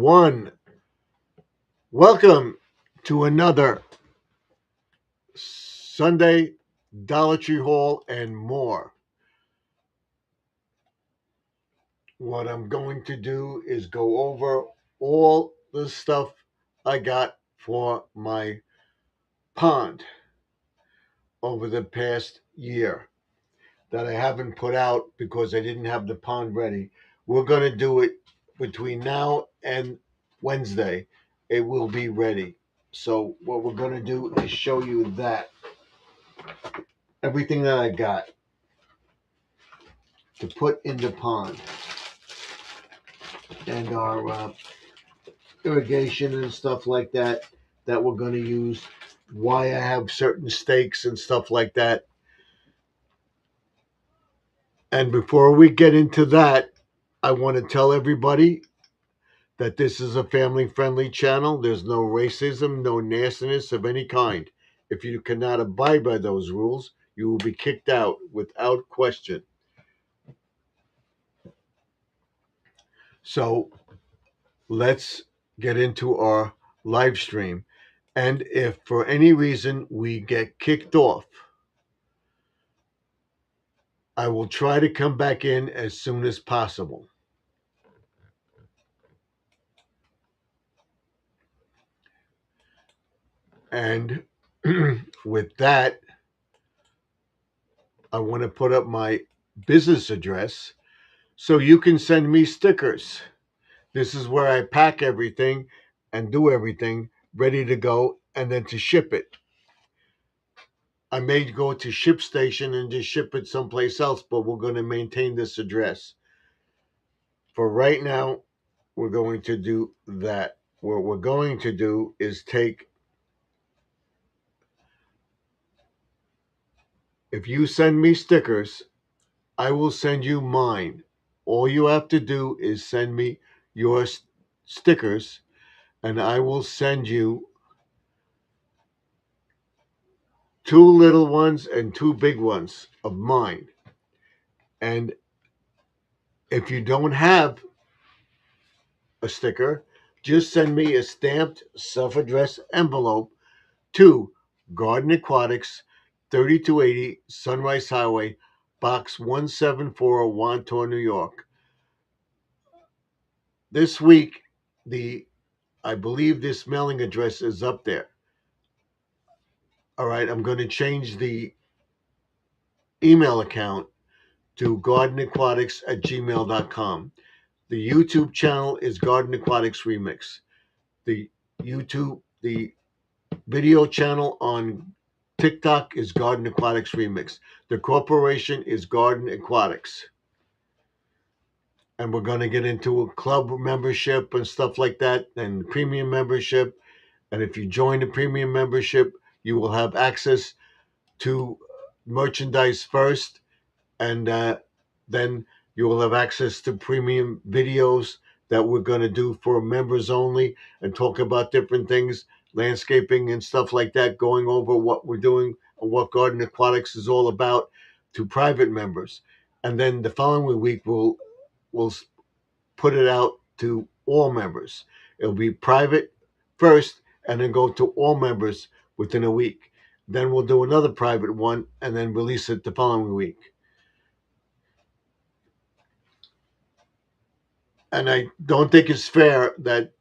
one. Welcome to another Sunday Dollar Tree Haul and more. What I'm going to do is go over all the stuff I got for my pond over the past year that I haven't put out because I didn't have the pond ready. We're going to do it between now and Wednesday. It will be ready. So what we're going to do is show you that everything that I got to put in the pond and our irrigation and stuff like that that we're going to use, why I have certain stakes and stuff like that. And before we get into that, I want to tell everybody that this is a family-friendly channel. There's no racism, no nastiness of any kind. If you cannot abide by those rules, you will be kicked out without question. So let's get into our live stream. And if for any reason we get kicked off, I will try to come back in as soon as possible. And with that, I want to put up my business address so you can send me stickers. This is where I pack everything and do everything ready to go and then to ship it. I may go to ShipStation and just ship it someplace else, but we're going to maintain this address. For right now, we're going to do that. What we're going to do is if you send me stickers, I will send you mine. All you have to do is send me your stickers, and I will send you 2 little ones and 2 big ones of mine. And if you don't have a sticker, just send me a stamped self-addressed envelope to Garden Aquatics, 3280 Sunrise Highway, Box 174, Wantagh, New York. This week, I believe this mailing address is up there. All right, I'm going to change the email account to gardenaquatics@gmail.com. The YouTube channel is Garden Aquatics Remix. The video channel on TikTok is Garden Aquatics Remix. The corporation is Garden Aquatics. And we're going to get into a club membership and stuff like that, and premium membership. And if you join the premium membership, you will have access to merchandise first, and then you will have access to premium videos that we're going to do for members only and talk about different things, landscaping and stuff like that, going over what we're doing and what Garden Aquatics is all about to private members. And then the following week, we'll put it out to all members. It'll be private first and then go to all members within a week. Then we'll do another private one and then release it the following week. And I don't think it's fair that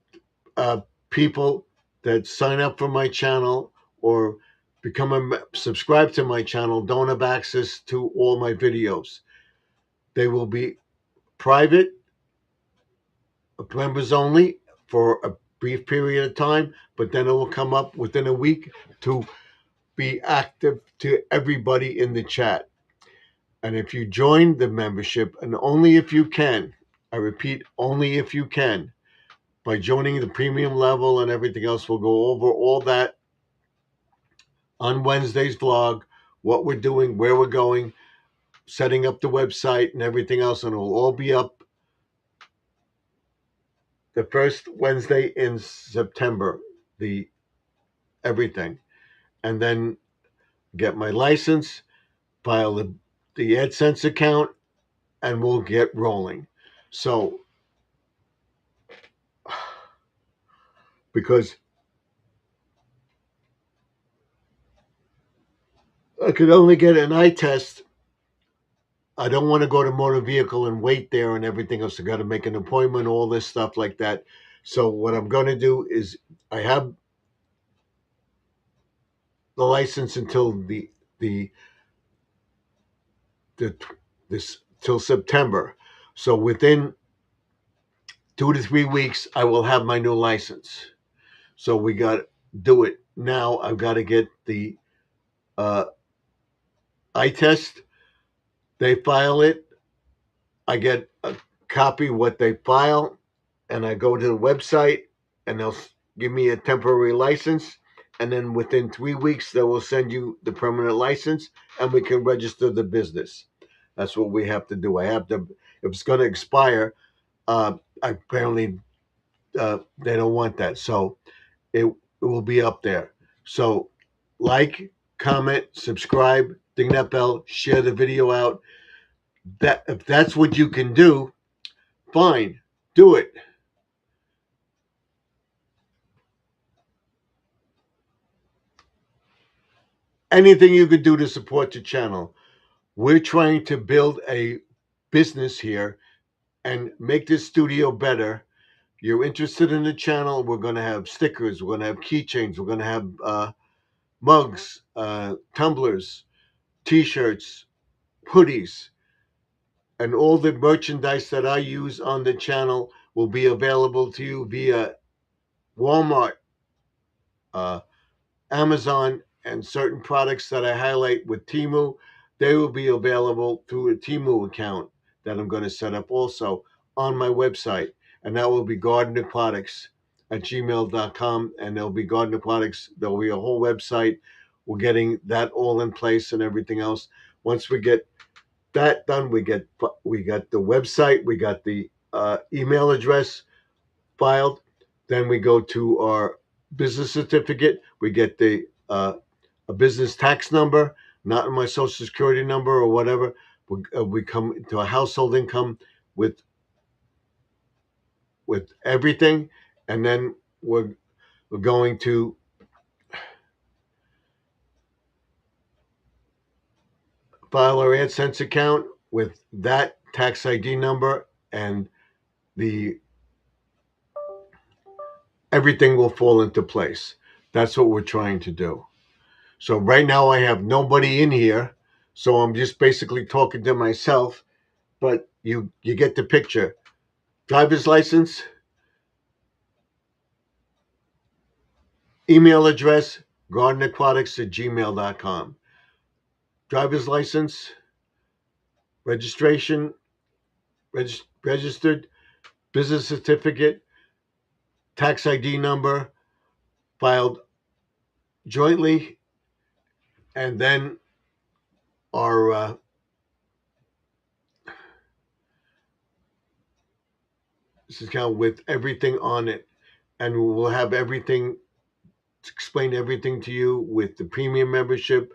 people that sign up for my channel or subscribe to my channel don't have access to all my videos. They will be private, members only, for a brief period of time, but then it will come up within a week to be active to everybody in the chat. And if you join the membership, and only if you can, I repeat, only if you can, by joining the premium level and everything else, we'll go over all that on Wednesday's vlog, what we're doing, where we're going, setting up the website and everything else, and it'll all be up the first Wednesday in September, everything. And then get my license, file the AdSense account, and we'll get rolling. So because I could only get an eye test. I don't want to go to motor vehicle and wait there and everything else. I got to make an appointment, all this stuff like that. So what I'm going to do is I have the license until the the this till September. So within 2 to 3 weeks, I will have my new license. So we got to do it now. I've got to get the uh, eye test. They file it. I get a copy what they file, and I go to the website, and they'll give me a temporary license. And then within 3 weeks, they will send you the permanent license, and we can register the business. That's what we have to do. I have to. If it's going to expire, apparently they don't want that, so it will be up there. So, like, comment, subscribe, ding that bell, share the video out. That if that's what you can do, fine, do it. Anything you could do to support the channel. We're trying to build a business here and make this studio better. You're interested in the channel, we're going to have stickers, we're going to have keychains, we're going to have mugs, tumblers, t-shirts, hoodies, and all the merchandise that I use on the channel will be available to you via Walmart, uh, Amazon, and certain products that I highlight with Temu. They will be available through a Temu account that I'm going to set up also on my website. And that will be Gardener Products at gmail.com. And there'll be Gardener Products. There'll be a whole website. We're getting that all in place and everything else. Once we get that done, we got the website, we got the email address filed. Then we go to our business certificate. We get the a business tax number, not my social security number or whatever. We come to a household income with everything, and then we're going to file our AdSense account with that tax ID number, and the everything will fall into place. That's what we're trying to do. So right now I have nobody in here, so I'm just basically talking to myself. But you get the picture. Driver's license, email address, gardenaquatics@gmail.com. Driver's license, registration, registered, business certificate, tax ID number, filed jointly, and then our this is kind of with everything on it, and we'll have everything explain everything to you with the premium membership,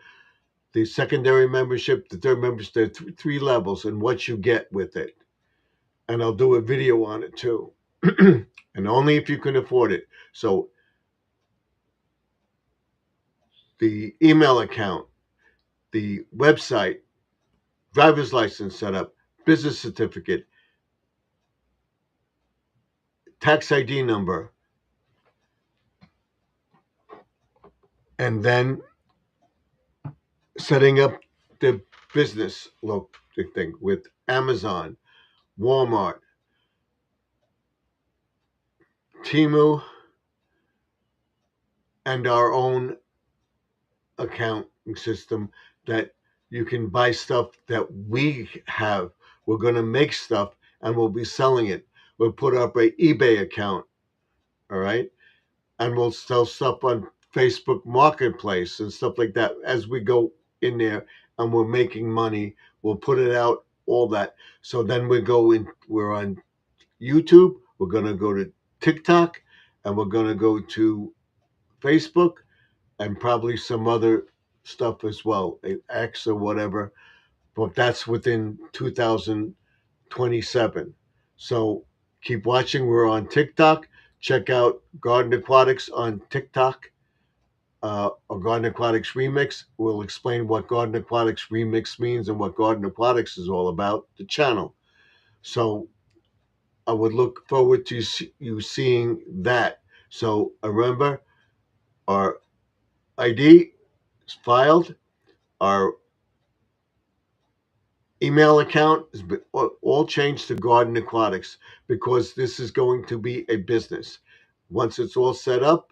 the secondary membership, the third membership. There are three levels and what you get with it. And I'll do a video on it too. And only if you can afford it. So the email account, the website, driver's license setup, business certificate, tax ID number, and then setting up the business thing with Amazon, Walmart, Temu, and our own accounting system that you can buy stuff that we have. We're going to make stuff and we'll be selling it. We'll put up a eBay account, all right? And we'll sell stuff on Facebook Marketplace and stuff like that as we go in there and we're making money. We'll put it out, all that. So then we're on YouTube, we're going to go to TikTok, and we're going to go to Facebook and probably some other stuff as well, X or whatever. But that's within 2027. So keep watching. We're on TikTok. check out Garden Aquatics on TikTok, or Garden Aquatics Remix. We'll explain what Garden Aquatics Remix means and what Garden Aquatics is all about, the channel. So I would look forward to you seeing that. So remember, our ID is filed, our email account is all changed to Garden Aquatics because this is going to be a business. Once it's all set up,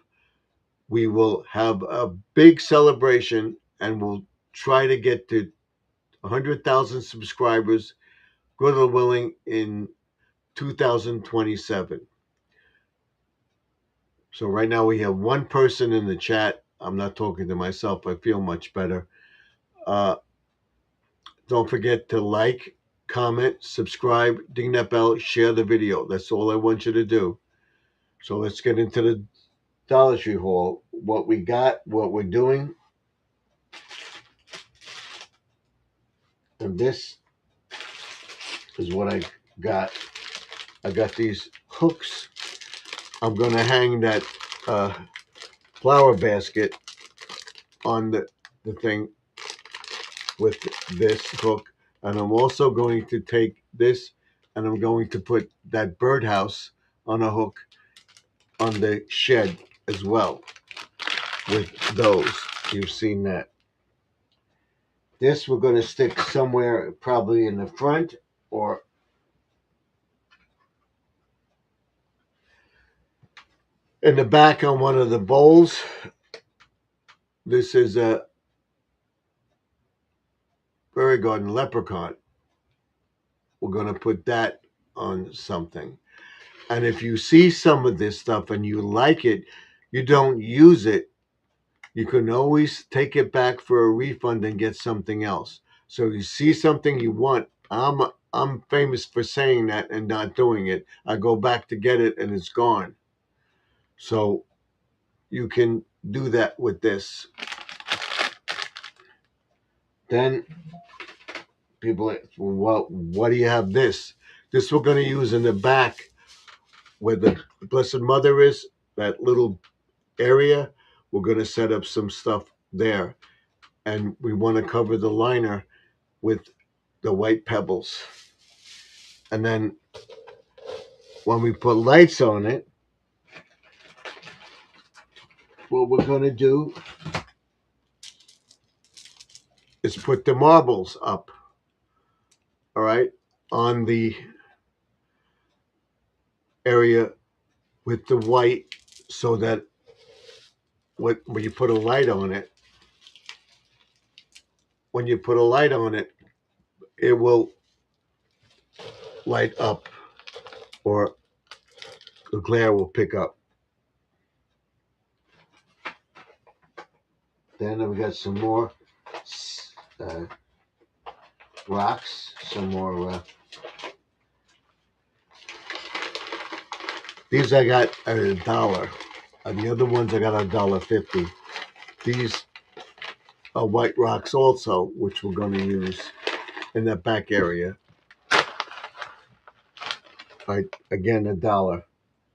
we will have a big celebration and we'll try to get to 100,000 subscribers, good or willing, in 2027. So right now we have one person in the chat. I'm not talking to myself. I feel much better. Uh, don't forget to like, comment, subscribe, ding that bell, share the video. That's all I want you to do. So let's get into the Dollar Tree haul. What we got, what we're doing. And this is what I got. I got these hooks. I'm going to hang that flower basket on the thing with this hook. And I'm also going to take this and I'm going to put that birdhouse on a hook on the shed as well with those. You've seen that. This we're going to stick somewhere probably in the front or in the back on one of the bowls. This is a Fairy Garden leprechaun. We're going to put that on something. And if you see some of this stuff and you like it, you don't use it, you can always take it back for a refund and get something else. So you see something you want. I'm famous for saying that and not doing it. I go back to get it and it's gone. So you can do that with this. Then people ask, well, what do you have this? This we're going to use in the back where the Blessed Mother is, that little area. We're going to set up some stuff there. And we want to cover the liner with the white pebbles. And then when we put lights on it, what we're going to do is put the marbles up, all right, on the area with the white so that when you put a light on it, it will light up or the glare will pick up. Then we got some more rocks, some more. These I got at $1. The other ones I got $1.50. These are white rocks also, which we're going to use in that back area. Right, again, $1.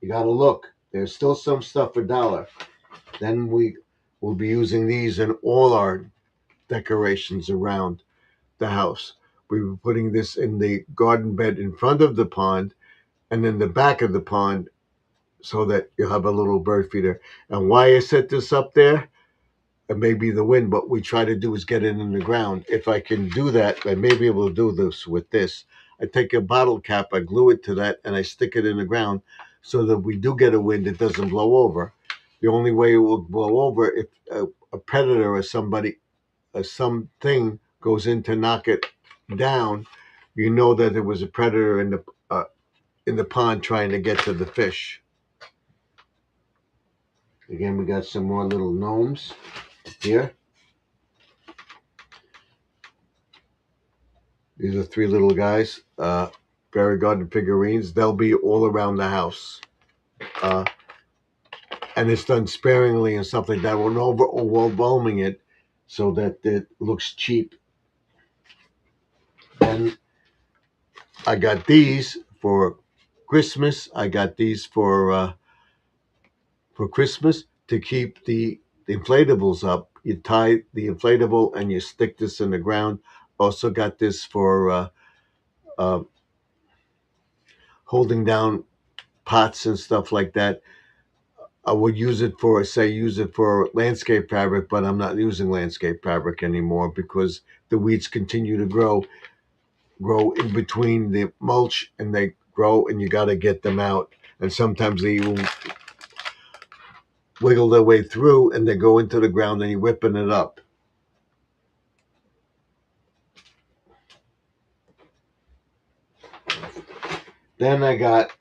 You got to look. There's still some stuff for $1. Then we will be using these in all our decorations around the house. We were putting this in the garden bed in front of the pond and in the back of the pond so that you'll have a little bird feeder. And why I set this up there, it may be the wind, but we try to do is get it in the ground. If I can do that, I may be able to do this with this. I take a bottle cap, I glue it to that, and I stick it in the ground so that we do get a wind, it doesn't blow over. The only way it will blow over if a predator or something goes in to knock it down, you know that there was a predator in the pond trying to get to the fish. Again, we got some more little gnomes here. These are 3 little guys, Fairy Garden figurines. They'll be all around the house. And it's done sparingly and stuff like that. We're not overwhelming it so that it looks cheap. And I got these for Christmas. I got these for for Christmas to keep the inflatables up. You tie the inflatable and you stick this in the ground. Also got this for uh, holding down pots and stuff like that. I would use it for, use it for landscape fabric, but I'm not using landscape fabric anymore because the weeds continue to grow in between the mulch, and they grow, and you got to get them out. And sometimes they will wiggle their way through, and they go into the ground, and you're whipping it up. Then I got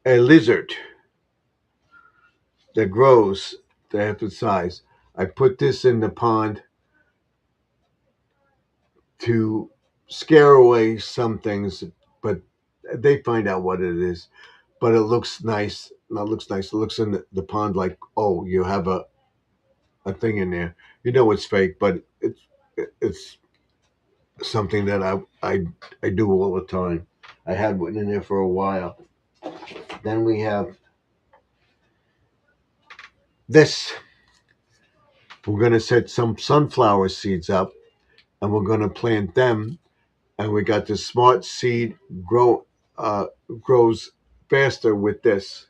a lizard that grows to half its size. I put this in the pond to scare away some things, but they find out what it is. But it looks nice. Not looks nice. It looks in the pond like, oh, you have a thing in there. You know it's fake, but it's something that I do all the time. I had one in there for a while. Then we have this. We're gonna set some sunflower seeds up, and we're gonna plant them. And we got the smart seed uh, grows faster with this.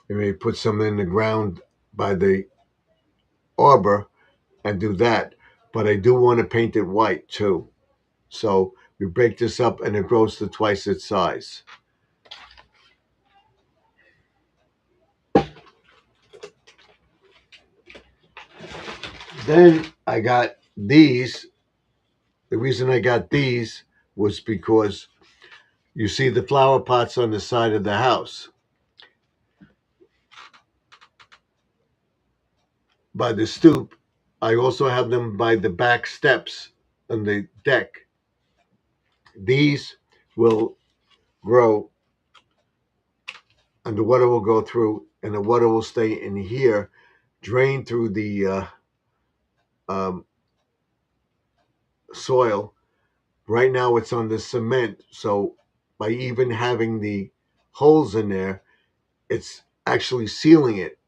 You may put some in the ground by the arbor and do that. But I do want to paint it white too. So we break this up and it grows to twice its size. Then I got these. The reason I got these was because you see the flower pots on the side of the house by the stoop. I also have them by the back steps on the deck. These will grow and the water will go through, and the water will stay in here, drain through the um, soil. Right now it's on the cement, so by even having the holes in there, it's actually sealing it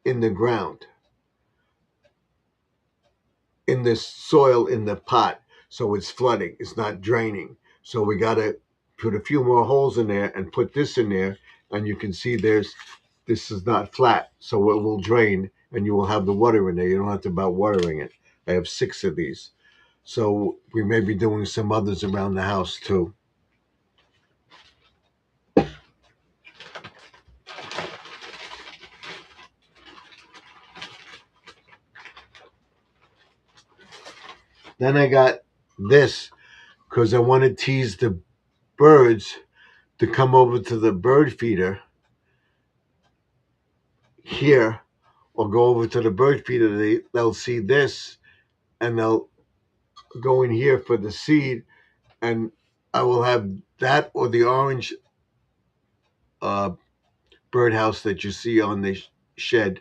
in the ground, in this soil in the pot. So it's flooding, it's not draining. So we got to put a few more holes in there and put this in there. And you can see this is not flat, so it will drain and you will have the water in there. You don't have to about watering it. I have 6 of these. So we may be doing some others around the house too. Then I got this because I want to tease the birds to come over to the bird feeder here, or go over to the bird feeder. They'll see this and they'll go in here for the seed, and I will have that or the orange uh, birdhouse that you see on the shed,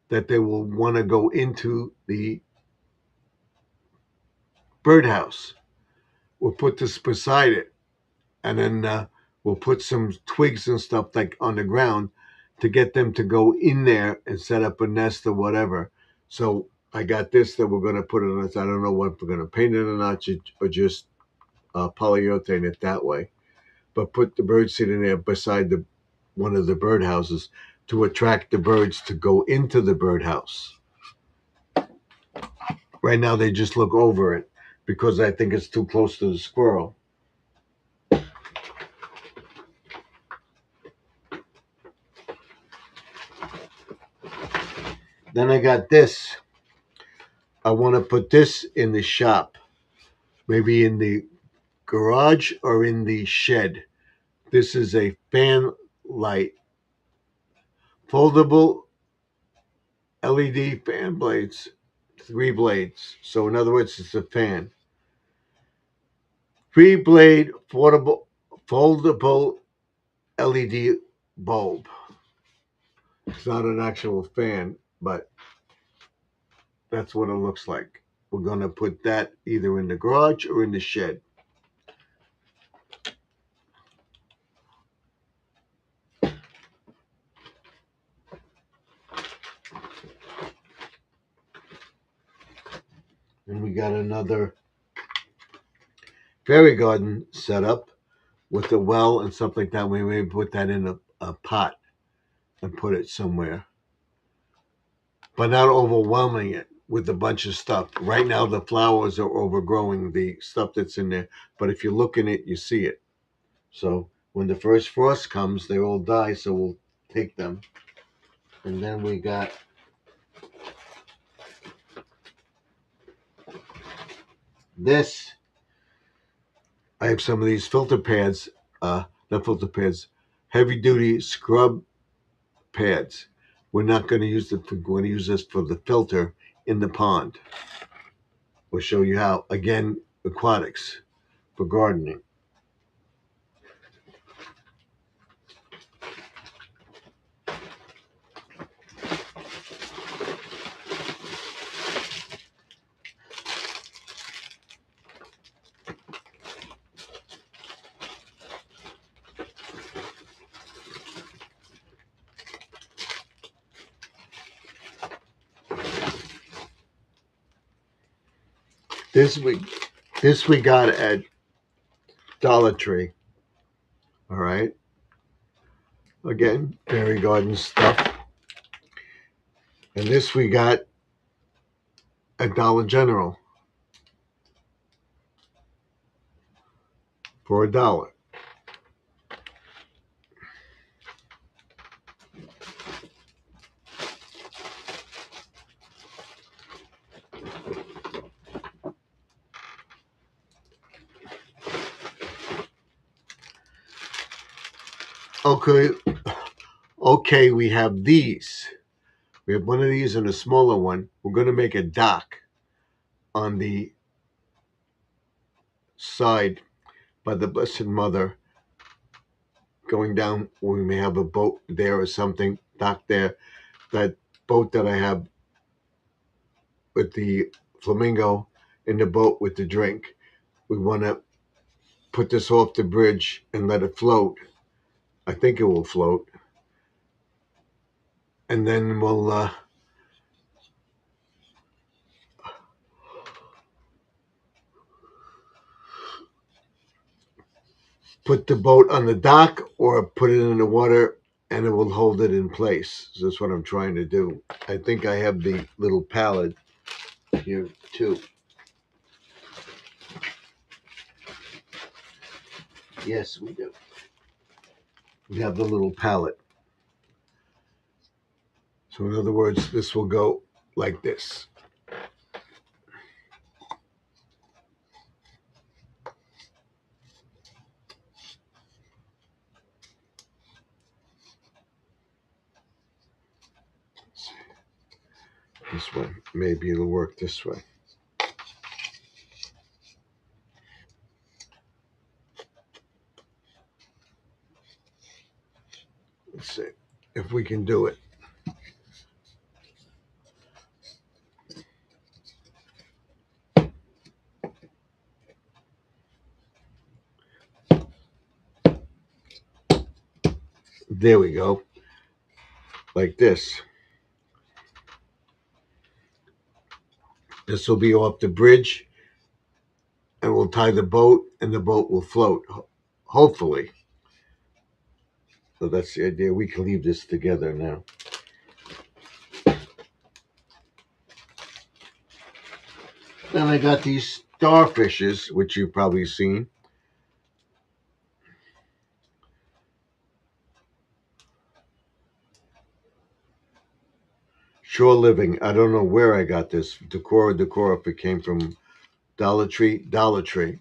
that they will want to go into the birdhouse. We'll put this beside it, and then we'll put some twigs and stuff like on the ground to get them to go in there and set up a nest or whatever. So I got this that we're going to put it on. I don't know what we're going to paint it or not, or just polyurethane it that way. But put the bird seed in there beside one of the birdhouses to attract the birds to go into the birdhouse. Right now they just look over it because I think it's too close to the squirrel. Then I got this. I want to put this in the shop, maybe in the garage or in the shed. This is a fan light, foldable LED fan blades, 3 blades. So in other words, it's a fan. 3-blade foldable LED bulb. It's not an actual fan, but that's what it looks like. We're going to put that either in the garage or in the shed. And we got another fairy garden set up with a well and stuff like that. We may put that in a pot and put it somewhere, but not overwhelming it with a bunch of stuff. Right now, the flowers are overgrowing the stuff that's in there, but if you look in it, you see it. So when the first frost comes, they all die, so we'll take them. And then we got this. I have some of these filter pads, not filter pads, heavy duty scrub pads. We're not going to use it. We're going to use this for the filter in the pond. We'll show you how. Again, aquatics for gardening. This we got at Dollar Tree. All right. Again, fairy garden stuff. And this we got at Dollar General for $1. Okay, okay, we have these. We have one of these and a smaller one. We're going to make a dock on the side by the Blessed Mother going down. We may have a boat there or something, dock there. That boat that I have with the flamingo in the boat with the drink. We want to put this off the bridge and let it float. I think it will float. And then we'll put the boat on the dock or put it in the water and it will hold it in place. So that's what I'm trying to do. I think I have the little pallet here too. Yes, we do. We have the little pallet. So in other words, this will go like this. This way. Maybe it'll work this way. Let's see if we can do it. There we go. Like this. This will be off the bridge and we'll tie the boat and the boat will float, hopefully. So that's the idea. We can leave this together now. Then I got these starfishes, which you've probably seen. Shore Living. I don't know where I got this. Decora, if it came from Dollar Tree. Dollar Tree.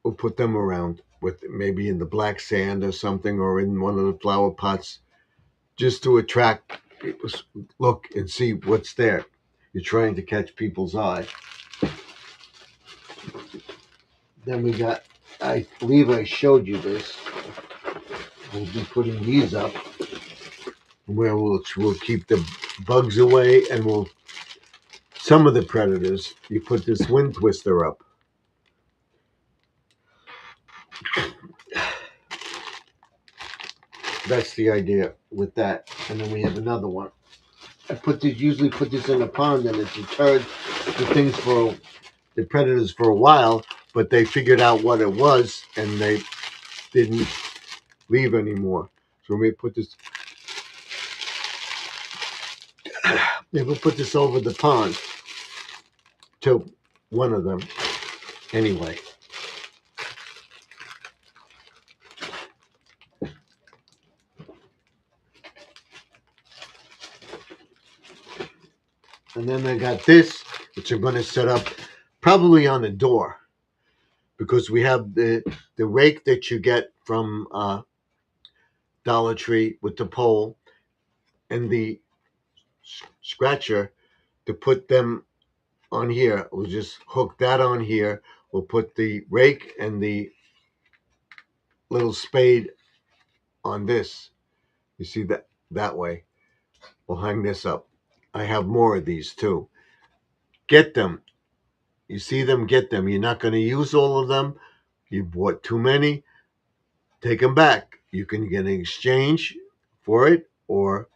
We'll put them around with maybe in the black sand or something or in one of the flower pots just to attract people. Look and see what's there. You're trying to catch people's eye. Then we got, I believe I showed you this. We'll be putting these up where we'll keep the bugs away and we'll, some of the predators, you put this wind twister up. That's the idea with that. And then we have another one. usually put this in a pond, and it deterred the predators for a while, but they figured out what it was and they didn't leave anymore. So we put this over the pond to one of them anyway. And then I got this, which I'm going to set up probably on the door, because we have the rake that you get from Dollar Tree with the pole and the scratcher to put them on here. We'll just hook that on here. We'll put the rake and the little spade on this. You see that way. We'll hang this up. I have more of these too. Get them. You see them, get them. You're not going to use all of them. You bought too many. Take them back. You can get an exchange for it, or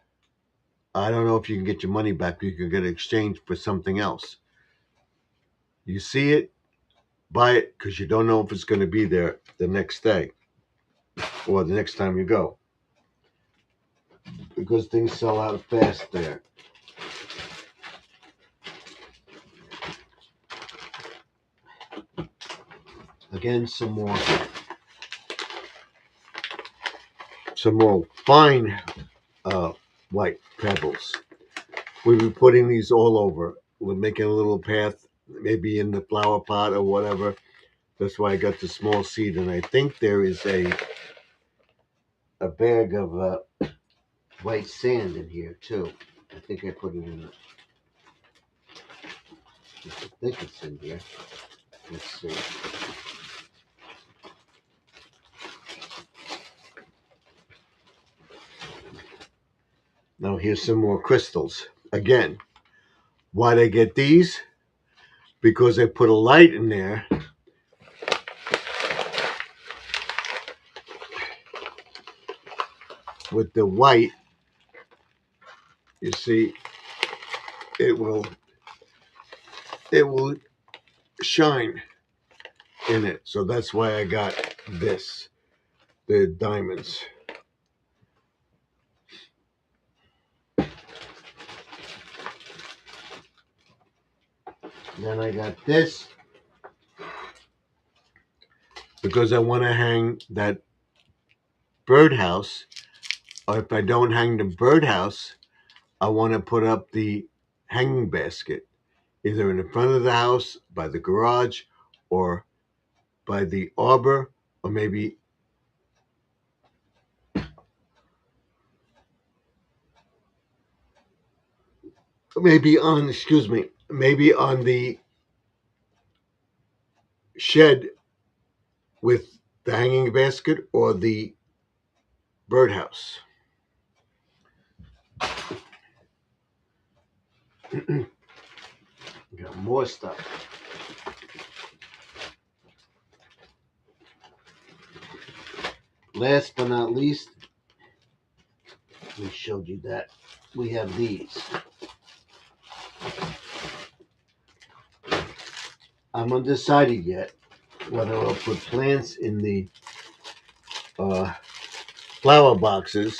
I don't know if you can get your money back. You can get an exchange for something else. You see it, buy it, because you don't know if it's going to be there the next day or the next time you go, because things sell out fast there. Again, some more fine white pebbles. We'll be putting these all over. We're making a little path, maybe in the flower pot or whatever. That's why I got the small seed, and I think there is a bag of white sand in here too. I think I put it in. I think it's in here. Let's see. Now here's some more crystals. Again, why'd I get these? Because I put a light in there with the white. You see, it will shine in it. So that's why I got this, the diamonds. Then I got this because I want to hang that birdhouse. Or if I don't hang the birdhouse, I want to put up the hanging basket, either in the front of the house, by the garage, or by the arbor, or maybe maybe on the shed with the hanging basket or the birdhouse. Got more stuff. Last but not least, we showed you that we have these. I'm undecided yet whether I'll put plants in the flower boxes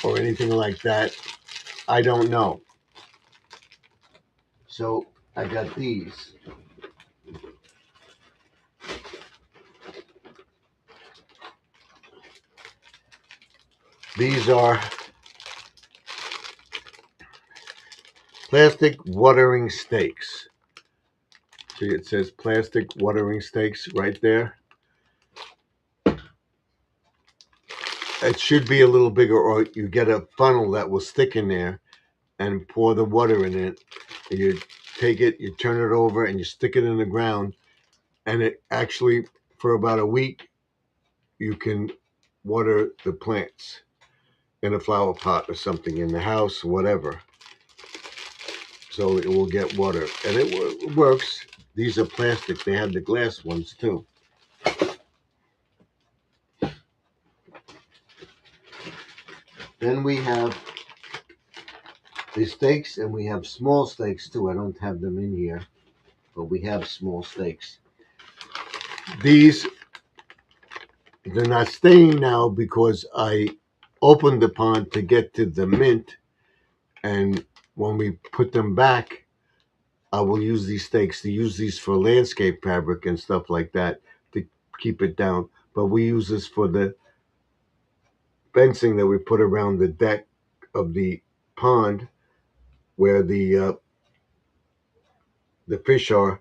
or anything like that. I don't know. So I got these. These are plastic watering stakes. See, it says plastic watering stakes right there. It should be a little bigger, or you get a funnel that will stick in there and pour the water in it. You take it, you turn it over, and you stick it in the ground. And it actually, for about a week, you can water the plants in a flower pot or something in the house, whatever. So it will get water. And it works. These are plastic. They have the glass ones too. Then we have the steaks, and we have small steaks too. I don't have them in here, but we have small steaks. These, they're not staying now because I opened the pond to get to the mint, and when we put them back, I will use these steaks to use these for landscape fabric and stuff like that to keep it down. But we use this for the fencing that we put around the deck of the pond where the fish are.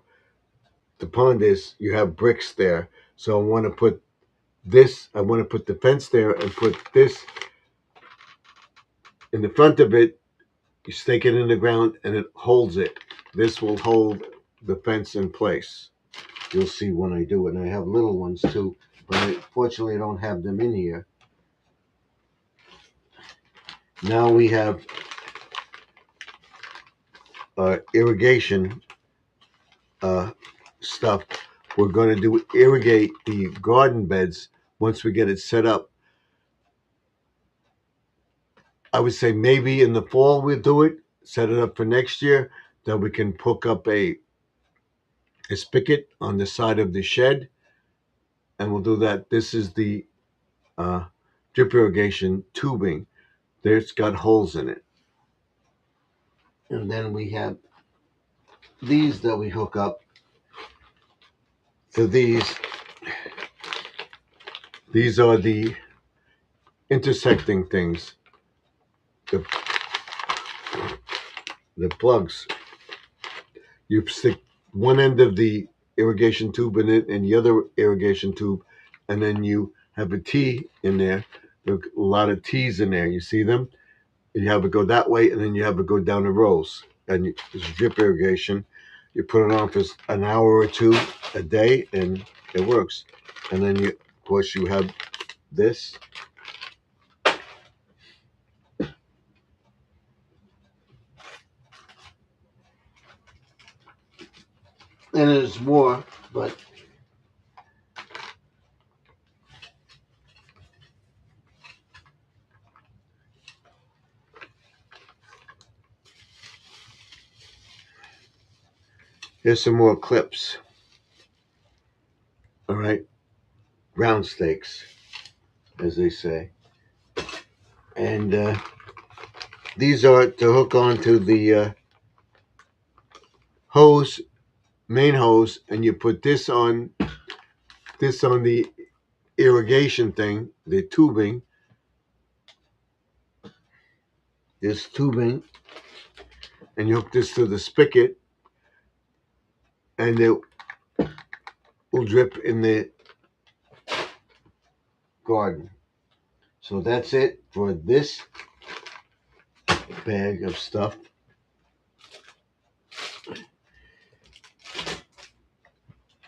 The pond is, you have bricks there. So I want to put this, I want to put the fence there and put this in the front of it. You stake it in the ground and it holds it. This will hold the fence in place. You'll see when I do it. And I have little ones too, but fortunately I don't have them in here. Now we have irrigation stuff. We're going to irrigate the garden beds once we get it set up. I would say maybe in the fall we'll do it, set it up for next year, that we can hook up a spigot on the side of the shed, and we'll do that. This is the drip irrigation tubing. There's got holes in it. And then we have these that we hook up to these. These are the intersecting things, the plugs. You stick one end of the irrigation tube in it and the other irrigation tube, and then you have a T in there. There are a lot of T's in there. You see them? You have it go that way, and then you have it go down the rows. And it's drip irrigation. You put it on for an hour or two a day, and it works. And then of course, you have this. And there's more, but here's some more clips. All right, round steaks, as they say. And these are to hook onto the hose, main hose, and you put this on the irrigation thing, the tubing. This tubing, and you hook this to the spigot, and it will drip in the garden. So that's it for this bag of stuff.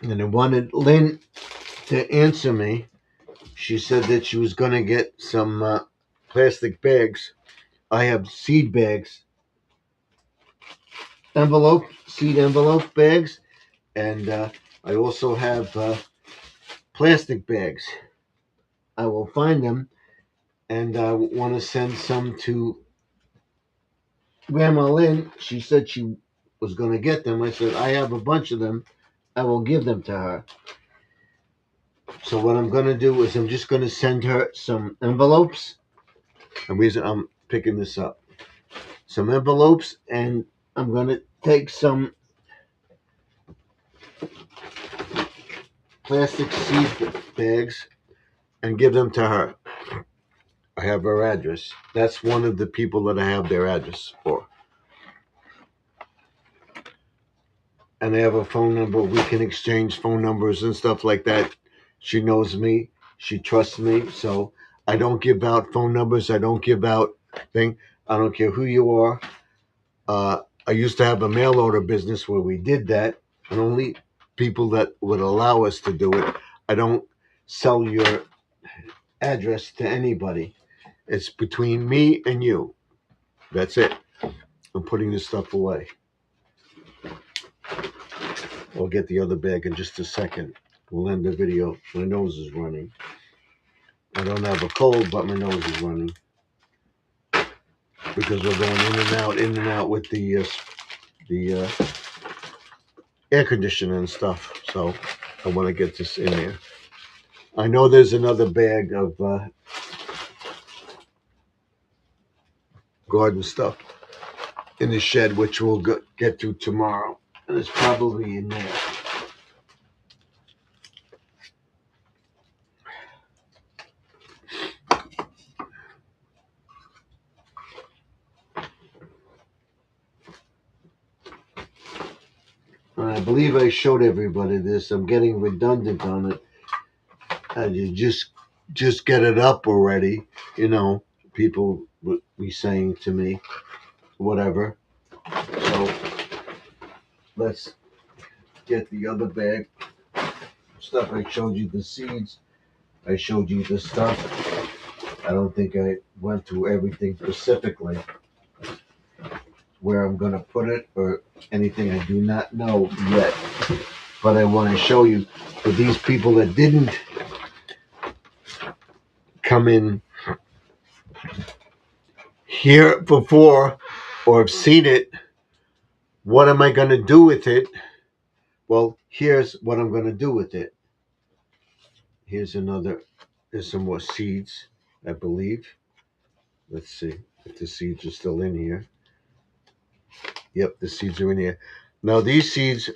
And I wanted Lynn to answer me. She said that she was going to get some plastic bags. I have seed bags, seed envelope bags, and I also have plastic bags. I will find them, and I want to send some to Grandma Lynn. She said she was going to get them. I said, I have a bunch of them. I will give them to her. So what I'm going to do is I'm just going to send her some envelopes. The reason I'm picking this up, some envelopes, and I'm going to take some plastic seed bags and give them to her. I have her address. That's one of the people that I have their address for. And I have a phone number. We can exchange phone numbers and stuff like that. She knows me. She trusts me. So I don't give out phone numbers. I don't give out things. I don't care who you are. I used to have a mail order business where we did that, and only people that would allow us to do it. I don't sell your address to anybody. It's between me and you. That's it. I'm putting this stuff away. I'll get the other bag in just a second. We'll end the video. My nose is running. I don't have a cold, but my nose is running. because we're going in and out with the air conditioner and stuff. So I want to get this in there. I know there's another bag of garden stuff in the shed, which we'll get to tomorrow, and it's probably in there. And I believe I showed everybody this. I'm getting redundant on it. And you just get it up already. You know, people would be saying to me, whatever. So let's get the other bag. Stuff I showed you the seeds. I showed you the stuff. I don't think I went through everything specifically where I'm going to put it or anything. I do not know yet. But I want to show you for these people that didn't come in here before or have seen it, what am I going to do with it? Well, here's what I'm going to do with it. Here's some more seeds, I believe. Let's see if the seeds are still in here. Yep, the seeds are in here. Now, these seeds,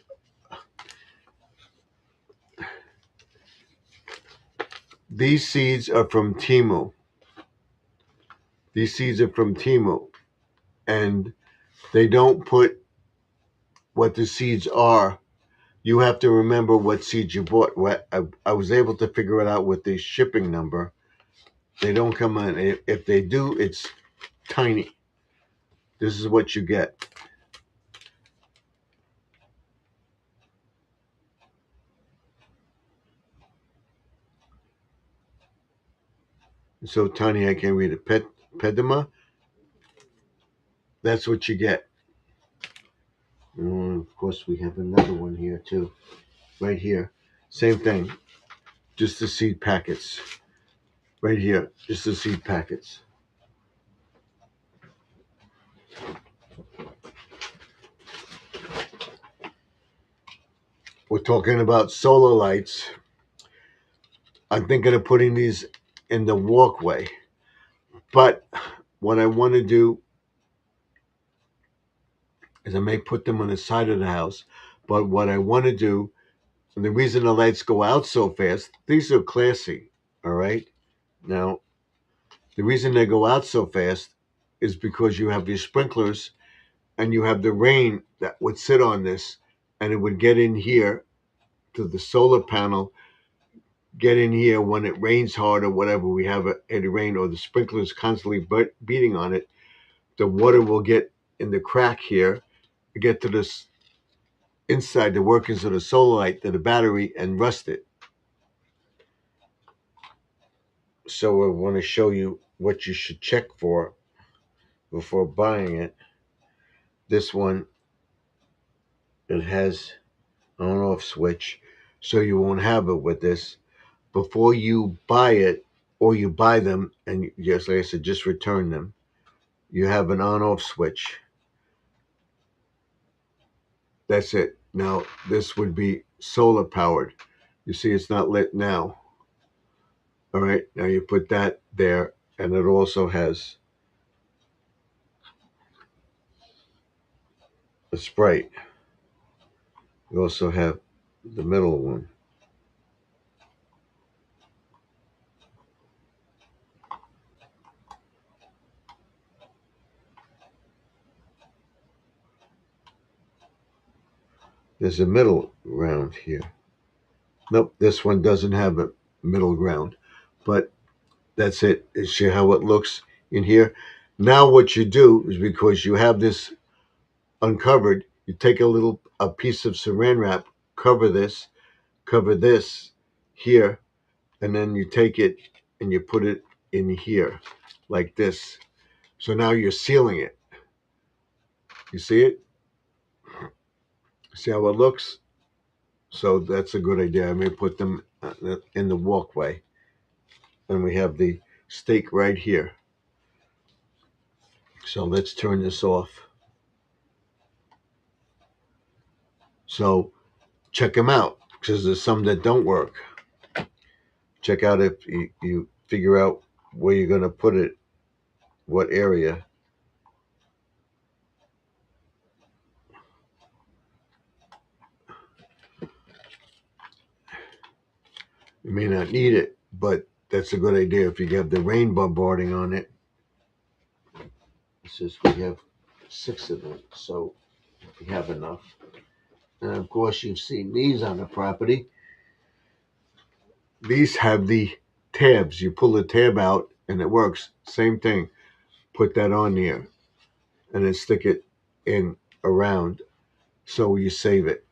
are from Temu. These seeds are from Temu. And they don't put what the seeds are. You have to remember what seeds you bought. I was able to figure it out with the shipping number. They don't come in. If they do, it's tiny. This is what you get. So tiny I can't read it. Pedima. That's what you get. And of course, we have another one here too. Right here. Same thing. Just the seed packets. Right here. Just the seed packets. We're talking about solar lights. I'm thinking of putting these in the walkway. But what I want to do is I may put them on the side of the house. But what I want to do, and the reason the lights go out so fast, these are classy, all right? Now, the reason they go out so fast is because you have your sprinklers and you have the rain that would sit on this and it would get in here to the solar panel, get in here when it rains hard or whatever, we have a rain or the sprinklers constantly beating on it. The water will get in the crack here, get to this inside the workings of the solar light to the battery and rust it. So I want to show you what you should check for before buying it. This one, it has an on-off switch, so you won't have it with this. Before you buy it, or you buy them, and yes, like I said, just return them. You have an on-off switch. That's it. Now, this would be solar powered. You see, it's not lit now. All right, now you put that there, and it also has a Sprite. You also have the middle one. There's a middle ground here. Nope, this one doesn't have a middle ground, but that's it. See how it looks in here? Now what you do is, because you have this uncovered, you take a piece of saran wrap, cover this here, and then you take it and you put it in here like this. So now you're sealing it. You see it? See how it looks? So that's a good idea. I may put them in the walkway. And we have the stake right here. So let's turn this off. So check them out, because there's some that don't work. Check out if you figure out where you're going to put it, what area. You may not need it, but that's a good idea if you have the rain bombarding on it. It says we have 6 of them, so we have enough. And of course, you've seen these on the property. These have the tabs. You pull the tab out and it works. Same thing. Put that on there and then stick it in around so you save it.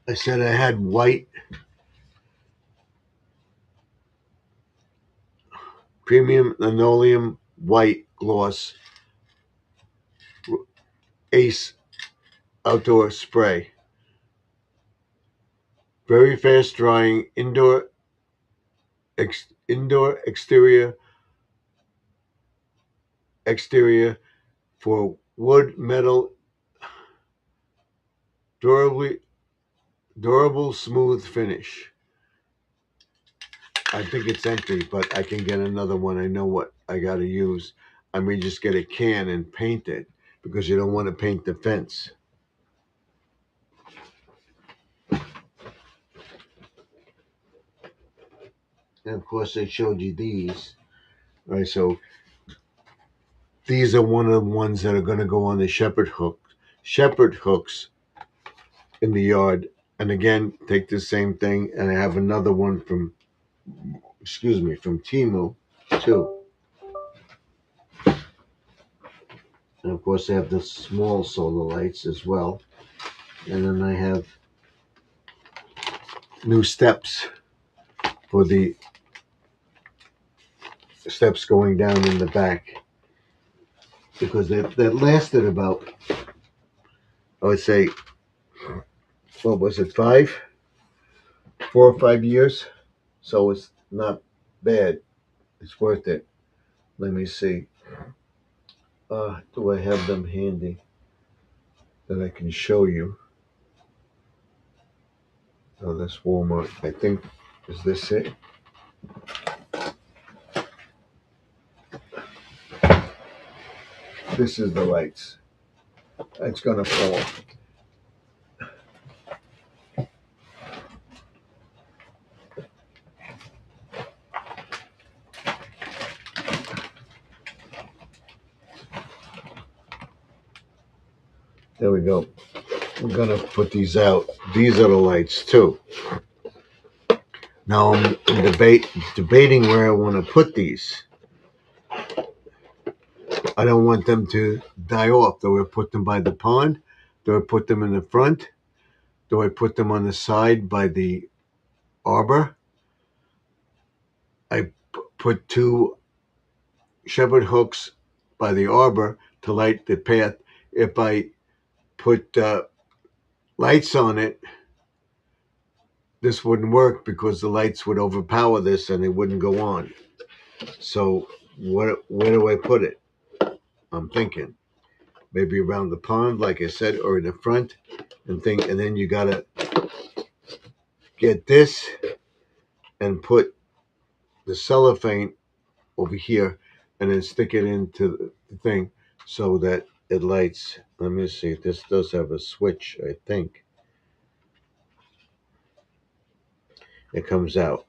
I said I had white premium linoleum white gloss Ace outdoor spray. Very fast drying indoor exterior for wood, metal, durable smooth finish. I think it's empty, but I can get another one. I know what I got to use. I may just get a can and paint it, because you don't want to paint the fence. And of course, I showed you these. All right, so these are one of the ones that are going to go on the shepherd hooks in the yard. And again, take the same thing. And I have another one from Temu too. And of course, I have the small solar lights as well. And then I have new steps for the steps going down in the back, because that lasted about, I would say, what was it, 4 or 5 years? So it's not bad. It's worth it. Let me see. Do I have them handy that I can show you? Oh, that's Walmart. I think, is this it? This is the lights. It's gonna fall. There we go. I'm gonna put these out. These are the lights too. Now I'm debating where I want to put these. I don't want them to die off. Do I put them by the pond? Do I put them in the front? Do I put them on the side by the arbor? I put 2 shepherd hooks by the arbor to light the path. If I put lights on it, this wouldn't work, because the lights would overpower this and it wouldn't go on. So where do I put it? I'm thinking maybe around the pond, like I said, or in the front, and then you gotta get this and put the cellophane over here, and then stick it into the thing so that it lights. Let me see. This does have a switch, I think. It comes out.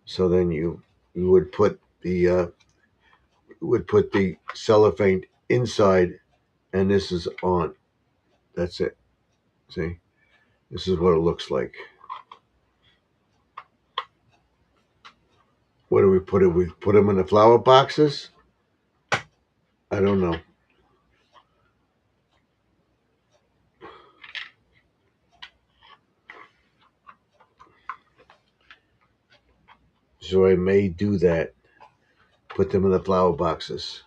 So then you would put the cellophane inside, and this is on. That's it. See, this is what it looks like. What do we put it? We put them in the flower boxes. I don't know. So I may do that. Put them in the flower boxes.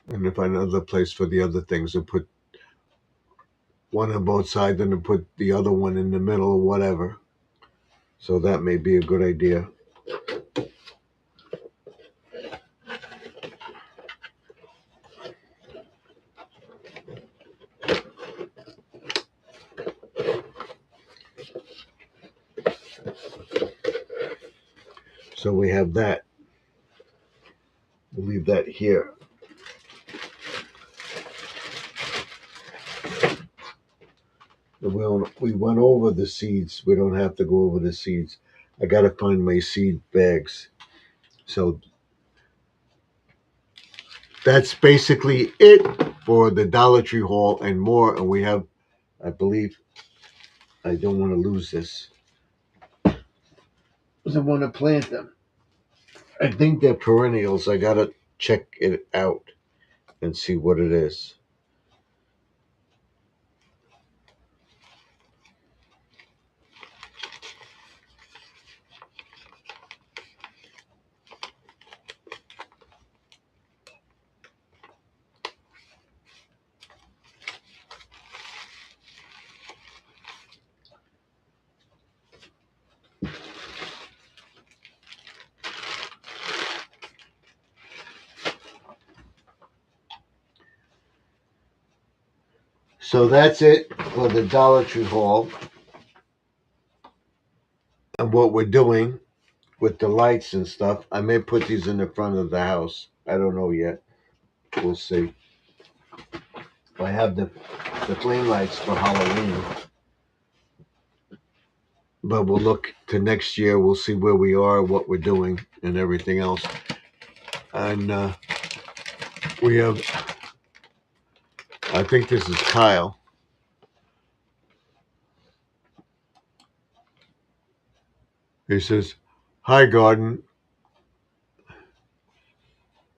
And if find another place for the other things and put one on both sides and then put the other one in the middle or whatever. So that may be a good idea. So we have that. We'll leave that here. We went over the seeds. We don't have to go over the seeds. I got to find my seed bags. So that's basically it for the Dollar Tree haul and more. And we have, I believe, I don't want to lose this. Because I want to plant them. I think they're perennials. I got to check it out and see what it is. So that's it for the Dollar Tree haul and what we're doing with the lights and stuff. I may put these in the front of the house. I don't know yet. We'll see. I have the flame lights for Halloween, but we'll look to next year. We'll see where we are, what we're doing, and everything else. And we have, I think this is Kyle. He says, "Hi, Garden.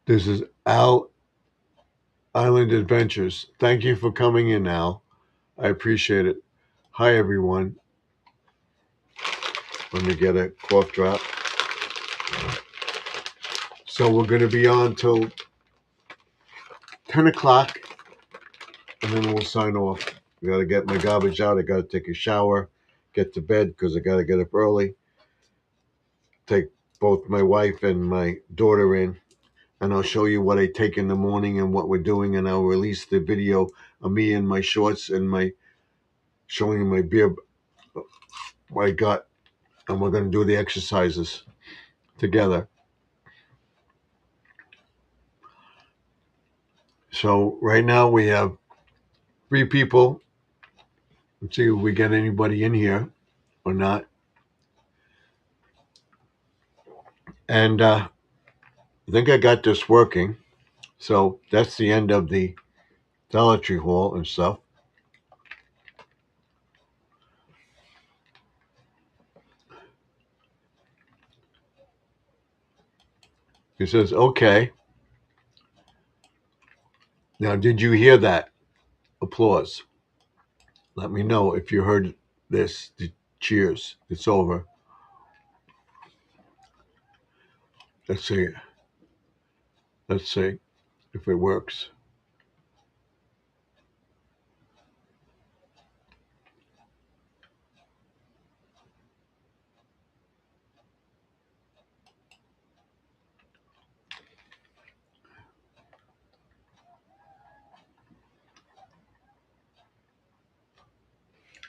This is Al Island Adventures. Thank you for coming in, Al. I appreciate it. Hi, everyone. Let me get a cough drop. So we're going to be on till 10 o'clock, and then we'll sign off. I got to get my garbage out. I got to take a shower, get to bed because I got to get up early. Take both my wife and my daughter in, and I'll show you what I take in the morning and what we're doing, and I'll release the video of me in my shorts and my showing you my beer, what I got, and we're going to do the exercises together. So right now we have 3 people. Let's see if we get anybody in here or not. And I think I got this working. So that's the end of the Dollar Tree haul and stuff. He says, okay. Now, did you hear that? Applause. Let me know if you heard this. Cheers. It's over. Let's see. Let's see if it works.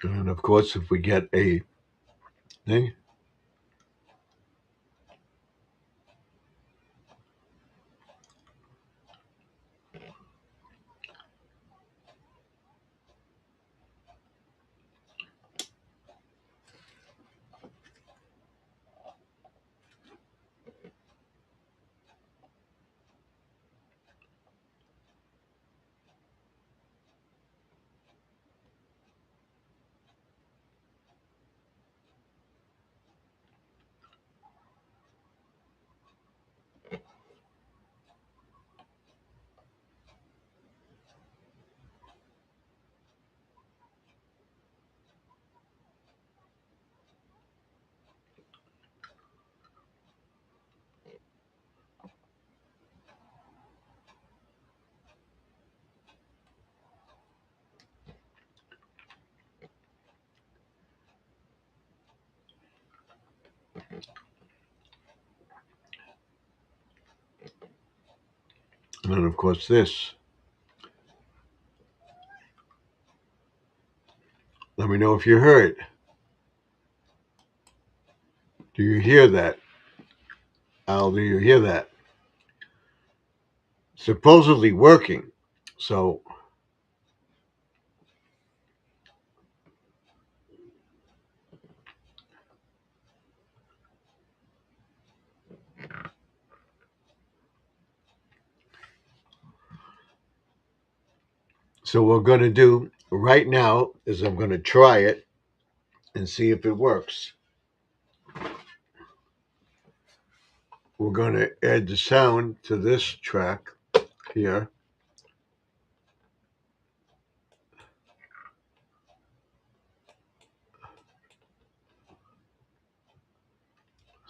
And of course, if we get a thing, And of course, this. Let me know if you heard. Do you hear that? Al, do you hear that? Supposedly working. So what we're going to do right now is I'm going to try it and see if it works. We're going to add the sound to this track here.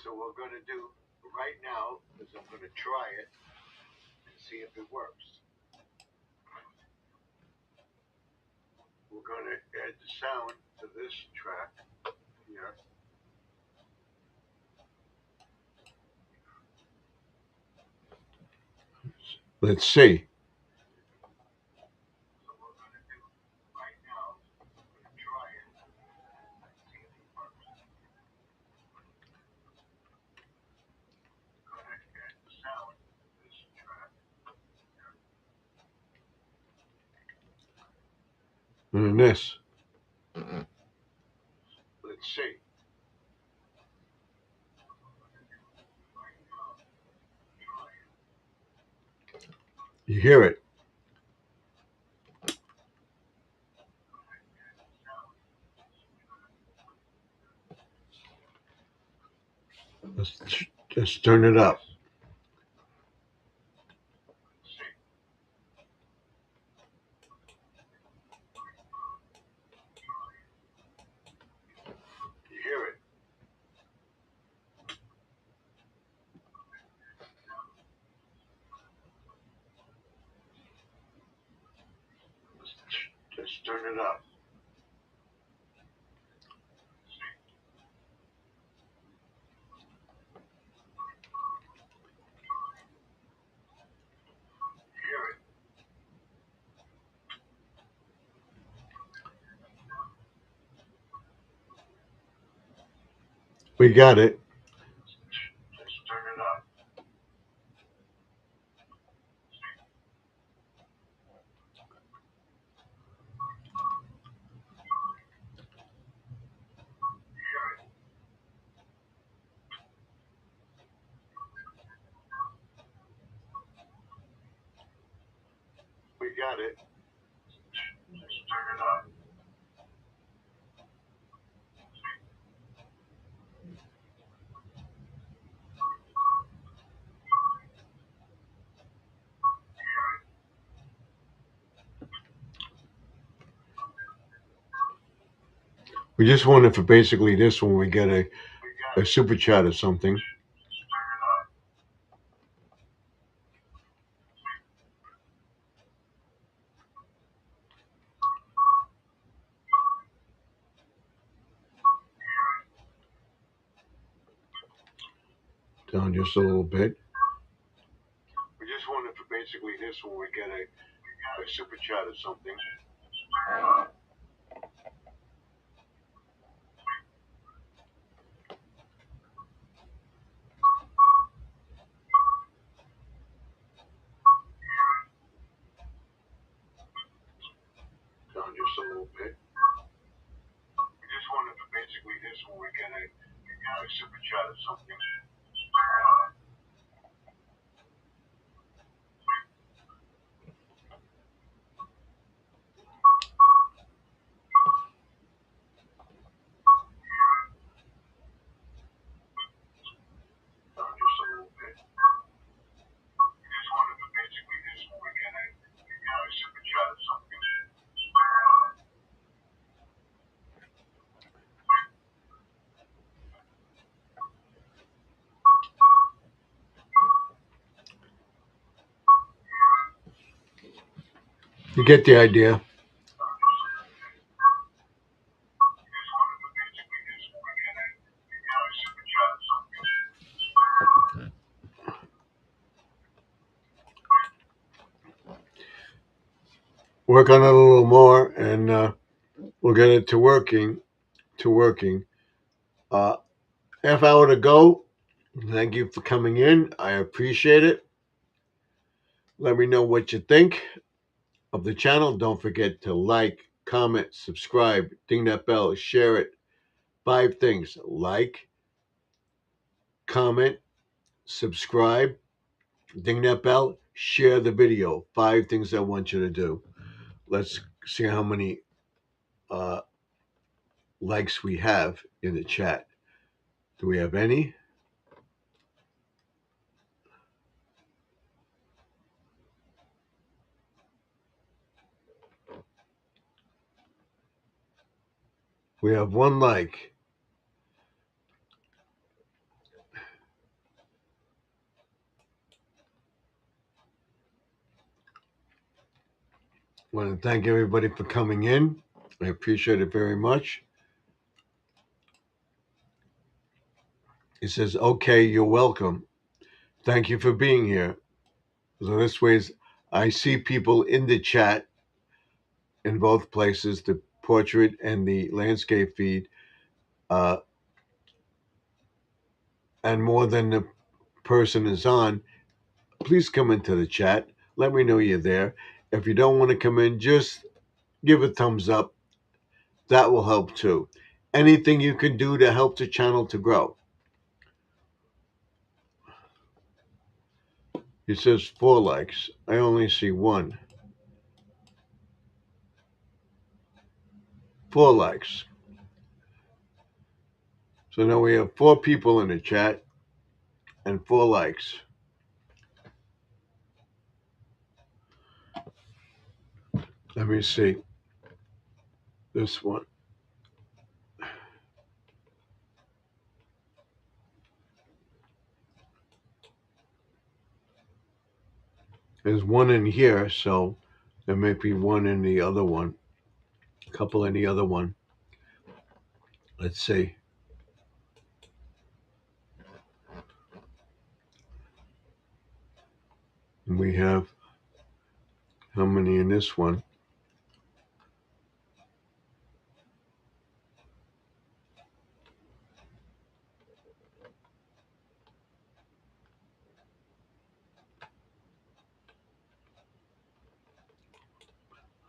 So what we're going to do right now is I'm going to try it and see if it works. We're going to add the sound to this track here. Let's see. So what we're going to do right now is I'm going to try it and see if it works. We're going to add the sound to this track here. And this. Let's see. You hear it. Let's turn it up. You hear it. Let's turn it up. You hear it. We got it. Let's turn it up. We got it. Let's turn it up. We just wanted for basically this when we get a super chat or something. Down just a little bit. We just wanted for basically this when we get a super chat or something. Down just a little bit. We just wanted for basically this when we get a super chat or something. Down just a little bit. We just wanted for basically this when we get a super chat or something. You get the idea. work on it a little more, and we'll get it to working. To working. Uh, Half hour to go. Thank you for coming in. I appreciate it. Let me know what you think of the channel. Don't forget to like, comment, subscribe, ding that bell, share it. 5 things: like, comment, subscribe, ding that bell, share the video. 5 things I want you to do. Let's see how many uh, likes we have in the chat. Do we have any? We have 1 like. I want to thank everybody for coming in. I appreciate it very much. He says, okay, you're welcome. Thank you for being here. So this way, I see people in the chat in both places, the portrait and the landscape feed, uh, and more than the person is on. Please come into the chat. Let me know you're there. If you don't want to come in, just give a thumbs up. That will help too. Anything you can do to help the channel to grow. He says 4 likes. I only see 1. 4 likes. So now we have 4 people in the chat and 4 likes. Let me see this one. There's 1 in here, so there may be 1 in the other one. A couple in the other one. Let's see. We have how many in this one?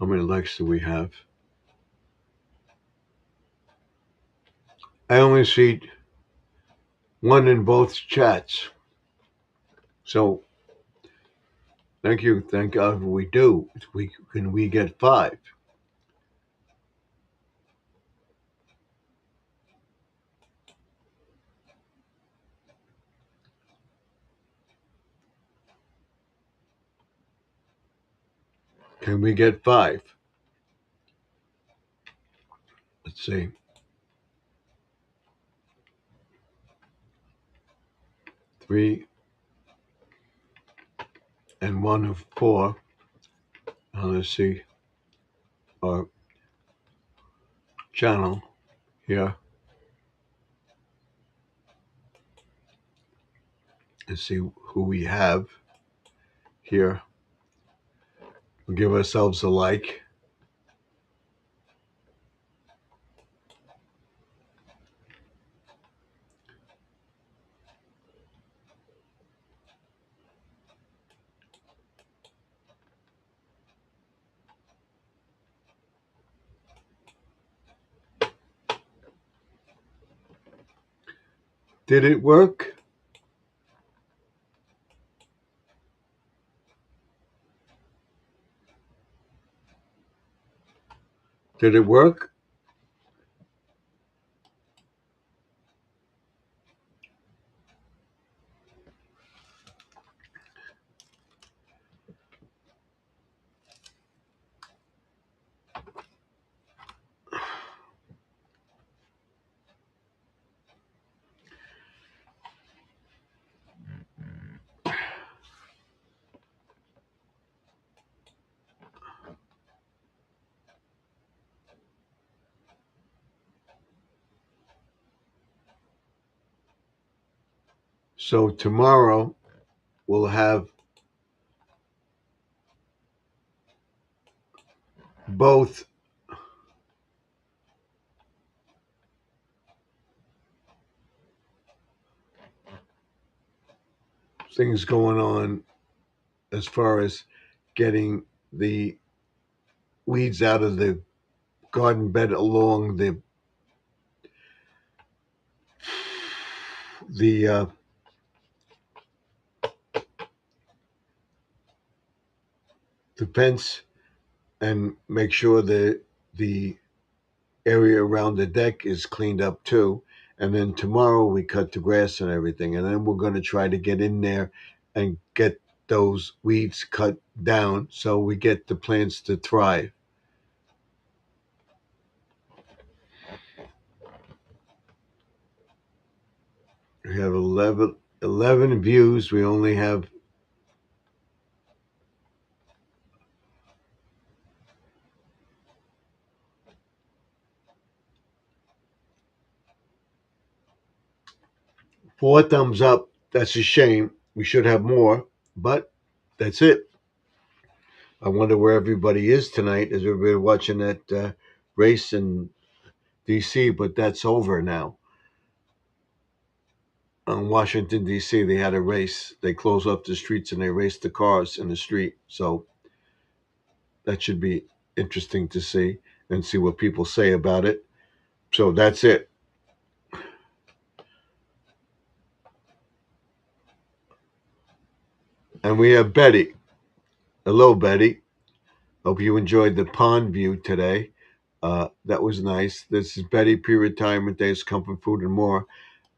How many likes do we have? I only see 1 in both chats. So thank you. Thank God we do. We get 5. Can we get 5? Let's see. 3 and 1 of 4. Now let's see our channel here. Let's see who we have here. We'll give ourselves a like. Did it work? Did it work? So tomorrow we'll have both things going on as far as getting the weeds out of the garden bed along the the fence, and make sure that the area around the deck is cleaned up too. And then tomorrow we cut the grass and everything, and then we're going to try to get in there and get those weeds cut down so we get the plants to thrive. We have 11 views. We only have four thumbs up. That's a shame. We should have more, but that's it. I wonder where everybody is tonight. Is everybody watching that race in D.C.? But that's over now. In Washington, D.C., they had a race. They closed off the streets and they raced the cars in the street. So that should be interesting to see and see what people say about it. So that's it. And we have Betty. Hello, Betty. Hope you enjoyed the pond view today. That was nice. This is Betty, Pre-Retirement Days, Comfort Food, and more.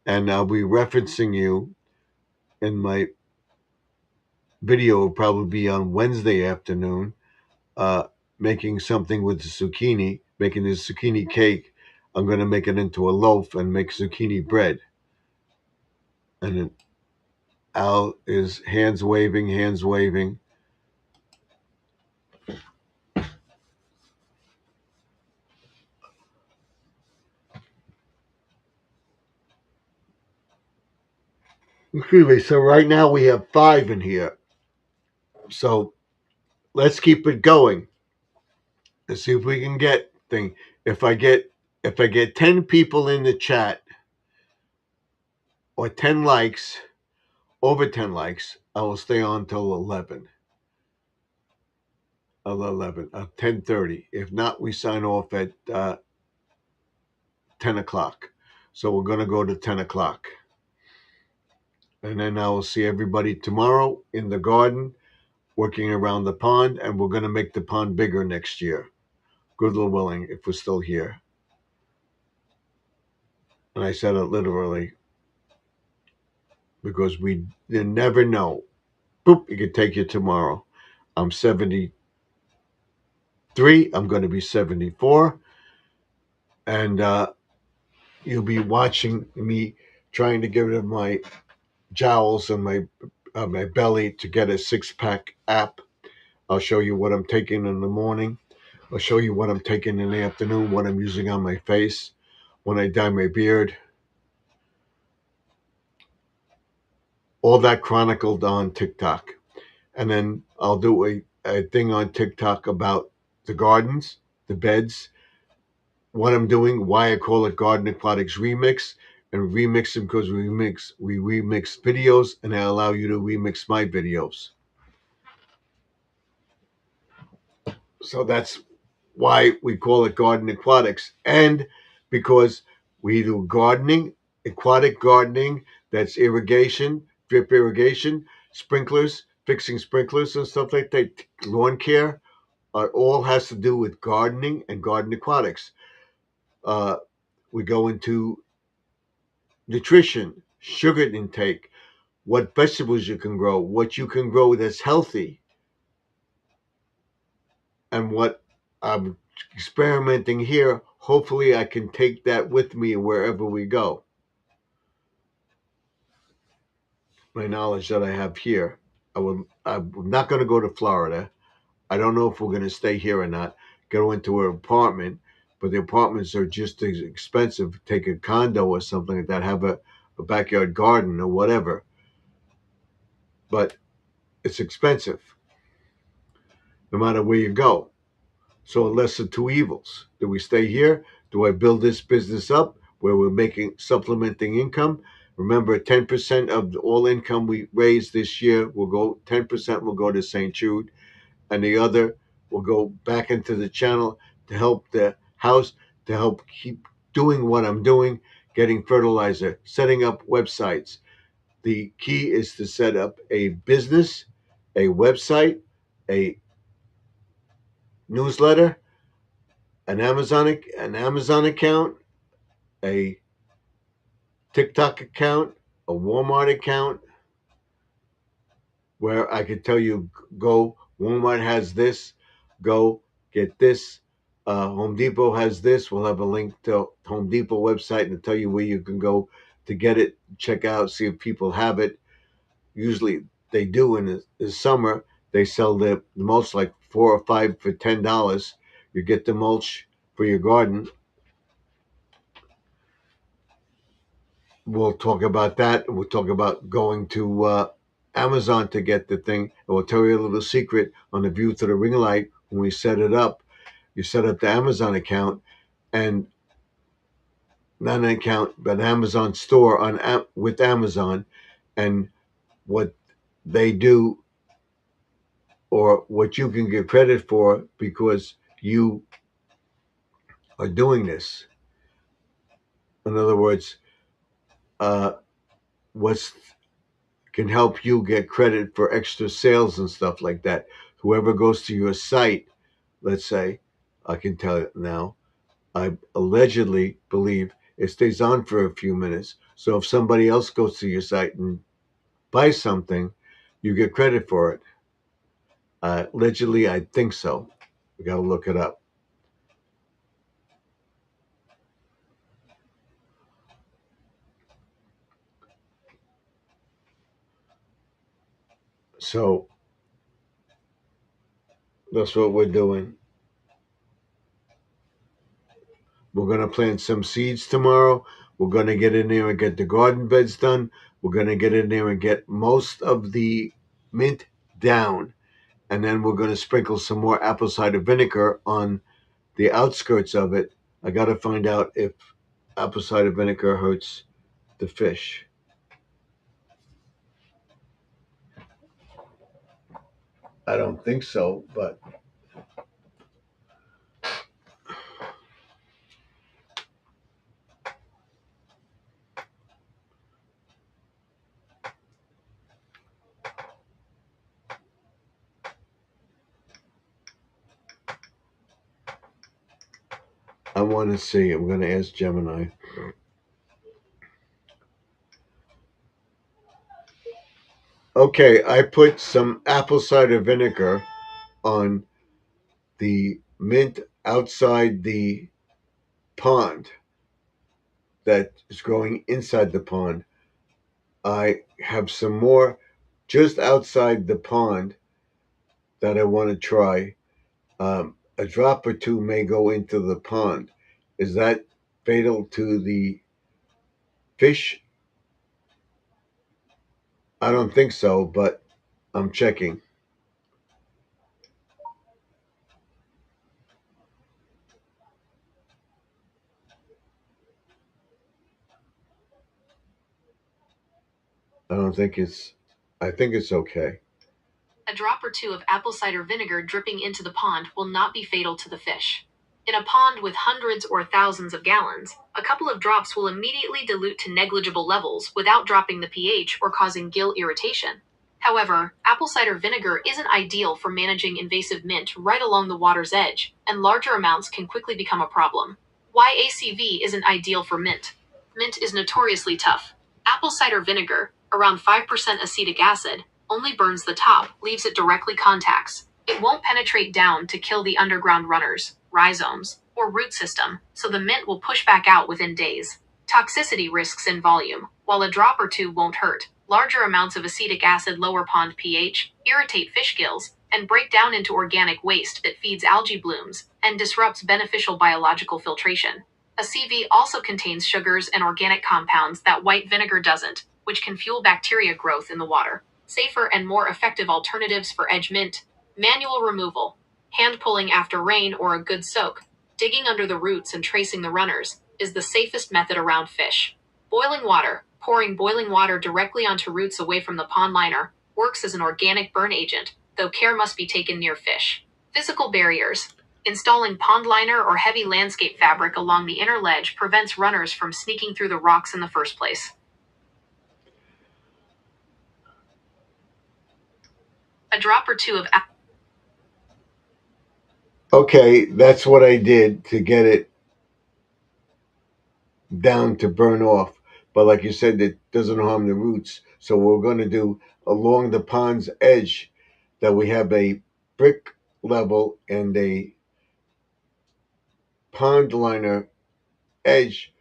And I'll be referencing you in my video. Will probably be on Wednesday afternoon, making something with the zucchini, making this zucchini cake. I'm going to make it into a loaf and make zucchini bread. And then Al is hands waving, hands waving. Excuse me. So right now we have 5 in here. So let's keep it going. Let's see if we can get thing. If I get 10 people in the chat or 10 likes, over 10 likes, I will stay on till 11. 10:30. If not, we sign off at 10 o'clock. So we're going to go to 10 o'clock. And then I will see everybody tomorrow in the garden working around the pond, and we're going to make the pond bigger next year. Good Lord willing, if we're still here. And I said it literally because you never know. Boop, it could take you tomorrow. I'm 73. I'm going to be 74. And you'll be watching me trying to get rid of my jowls and my belly to get a 6-pack app. I'll show you what I'm taking in the morning. I'll show you what I'm taking in the afternoon, what I'm using on my face when I dye my beard. All that chronicled on TikTok. And then I'll do a thing on TikTok about the gardens, the beds, what I'm doing, why I call it Garden Aquatics Remix, and remix them because we remix videos, and I allow you to remix my videos. So that's why we call it Garden Aquatics, and because we do gardening, aquatic gardening, that's irrigation, drip irrigation, sprinklers, fixing sprinklers and stuff like that, lawn care, all has to do with gardening and garden aquatics. We go into nutrition, sugar intake, what vegetables you can grow, what you can grow that's healthy, and what I'm experimenting here. Hopefully, I can take that with me wherever we go. My knowledge that I have here. I'm not going to go to Florida. I don't know if we're going to stay here or not. Go into an apartment, but the apartments are just as expensive. Take a condo or something like that. Have a backyard garden or whatever. But it's expensive, no matter where you go. So a lesser two evils. Do we stay here? Do I build this business up where we're making supplementing income? Remember, 10% of all income we raise this year will go, 10% will go to St. Jude, and the other will go back into the channel to help the house, to help keep doing what I'm doing, getting fertilizer, setting up websites. The key is to set up a business, a website, a newsletter, an Amazon account, a TikTok account, a Walmart account, where I could tell you, go, Walmart has this, go get this. Home Depot has this. We'll have a link to Home Depot website and tell you where you can go to get it. Check out, see if people have it. Usually they do in the summer. They sell the mulch like 4 or 5 for $10. You get the mulch for your garden. We'll talk about that. We'll talk about going to Amazon to get the thing. And we'll tell you a little secret on the View to the Ring Light. When we set it up, you set up the Amazon account, and not an account, but an Amazon store with Amazon, and what they do, or what you can get credit for because you are doing this. In other words, uh, what's can help you get credit for extra sales and stuff like that. Whoever goes to your site, let's say, I can tell you now, I allegedly believe it stays on for a few minutes. So if somebody else goes to your site and buys something, you get credit for it. Allegedly, I think so. We got to look it up. So that's what we're doing. We're going to plant some seeds tomorrow. We're going to get in there and get the garden beds done. We're going to get in there and get most of the mint down. And then we're going to sprinkle some more apple cider vinegar on the outskirts of it. I got to find out if apple cider vinegar hurts the fish. I don't think so, but I want to see. I'm going to ask Gemini. Okay, I put some apple cider vinegar on the mint outside the pond that is growing inside the pond. I have some more just outside the pond that I want to try. A drop or two may go into the pond. Is that fatal to the fish? I don't think so, but I'm checking. I don't think it's, I think it's okay. A drop or two of apple cider vinegar dripping into the pond will not be fatal to the fish. In a pond with hundreds or thousands of gallons, a couple of drops will immediately dilute to negligible levels without dropping the pH or causing gill irritation. However, apple cider vinegar isn't ideal for managing invasive mint right along the water's edge, and larger amounts can quickly become a problem. Why ACV isn't ideal for mint? Mint is notoriously tough. Apple cider vinegar, around 5% acetic acid, only burns the top, leaves it directly contacts. It won't penetrate down to kill the underground runners, rhizomes, or root system, so the mint will push back out within days. Toxicity risks in volume. While a drop or two won't hurt, larger amounts of acetic acid lower pond pH, irritate fish gills, and break down into organic waste that feeds algae blooms and disrupts beneficial biological filtration. ACV also contains sugars and organic compounds that white vinegar doesn't, which can fuel bacteria growth in the water. Safer and more effective alternatives for edge mint. Manual removal. Hand pulling after rain or a good soak, digging under the roots and tracing the runners, is the safest method around fish. Boiling water, pouring boiling water directly onto roots away from the pond liner, works as an organic burn agent, though care must be taken near fish. Physical barriers. Installing pond liner or heavy landscape fabric along the inner ledge prevents runners from sneaking through the rocks in the first place. A drop or two of Okay, that's what I did to get it down to burn off. But like you said, it doesn't harm the roots. So what we're going to do along the pond's edge, that we have a brick level and a pond liner edge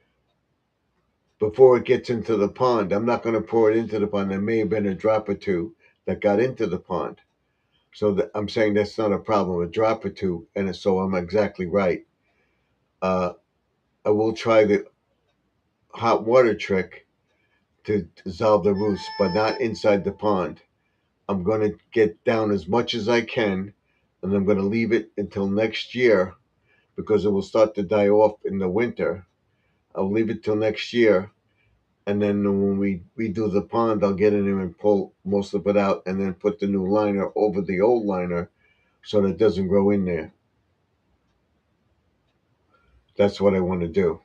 before it gets into the pond. I'm not going to pour it into the pond. There may have been a drop or two that got into the pond. So I'm saying that's not a problem, a drop or two. And so I'm exactly right. I will try the hot water trick to dissolve the roots, but not inside the pond. I'm going to get down as much as I can, and I'm going to leave it until next year because it will start to die off in the winter. I'll leave it till next year, and then when we redo the pond, I'll get in there and pull most of it out, and then put the new liner over the old liner so that it doesn't grow in there. That's what I want to do.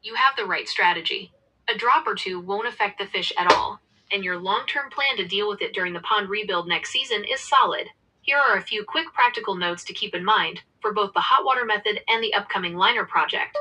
You have the right strategy. A drop or two won't affect the fish at all, and your long-term plan to deal with it during the pond rebuild next season is solid. Here are a few quick practical notes to keep in mind for both the hot water method and the upcoming liner project.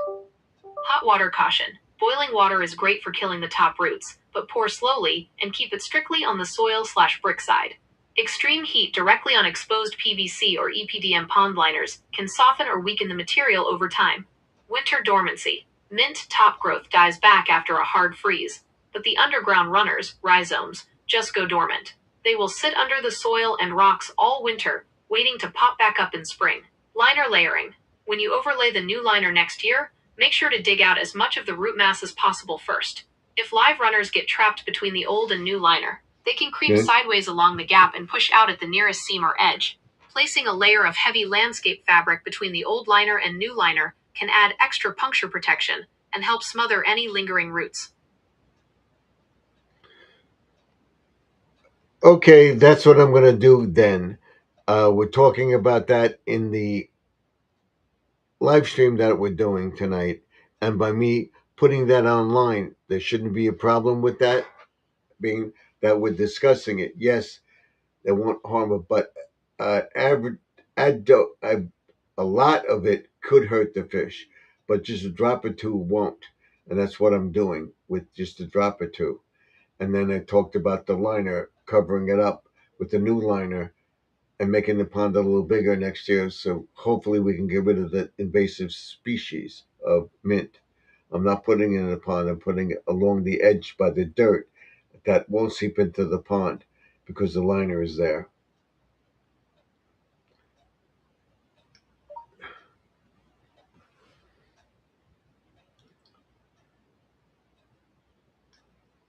Hot water caution. Boiling water is great for killing the top roots, but pour slowly and keep it strictly on the soil/brick side. Extreme heat directly on exposed PVC or EPDM pond liners can soften or weaken the material over time. Winter dormancy. Mint top growth dies back after a hard freeze, but the underground runners, rhizomes, just go dormant. They will sit under the soil and rocks all winter, waiting to pop back up in spring. Liner layering. When you overlay the new liner next year, make sure to dig out as much of the root mass as possible first. If live runners get trapped between the old and new liner, they can creep sideways along the gap and push out at the nearest seam or edge. Placing a layer of heavy landscape fabric between the old liner and new liner can add extra puncture protection and help smother any lingering roots. Okay, that's what I'm going to do then. We're talking about that in the live stream that we're doing tonight. And by me putting that online, there shouldn't be a problem with that, being that we're discussing it. Yes, they won't harm it, but a lot of it could hurt the fish, but just a drop or two won't. And that's what I'm doing with just a drop or two. And then I talked about the liner, covering it up with the new liner and making the pond a little bigger next year. So hopefully we can get rid of the invasive species of mint. I'm not putting it in the pond. I'm putting it along the edge by the dirt that won't seep into the pond because the liner is there.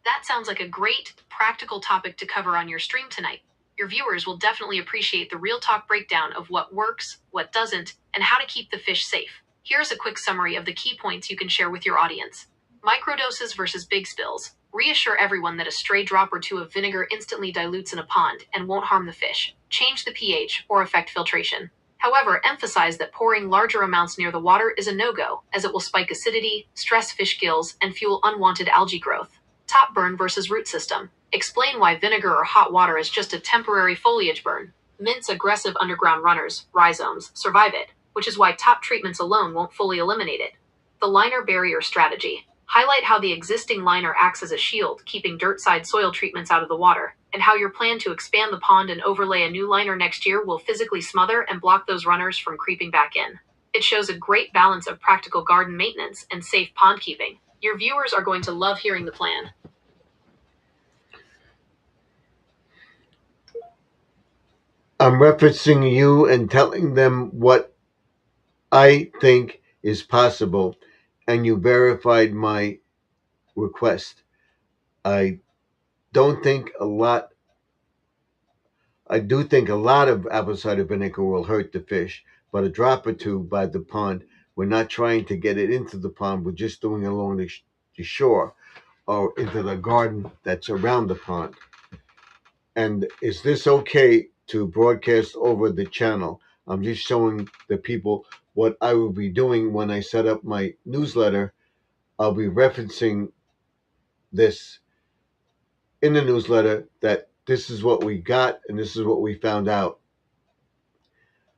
That sounds like a great, practical topic to cover on your stream tonight. Your viewers will definitely appreciate the real talk breakdown of what works, what doesn't, and how to keep the fish safe. Here's a quick summary of the key points you can share with your audience. Microdoses versus big spills. Reassure everyone that a stray drop or two of vinegar instantly dilutes in a pond and won't harm the fish, change the pH, or affect filtration. However, emphasize that pouring larger amounts near the water is a no-go, as it will spike acidity, stress fish gills, and fuel unwanted algae growth. Top burn versus root system. Explain why vinegar or hot water is just a temporary foliage burn. Mint's aggressive underground runners, rhizomes, survive it, which is why top treatments alone won't fully eliminate it. The liner barrier strategy. Highlight how the existing liner acts as a shield, keeping dirt-side soil treatments out of the water, and how your plan to expand the pond and overlay a new liner next year will physically smother and block those runners from creeping back in. It shows a great balance of practical garden maintenance and safe pond keeping. Your viewers are going to love hearing the plan. I'm referencing you and telling them what I think is possible, and you verified my request. I don't think a lot. I do think a lot of apple cider vinegar will hurt the fish, but a drop or two by the pond. We're not trying to get it into the pond. We're just doing it along the shore or into the garden that's around the pond. And is this okay to broadcast over the channel? I'm just showing the people what I will be doing when I set up my newsletter. I'll be referencing this in the newsletter, that this is what we got and this is what we found out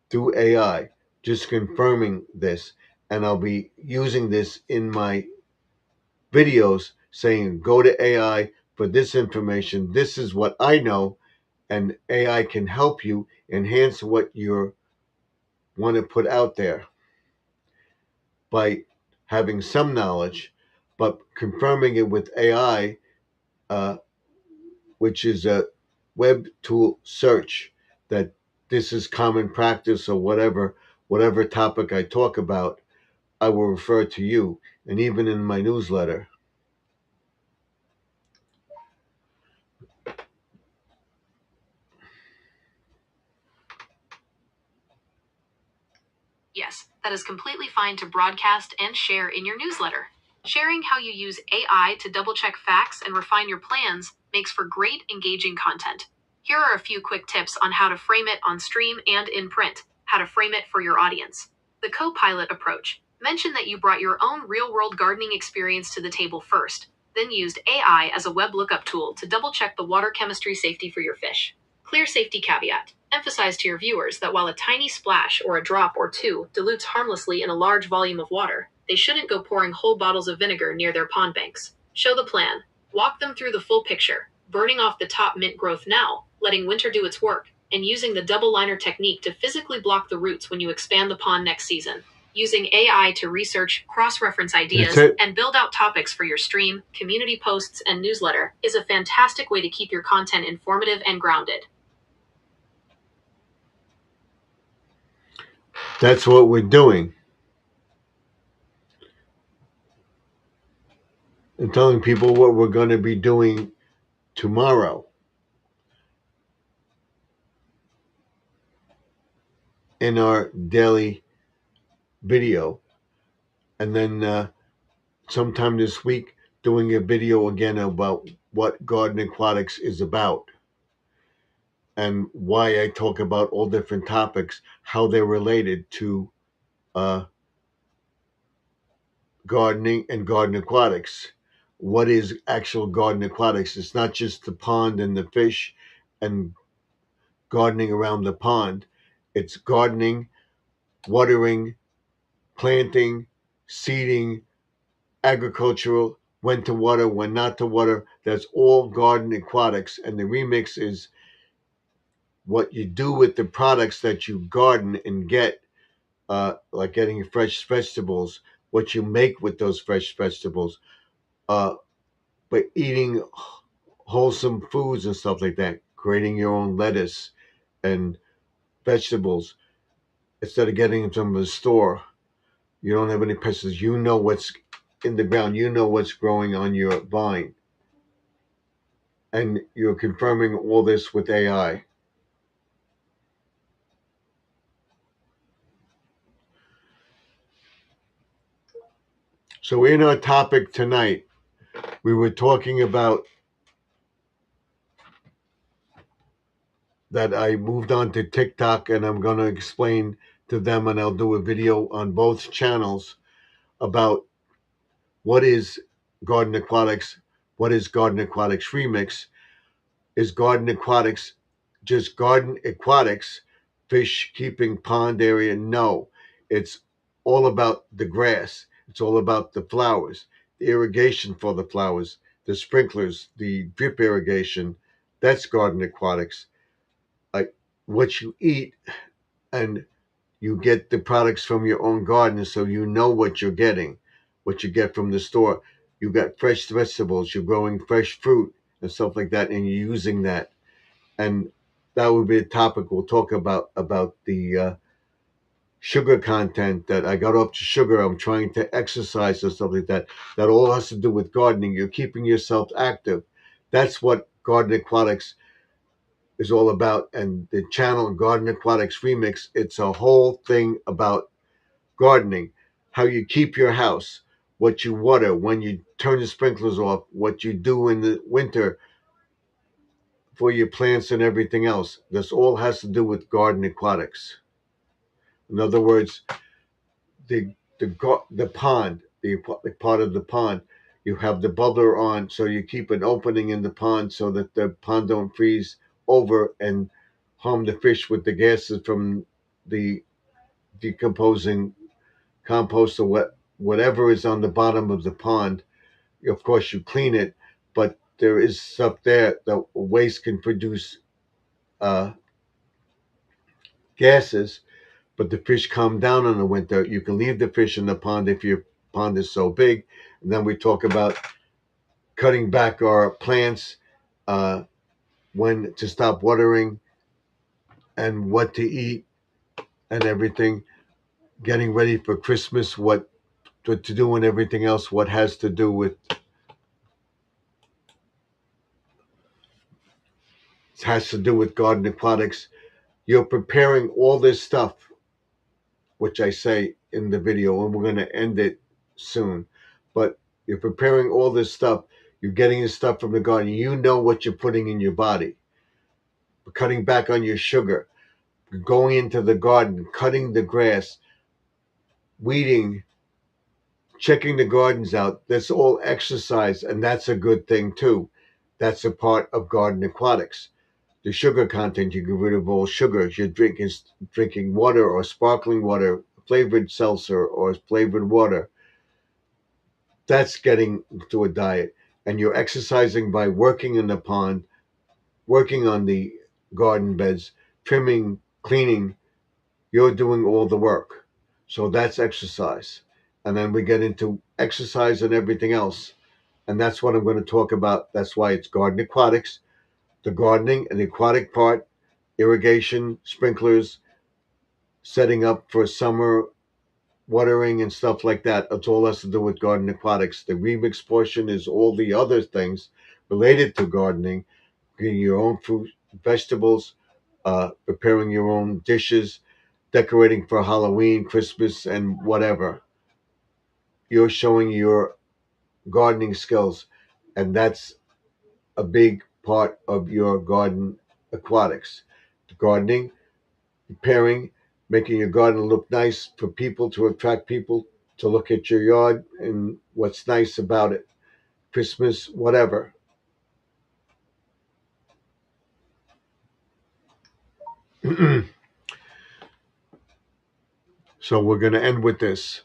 through AI, just confirming this. And I'll be using this in my videos, saying go to AI for this information. This is what I know, and AI can help you enhance what you want to put out there by having some knowledge, but confirming it with AI, which is a web tool search, that this is common practice, or whatever topic I talk about, I will refer to you, and even in my newsletter. Yes, that is completely fine to broadcast and share in your newsletter. Sharing how you use AI to double check facts and refine your plans makes for great, engaging content. Here are a few quick tips on how to frame it on stream and in print, how to frame it for your audience. The co-pilot approach. Mention that you brought your own real-world gardening experience to the table first, then used AI as a web lookup tool to double check the water chemistry safety for your fish. Clear safety caveat. Emphasize to your viewers that while a tiny splash or a drop or two dilutes harmlessly in a large volume of water, they shouldn't go pouring whole bottles of vinegar near their pond banks. Show the plan. Walk them through the full picture, burning off the top mint growth now, letting winter do its work, and using the double liner technique to physically block the roots when you expand the pond next season. Using AI to research, cross-reference ideas, and build out topics for your stream, community posts, and newsletter is a fantastic way to keep your content informative and grounded. That's what we're doing. And telling people what we're going to be doing tomorrow in our daily video. And then sometime this week, doing a video again about what Garden Aquatics is about, and why I talk about all different topics, how they're related to gardening and garden aquatics. What is actual garden aquatics? It's not just the pond and the fish and gardening around the pond. It's gardening, watering, planting, seeding, agricultural, when to water, when not to water. That's all garden aquatics. And the remix is what you do with the products that you garden and get, like getting fresh vegetables, what you make with those fresh vegetables, but eating wholesome foods and stuff like that, creating your own lettuce and vegetables instead of getting them from the store. You don't have any pesticides. You know what's in the ground. You know what's growing on your vine. And you're confirming all this with AI. So in our topic tonight, we were talking about that I moved on to TikTok, and I'm going to explain to them, and I'll do a video on both channels about what is Garden Aquatics, what is Garden Aquatics Remix. Is Garden Aquatics just Garden Aquatics, fish keeping pond area? No, it's all about the grass. It's all about the flowers, the irrigation for the flowers, the sprinklers, the drip irrigation. That's Garden Aquatics. Like what you eat, and you get the products from your own garden, so you know what you're getting, what you get from the store. You got fresh vegetables, you're growing fresh fruit and stuff like that, and you're using that. And that would be a topic we'll talk about the sugar content, that I got up to sugar, I'm trying to exercise or stuff like that. That all has to do with gardening. You're keeping yourself active. That's what Garden Aquatics is all about. And the channel Garden Aquatics Remix, it's a whole thing about gardening, how you keep your house, what you water, when you turn the sprinklers off, what you do in the winter for your plants and everything else. This all has to do with Garden Aquatics. In other words, the pond, the aquatic part of the pond, you have the bubbler on, so you keep an opening in the pond so that the pond don't freeze over and harm the fish with the gases from the decomposing compost or whatever is on the bottom of the pond. Of course, you clean it, but there is stuff there that waste can produce uh, gases, but the fish calm down in the winter. You can leave the fish in the pond if your pond is so big. And then we talk about cutting back our plants, uh, when to stop watering, and what to eat and everything. Getting ready for Christmas, what to do and everything else, what has to do with Garden Aquatics. You're preparing all this stuff, which I say in the video, and we're going to end it soon. But you're preparing all this stuff. You're getting the stuff from the garden. You know what you're putting in your body. Cutting back on your sugar. Going into the garden, cutting the grass, weeding, checking the gardens out. That's all exercise, and that's a good thing too. That's a part of Garden Aquatics. The sugar content, you get rid of all sugars. You're drinking water or sparkling water, flavored seltzer or flavored water. That's getting to a diet. And you're exercising by working in the pond, working on the garden beds, trimming, cleaning. You're doing all the work. So that's exercise. And then we get into exercise and everything else. And that's what I'm going to talk about. That's why it's Garden Aquatics, the gardening and the aquatic part, irrigation, sprinklers, setting up for summer watering and stuff like that. It's all has to do with Garden Aquatics. The remix portion is all the other things related to gardening, getting your own fruit, vegetables, preparing your own dishes, decorating for Halloween, Christmas, and whatever. You're showing your gardening skills, and that's a big part of your Garden Aquatics. The gardening, preparing, making your garden look nice for people, to attract people to look at your yard and what's nice about it. Christmas, whatever. So we're going to end with this.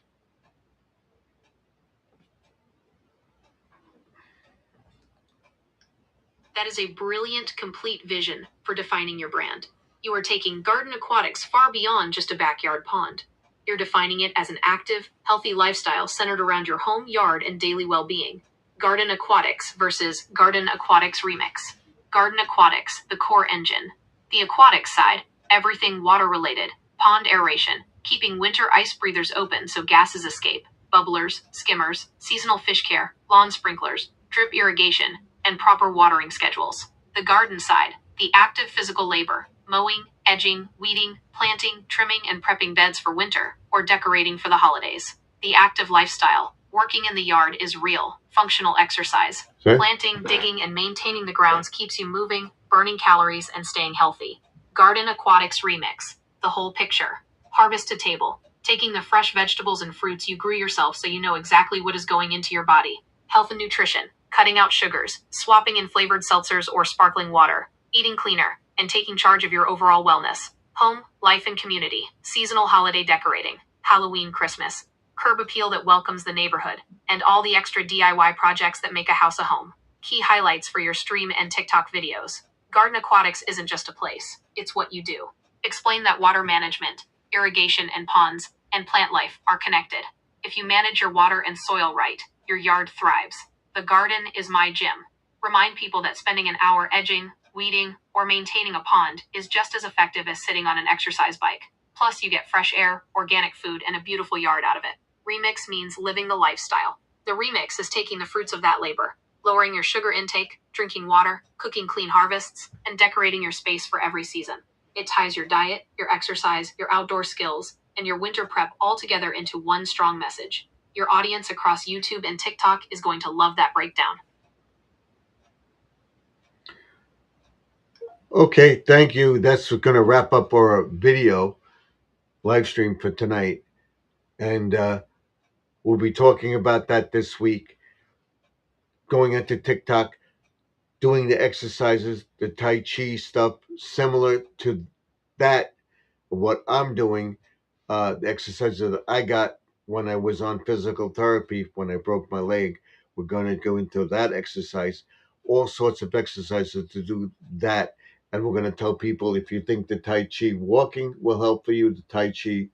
That is a brilliant, complete vision for defining your brand. You are taking Garden Aquatics far beyond just a backyard pond. You're defining it as an active, healthy lifestyle centered around your home, yard, and daily well-being. Garden Aquatics versus Garden Aquatics Remix. Garden Aquatics, the core engine. The aquatics side, everything water-related, pond aeration, keeping winter ice breathers open so gases escape, bubblers, skimmers, seasonal fish care, lawn sprinklers, drip irrigation, and proper watering schedules. The garden side, the active physical labor, mowing, edging, weeding, planting, trimming, and prepping beds for winter, or decorating for the holidays. The active lifestyle, working in the yard is real, functional exercise. Sorry? Planting, digging, and maintaining the grounds keeps you moving, burning calories, and staying healthy. Garden Aquatics Remix, the whole picture. Harvest to table, taking the fresh vegetables and fruits you grew yourself so you know exactly what is going into your body. Health and nutrition, cutting out sugars, swapping in flavored seltzers or sparkling water, eating cleaner, and taking charge of your overall wellness. Home, life, and community, seasonal holiday decorating, Halloween, Christmas, curb appeal that welcomes the neighborhood, and all the extra DIY projects that make a house a home. Key highlights for your stream and TikTok videos. Garden Aquatics isn't just a place, it's what you do. Explain that water management, irrigation, and ponds, and plant life are connected. If you manage your water and soil right, your yard thrives. The garden is my gym. Remind people that spending an hour edging, weeding, or maintaining a pond is just as effective as sitting on an exercise bike. Plus, you get fresh air, organic food, and a beautiful yard out of it. Remix means living the lifestyle. The remix is taking the fruits of that labor, lowering your sugar intake, drinking water, cooking clean harvests, and decorating your space for every season. It ties your diet, your exercise, your outdoor skills, and your winter prep all together into one strong message. Your audience across YouTube and TikTok is going to love that breakdown. Okay, thank you. That's going to wrap up our video live stream for tonight. And we'll be talking about that this week. Going into TikTok, doing the exercises, the Tai Chi stuff, similar to that, what I'm doing, the exercises that I got when I was on physical therapy, when I broke my leg. We're going to go into that exercise, all sorts of exercises to do that. And we're going to tell people, if you think the Tai Chi walking will help for you, the Tai Chi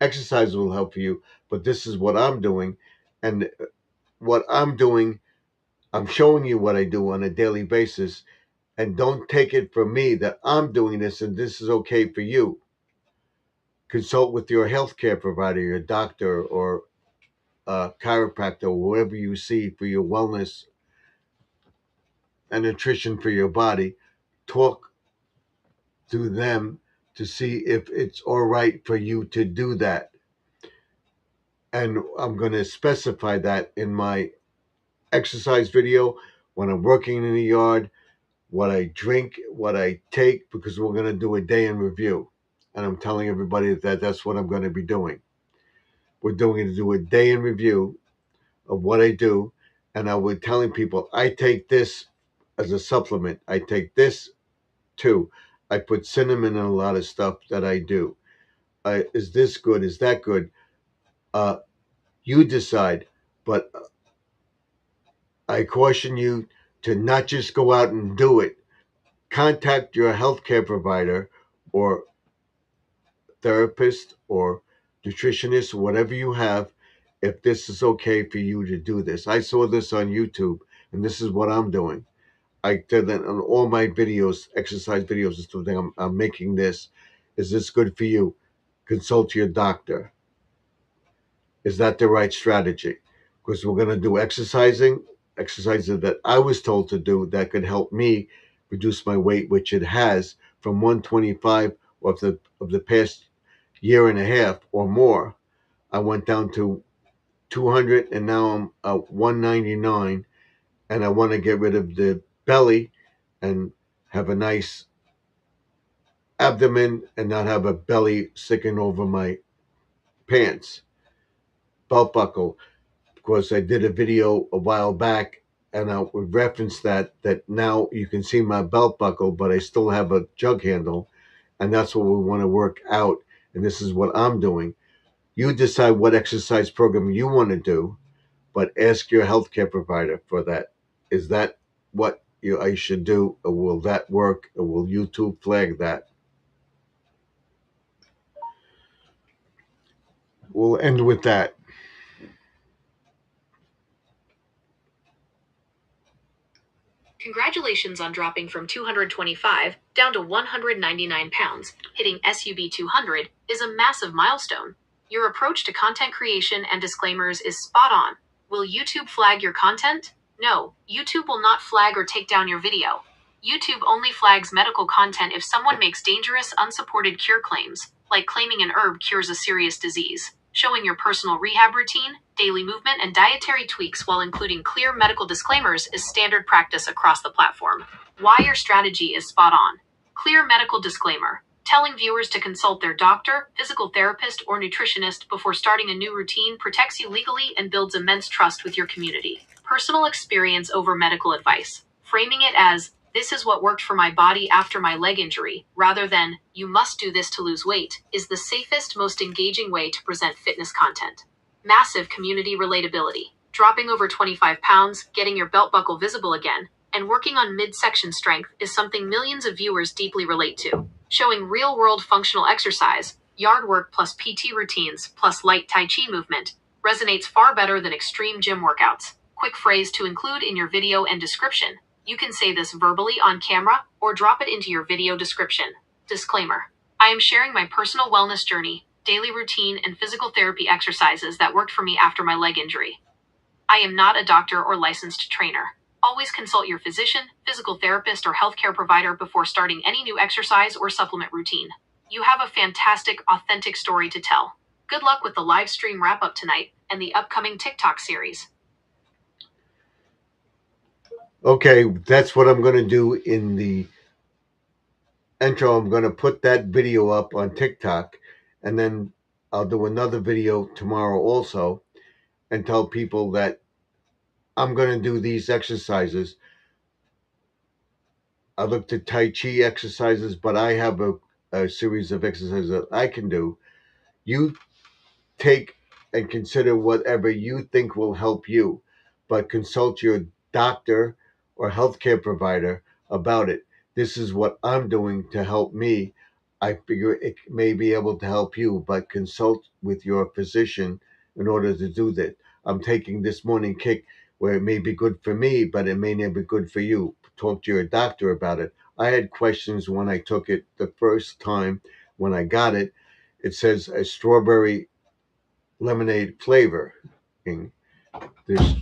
exercise will help for you. But this is what I'm doing. And what I'm doing, I'm showing you what I do on a daily basis. And don't take it from me that I'm doing this and this is okay for you. Consult with your healthcare provider, your doctor, or chiropractor, or whoever you see for your wellness and nutrition for your body. Talk to them to see if it's all right for you to do that. And I'm going to specify that in my exercise video, when I'm working in the yard, what I drink, what I take, because we're going to do a day in review. And I'm telling everybody that that's what I'm going to be doing. We're going to do a day in review of what I do. And I was telling people, I take this as a supplement. I take this too. I put cinnamon in a lot of stuff that I do. Is this good? Is that good? You decide. But I caution you to not just go out and do it. Contact your healthcare provider or therapist or nutritionist, whatever you have, if this is okay for you to do this. I saw this on YouTube, and this is what I'm doing. I did that on all my videos, exercise videos and stuff. I'm making this. Is this good for you? Consult your doctor. Is that the right strategy? Because we're going to do exercises that I was told to do that could help me reduce my weight, which it has, from 125 of the past year and a half or more. I went down to 200 and now I'm at 199, and I want to get rid of the belly and have a nice abdomen and not have a belly sticking over my pants. Belt buckle, because I did a video a while back and I would reference that now you can see my belt buckle, but I still have a jug handle, and that's what we want to work out. And this is what I'm doing. You decide what exercise program you want to do, but ask your healthcare provider for that. Is that what I should do, or will that work, or will YouTube flag that? We'll end with that. Congratulations on dropping from 225 down to 199 pounds. Hitting SUB 200 is a massive milestone. Your approach to content creation and disclaimers is spot on. Will YouTube flag your content? No, YouTube will not flag or take down your video. YouTube only flags medical content if someone makes dangerous, unsupported cure claims, like claiming an herb cures a serious disease. Showing your personal rehab routine, daily movement, and dietary tweaks while including clear medical disclaimers is standard practice across the platform. Why your strategy is spot on. Clear medical disclaimer. Telling viewers to consult their doctor, physical therapist, or nutritionist before starting a new routine protects you legally and builds immense trust with your community. Personal experience over medical advice. Framing it as, this is what worked for my body after my leg injury, rather than, you must do this to lose weight, is the safest, most engaging way to present fitness content. Massive community relatability. Dropping over 25 pounds, getting your belt buckle visible again, and working on midsection strength is something millions of viewers deeply relate to. Showing real-world functional exercise, yard work plus PT routines plus light Tai Chi movement resonates far better than extreme gym workouts. Quick phrase to include in your video and description. You can say this verbally on camera or drop it into your video description. Disclaimer. I am sharing my personal wellness journey, daily routine, and physical therapy exercises that worked for me after my leg injury. I am not a doctor or licensed trainer. Always consult your physician, physical therapist, or healthcare provider before starting any new exercise or supplement routine. You have a fantastic, authentic story to tell. Good luck with the live stream wrap up tonight and the upcoming TikTok series. Okay, that's what I'm going to do in the intro. I'm going to put that video up on TikTok, and then I'll do another video tomorrow also and tell people that I'm going to do these exercises. I looked at Tai Chi exercises, but I have a series of exercises that I can do. You take and consider whatever you think will help you, but consult your doctor or healthcare provider about it. This is what I'm doing to help me. I figure it may be able to help you, but consult with your physician in order to do that. I'm taking this morning kick where it may be good for me, but it may not be good for you. Talk to your doctor about it. I had questions when I took it the first time when I got it. It says a strawberry lemonade flavoring. There's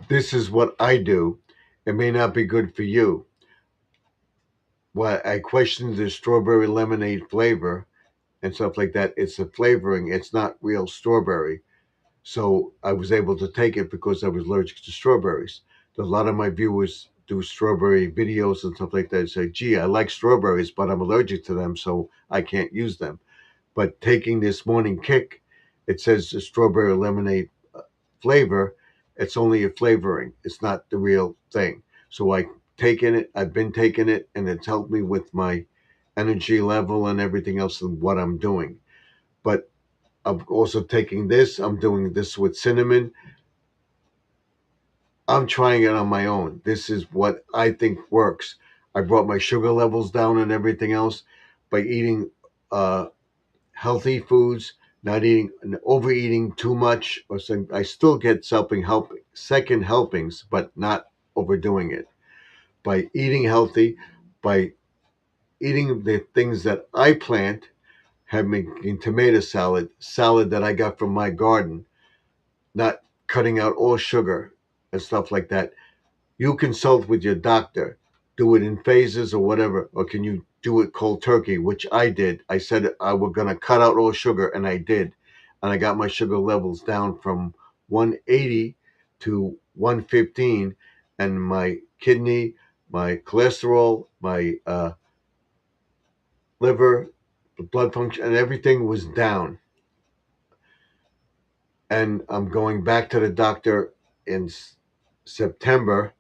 this is what I do. It may not be good for you. Why I questioned the strawberry lemonade flavor and stuff like that. It's a flavoring. It's not real strawberry. So I was able to take it because I was allergic to strawberries. A lot of my viewers do strawberry videos and stuff like that and say, gee, I like strawberries, but I'm allergic to them, so I can't use them. But taking this morning kick, it says the strawberry lemonade flavor. It's only a flavoring. It's not the real thing. So I've been taking it, and it's helped me with my energy level and everything else and what I'm doing. But I'm also taking this. I'm doing this with cinnamon. I'm trying it on my own. This is what I think works. I brought my sugar levels down and everything else by eating healthy foods, not eating and overeating too much, or something. I still get second helpings, but not overdoing it. By eating healthy, by eating the things that I plant, having tomato salad that I got from my garden, not cutting out all sugar and stuff like that. You consult with your doctor. Do it in phases or whatever, or can you do it cold turkey, which I did. I said I was going to cut out all sugar, and I did. And I got my sugar levels down from 180 to 115, and my kidney, my cholesterol, my liver, blood function, and everything was down. And I'm going back to the doctor in September,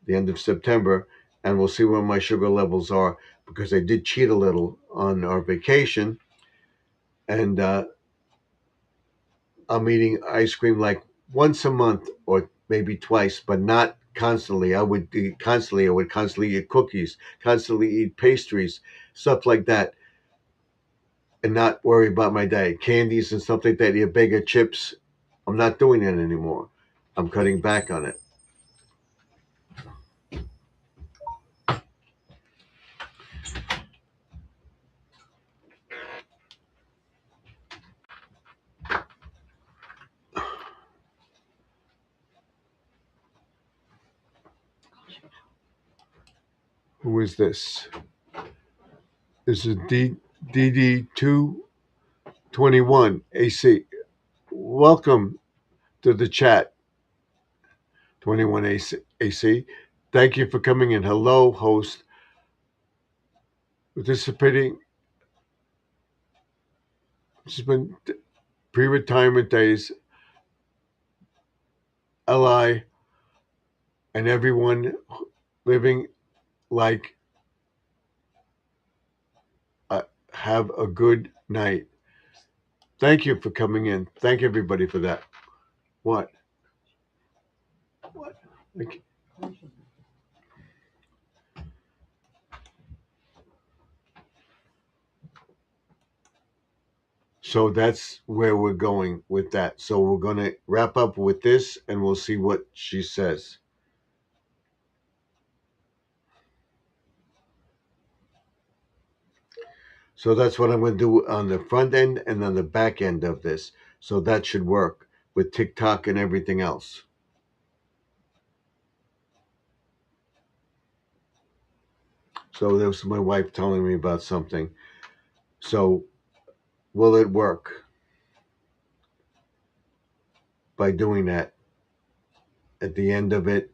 the end of September, and we'll see where my sugar levels are because I did cheat a little on our vacation, and I'm eating ice cream like once a month or maybe twice, but not constantly. I would constantly eat cookies, constantly eat pastries, stuff like that, and not worry about my diet. Candies and stuff like that, your bag of chips, I'm not doing it anymore. I'm cutting back on it. Who is this? This is DD221 AC. Welcome to the chat, 21 AC. Thank you for coming in. Hello, host. Participating. This has been pre-retirement days. LI and everyone living like have a good night. Thank you for coming in. Thank everybody for that. What? What? Like, so that's where we're going with that. So we're going to wrap up with this and we'll see what she says. So that's what I'm going to do on the front end and on the back end of this. So that should work with TikTok and everything else. So there was my wife telling me about something. So will it work by doing that at the end of it?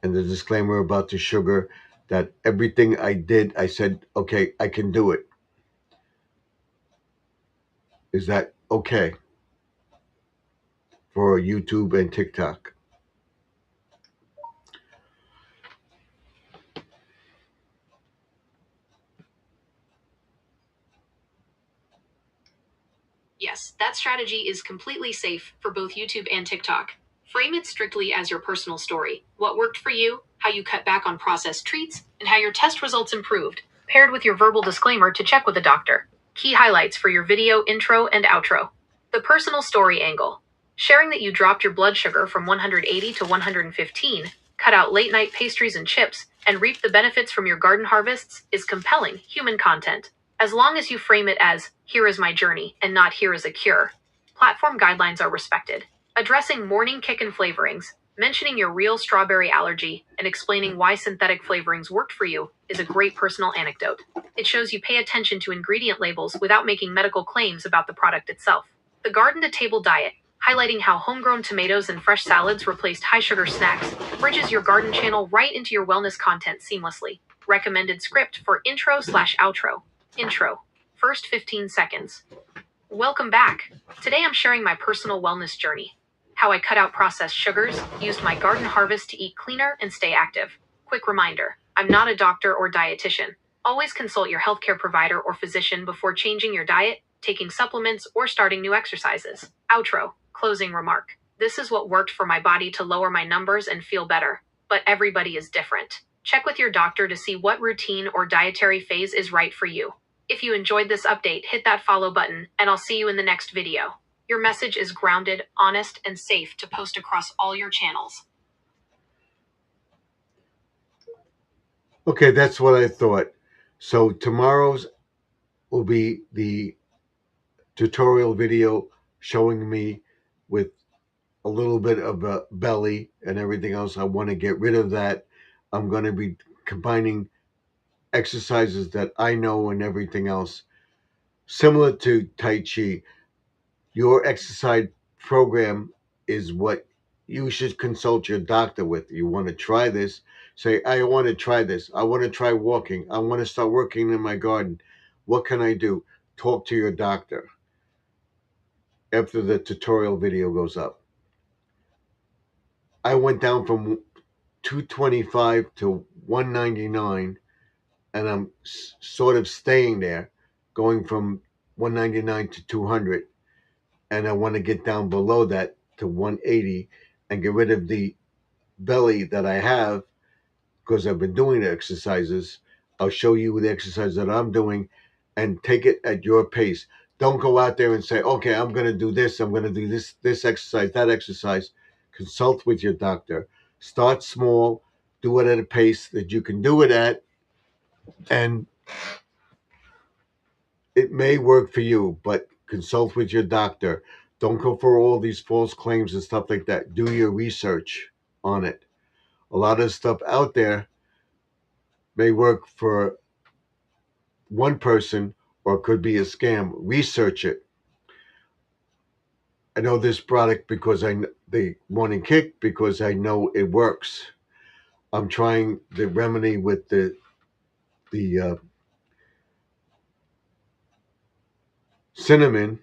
And the disclaimer about the sugar, that everything I did, I said, okay, I can do it. Is that okay for YouTube and TikTok? Yes, that strategy is completely safe for both YouTube and TikTok. Frame it strictly as your personal story. What worked for you, how you cut back on processed treats, and how your test results improved, paired with your verbal disclaimer to check with a doctor. Key highlights for your video intro and outro. The personal story angle. Sharing that you dropped your blood sugar from 180 to 115, cut out late night pastries and chips, and reap the benefits from your garden harvests is compelling human content. As long as you frame it as, here is my journey, and not here is a cure. Platform guidelines are respected. Addressing morning kick and flavorings, mentioning your real strawberry allergy, and explaining why synthetic flavorings worked for you is a great personal anecdote. It shows you pay attention to ingredient labels without making medical claims about the product itself. The garden to table diet, highlighting how homegrown tomatoes and fresh salads replaced high sugar snacks, bridges your garden channel right into your wellness content seamlessly. Recommended script for intro/outro. Intro. First 15 seconds. Welcome back. Today I'm sharing my personal wellness journey. How I cut out processed sugars, used my garden harvest to eat cleaner and stay active. Quick reminder, I'm not a doctor or dietitian. Always consult your healthcare provider or physician before changing your diet, taking supplements, or starting new exercises. Outro. Closing remark. This is what worked for my body to lower my numbers and feel better. But everybody is different. Check with your doctor to see what routine or dietary phase is right for you. If you enjoyed this update, hit that follow button, and I'll see you in the next video. Your message is grounded, honest, and safe to post across all your channels. Okay, that's what I thought. So tomorrow's will be the tutorial video showing me with a little bit of a belly and everything else. I want to get rid of that. I'm going to be combining exercises that I know and everything else. Similar to Tai Chi, your exercise program is what you should consult your doctor with. You want to try this, say, I want to try this. I want to try walking. I want to start working in my garden. What can I do? Talk to your doctor after the tutorial video goes up. I went down from 225 to 199, and I'm sort of staying there, going from 199 to 200. And I want to get down below that to 180 and get rid of the belly that I have because I've been doing the exercises. I'll show you the exercise that I'm doing and take it at your pace. Don't go out there and say, okay, I'm going to do this. I'm going to do this exercise, that exercise. Consult with your doctor. Start small. Do it at a pace that you can do it at. And it may work for you, but consult with your doctor. Don't go for all these false claims and stuff like that. Do your research on it. A lot of stuff out there may work for one person or it could be a scam. Research it. I know this product because the morning kick because I know it works. I'm trying the remedy with the cinnamon.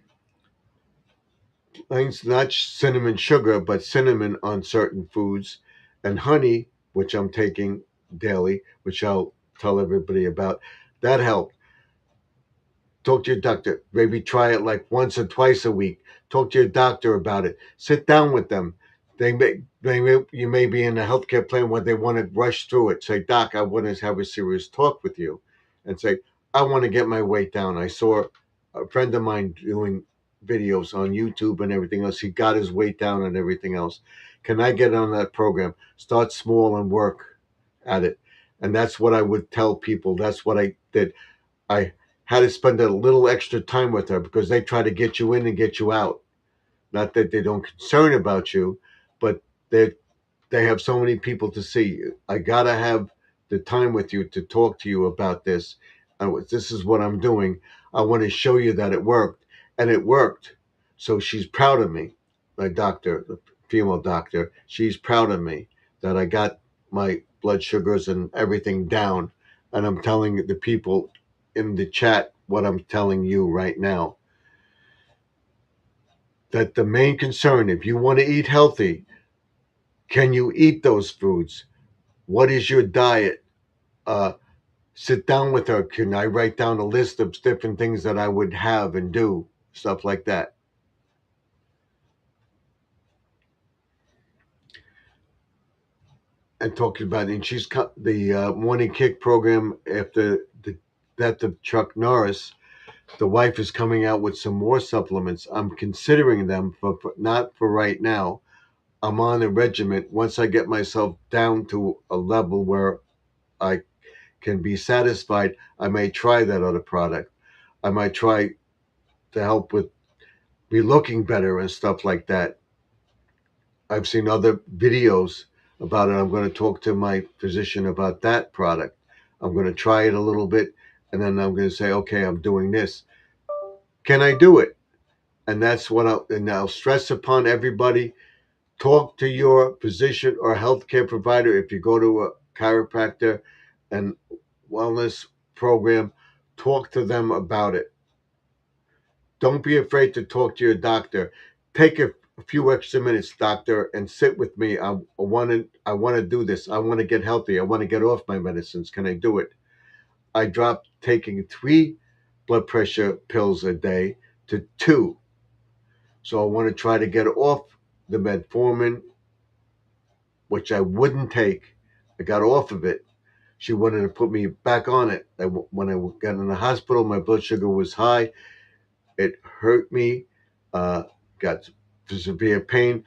It's not cinnamon sugar, but cinnamon on certain foods, and honey which I'm taking daily, which I'll tell everybody about. That helped. Talk to your doctor. Maybe try it like once or twice a week. Talk to your doctor about it. Sit down with them. You may be in a healthcare plan where they want to rush through it. Say, Doc, I want to have a serious talk with you, and say, I want to get my weight down. I saw a friend of mine doing videos on YouTube and everything else. He got his weight down and everything else. Can I get on that program? Start small and work at it. And that's what I would tell people. That's what I did. I had to spend a little extra time with her because they try to get you in and get you out. Not that they don't concern about you, but they have so many people to see. I gotta have the time with you to talk to you about this. This is what I'm doing. I want to show you that it worked, and it worked. So she's proud of me, my doctor, the female doctor. She's proud of me that I got my blood sugars and everything down, and I'm telling the people in the chat what I'm telling you right now. That the main concern, if you want to eat healthy, can you eat those foods? What is your diet? Sit down with her. Can I write down a list of different things that I would have and do? Stuff like that. And talking about it. And she's the Morning Kick program after the death of Chuck Norris. The wife is coming out with some more supplements. I'm considering them, for not for right now. I'm on a regimen. Once I get myself down to a level where I can be satisfied, I may try that other product. I might try to help with me looking better and stuff like that. I've seen other videos about it. I'm going to talk to my physician about that product. I'm going to try it a little bit, and then I'm going to say, okay, I'm doing this. Can I do it? And that's what I'll stress upon everybody. Talk to your physician or healthcare provider. If you go to a chiropractor and wellness program, talk to them about it. Don't be afraid to talk to your doctor. Take a few extra minutes, doctor, and sit with me. I want to do this. I want to get healthy. I want to get off my medicines. Can I do it? I dropped taking 3 blood pressure pills a day to 2. So I want to try to get off the metformin, which I wouldn't take. I got off of it. She wanted to put me back on it. When I got in the hospital, my blood sugar was high. It hurt me, got severe pain.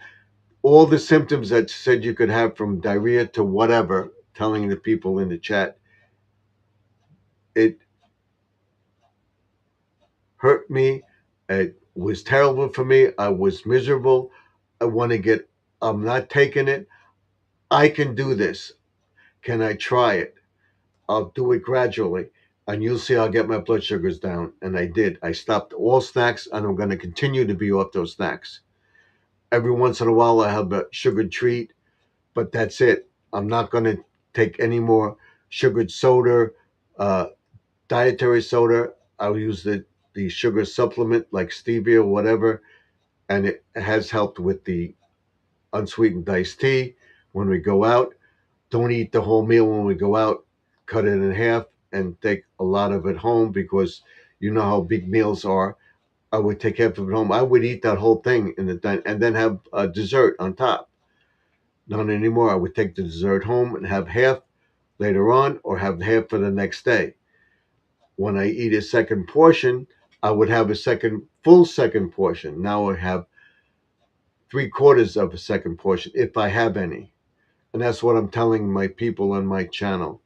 All the symptoms that said you could have, from diarrhea to whatever, telling the people in the chat, it hurt me. It was terrible for me. I was miserable. I'm not taking it. I can do this. Can I try it? I'll do it gradually, and you'll see I'll get my blood sugars down. And I did. I stopped all snacks, and I'm going to continue to be off those snacks. Every once in a while, I have a sugared treat, but that's it. I'm not going to take any more sugared soda, uh, dietary soda. I'll use the sugar supplement like stevia or whatever, and it has helped with the unsweetened iced tea when we go out. Don't eat the whole meal when we go out. Cut it in half and take a lot of it home, because you know how big meals are. I would take half of it home. I would eat that whole thing and then have a dessert on top. Not anymore. I would take the dessert home and have half later on, or have half for the next day. When I eat a second portion, I would have a full second portion. Now I have 3/4 of a second portion, if I have any. And that's what I'm telling my people on my channel.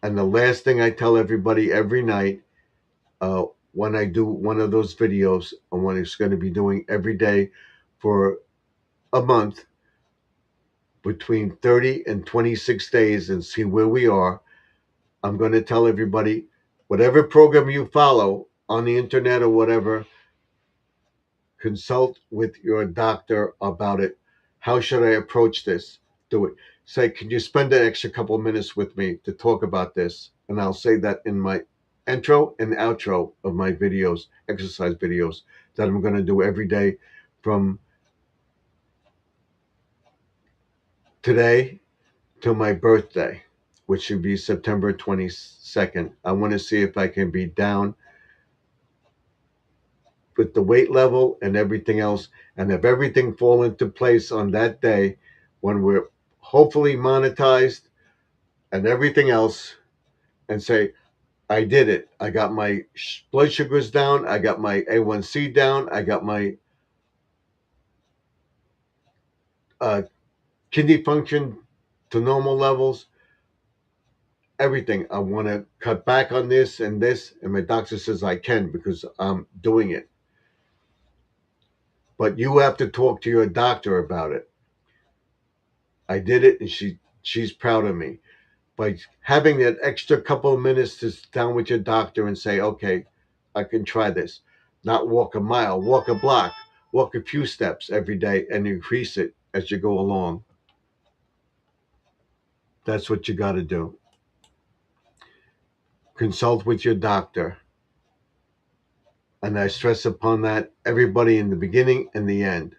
And the last thing I tell everybody every night, when I do one of those videos, and what it's going to be doing every day for a month, between 30 and 26 days, and see where we are, I'm going to tell everybody, whatever program you follow on the internet or whatever, consult with your doctor about it. How should I approach this? Do it. Say, can you spend an extra couple of minutes with me to talk about this? And I'll say that in my intro and outro of my videos, exercise videos, that I'm going to do every day from today till my birthday, which should be September 22nd. I want to see if I can be down with the weight level and everything else, and if everything fall into place on that day when we're hopefully monetized and everything else, and say, I did it. I got my blood sugars down. I got my A1C down. I got my uh, kidney function to normal levels. Everything. I want to cut back on this and this. And my doctor says I can because I'm doing it. But you have to talk to your doctor about it. I did it, and she's proud of me. By having that extra couple of minutes to sit down with your doctor and say, okay, I can try this. Not walk a mile, walk a block, walk a few steps every day and increase it as you go along. That's what you got to do. Consult with your doctor. And I stress upon that, everybody, in the beginning and the end.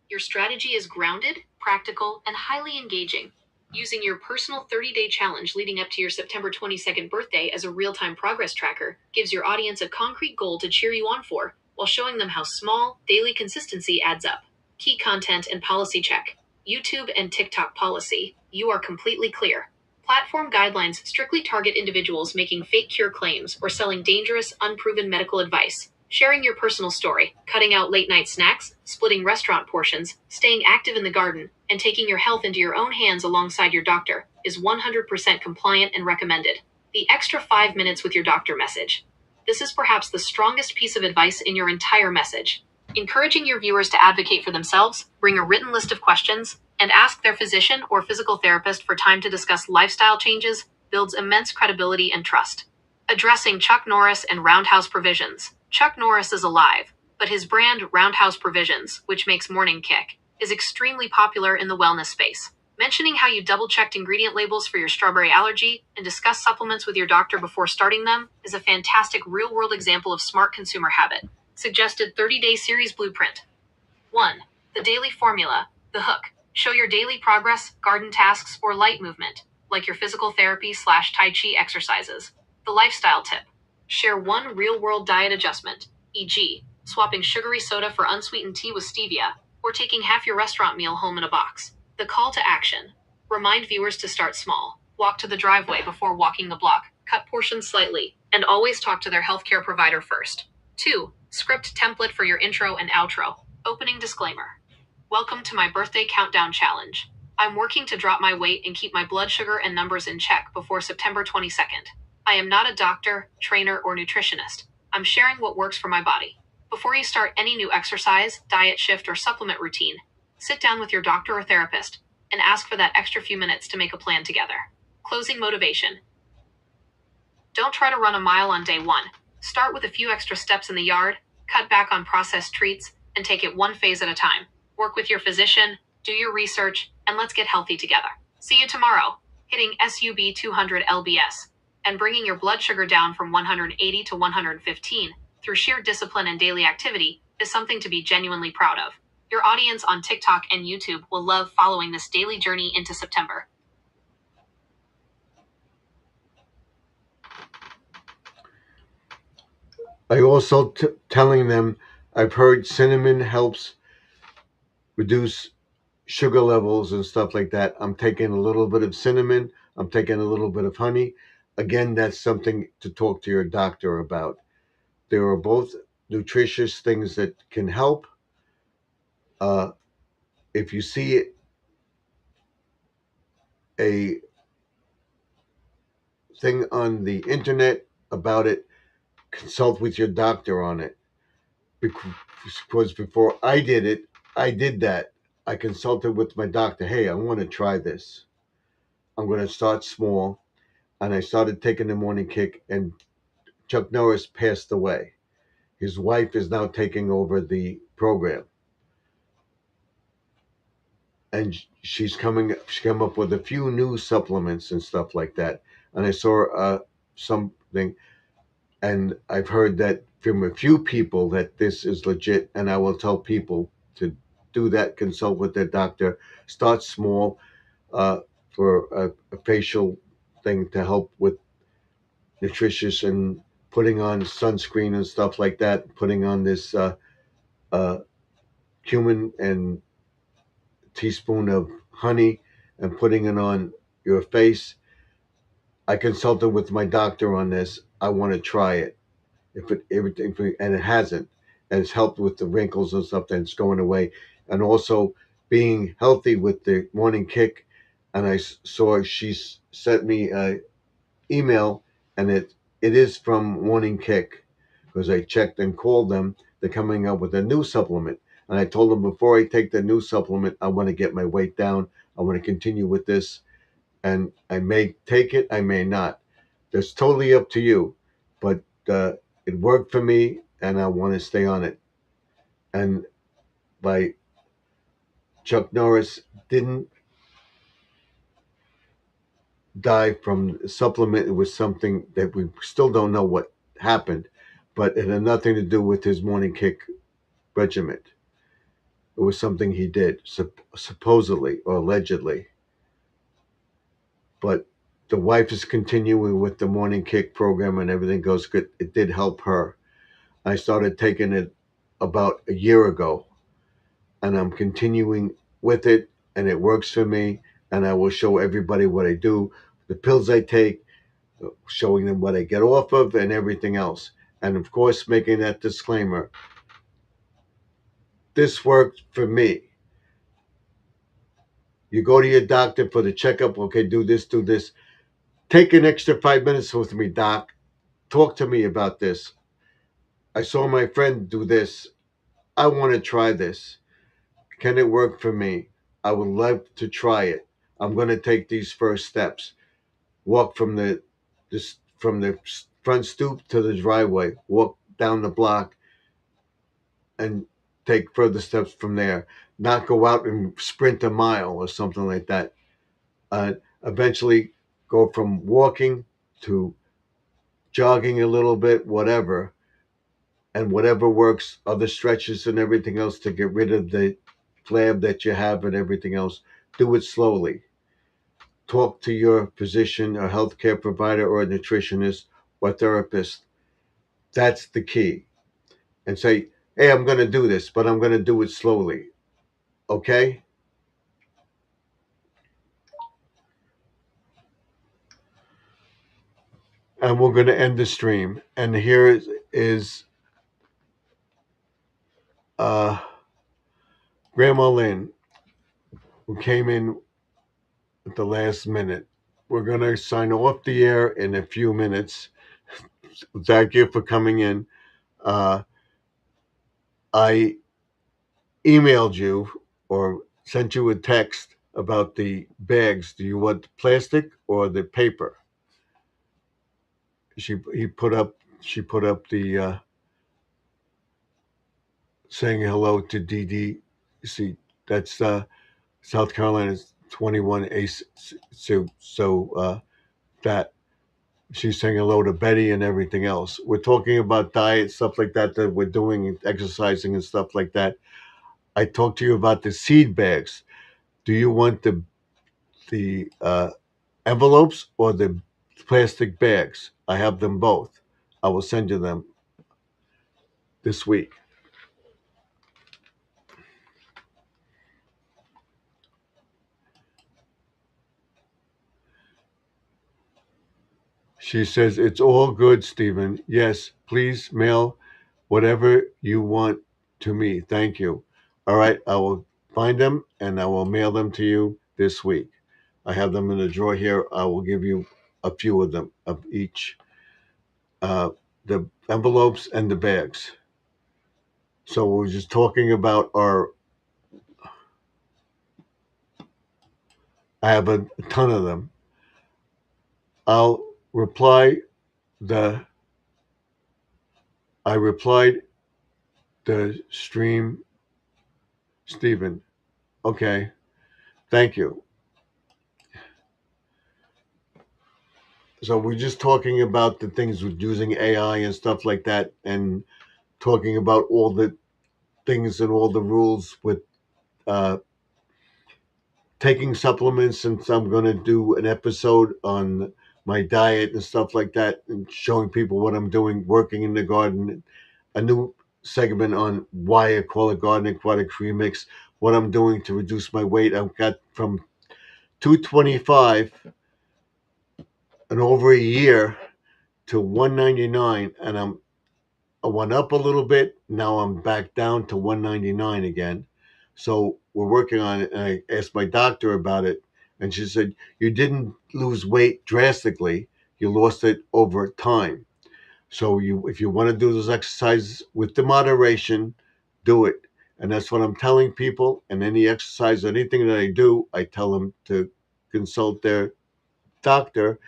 Your strategy is grounded, practical, and highly engaging. Using your personal 30-day challenge leading up to your September 22nd birthday as a real-time progress tracker gives your audience a concrete goal to cheer you on for, while showing them how small, daily consistency adds up. Key content and policy check. YouTube and TikTok policy. You are completely clear. Platform guidelines strictly target individuals making fake cure claims or selling dangerous, unproven medical advice. Sharing your personal story, cutting out late night snacks, splitting restaurant portions, staying active in the garden, and taking your health into your own hands alongside your doctor is 100% compliant and recommended. The extra 5 minutes with your doctor message. This is perhaps the strongest piece of advice in your entire message. Encouraging your viewers to advocate for themselves, bring a written list of questions, and ask their physician or physical therapist for time to discuss lifestyle changes builds immense credibility and trust. Addressing Chuck Norris and Roundhouse Provisions. Chuck Norris is alive, but his brand Roundhouse Provisions, which makes morning kick, is extremely popular in the wellness space. Mentioning how you double-checked ingredient labels for your strawberry allergy and discussed supplements with your doctor before starting them is a fantastic real-world example of smart consumer habit. Suggested 30-day series blueprint. 1. The daily formula. The hook. Show your daily progress, garden tasks, or light movement, like your physical therapy/Tai Chi exercises. The lifestyle tip. Share one real-world diet adjustment, e.g., swapping sugary soda for unsweetened tea with stevia, or taking half your restaurant meal home in a box. The call to action. Remind viewers to start small. Walk to the driveway before walking the block, cut portions slightly, and always talk to their healthcare provider first. 2. Script template for your intro and outro. Opening disclaimer. Welcome to my birthday countdown challenge. I'm working to drop my weight and keep my blood sugar and numbers in check before September 22nd. I am not a doctor, trainer, or nutritionist. I'm sharing what works for my body. Before you start any new exercise, diet shift, or supplement routine, sit down with your doctor or therapist and ask for that extra few minutes to make a plan together. Closing motivation. Don't try to run a mile on day 1. Start with a few extra steps in the yard, cut back on processed treats, and take it one phase at a time. Work with your physician, do your research, and let's get healthy together. See you tomorrow, hitting SUB 200 lbs, and bringing your blood sugar down from 180 to 115 through sheer discipline and daily activity is something to be genuinely proud of. Your audience on TikTok and YouTube will love following this daily journey into September. I also telling them I've heard cinnamon helps reduce sugar levels and stuff like that. I'm taking a little bit of cinnamon. I'm taking a little bit of honey. Again, that's something to talk to your doctor about. There are both nutritious things that can help. If you see a thing on the internet about it, consult with your doctor on it. Because before I did it, I did that. I consulted with my doctor. Hey, I want to try this. I'm going to start small. And I started taking the morning kick, and Chuck Norris passed away. His wife is now taking over the program. and she came up with a few new supplements and stuff like that. And I saw something, and I've heard that from a few people that this is legit. And I will tell people to do that, consult with their doctor, start small, for a facial thing to help with nutritious and putting on sunscreen and stuff like that, putting on this uh, cumin and teaspoon of honey and putting it on your face. I consulted with my doctor on this. I want to try it. If it everything and it hasn't, and it's helped with the wrinkles and stuff that's going away, and also being healthy with the morning kick. And I saw she sent me a email, and it is from Morning Kick, because I checked and called them. They're coming up with a new supplement, and I told them before I take the new supplement, I want to get my weight down. I want to continue with this, and I may take it, I may not. That's totally up to you, but it worked for me, and I want to stay on it. And by Chuck Norris didn't die from the supplement. It was something that we still don't know what happened, but it had nothing to do with his morning kick regiment. It was something he did, supposedly or allegedly. But the wife is continuing with the morning kick program, and everything goes good. It did help her. I started taking it about a year ago, and I'm continuing with it, and it works for me. And I will show everybody what I do, the pills I take, showing them what I get off of, and everything else. And of course, making that disclaimer, this worked for me. You go to your doctor for the checkup, okay, do this, do this. Take an extra 5 minutes with me, doc. Talk to me about this. I saw my friend do this. I want to try this. Can it work for me? I would love to try it. I'm going to take these first steps. Walk from the front stoop to the driveway. Walk down the block and take further steps from there. Not go out and sprint a mile or something like that. Eventually, go from walking to jogging a little bit, whatever, and whatever works, other stretches and everything else to get rid of the flab that you have and everything else. Do it slowly. Talk to your physician or healthcare provider or a nutritionist or therapist. That's the key. And say, hey, I'm going to do this, but I'm going to do it slowly. Okay? And we're going to end the stream. And here is uh, Grandma Lynn, who came in at the last minute. We're going to sign off the air in a few minutes. Thank you for coming in. I emailed you or sent you a text about the bags. Do you want the plastic or the paper? She put up the saying hello to Dee Dee. See, that's South Carolina's 21 ace. So that she's saying hello to Betty and everything else. We're talking about diet, stuff like that we're doing, exercising and stuff like that. I talked to you about the seed bags. Do you want the envelopes or the plastic bags? I have them both. I will send you them this week. She says, it's all good, Stephen. Yes, please mail whatever you want to me. Thank you. All right, I will find them and I will mail them to you this week. I have them in the drawer here. I will give you a few of them, of each. The envelopes and the bags. So we're just talking about I have a ton of them. I'll reply the, I replied the stream, Stephen. Okay. Thank you. So we're just talking about the things with using AI and stuff like that, and talking about all the things and all the rules with uh, taking supplements. And so I'm going to do an episode on my diet and stuff like that, and showing people what I'm doing, working in the garden. A new segment on why I call it Garden Aquatics Remix, what I'm doing to reduce my weight. I've got from 225 in over a year to 199, and I went up a little bit. Now I'm back down to 199 again. So we're working on it. And I asked my doctor about it, and she said, "You didn't lose weight drastically. You lost it over time. So if you want to do those exercises with the moderation, do it." And that's what I'm telling people. And any exercise, anything that I do, I tell them to consult their doctor.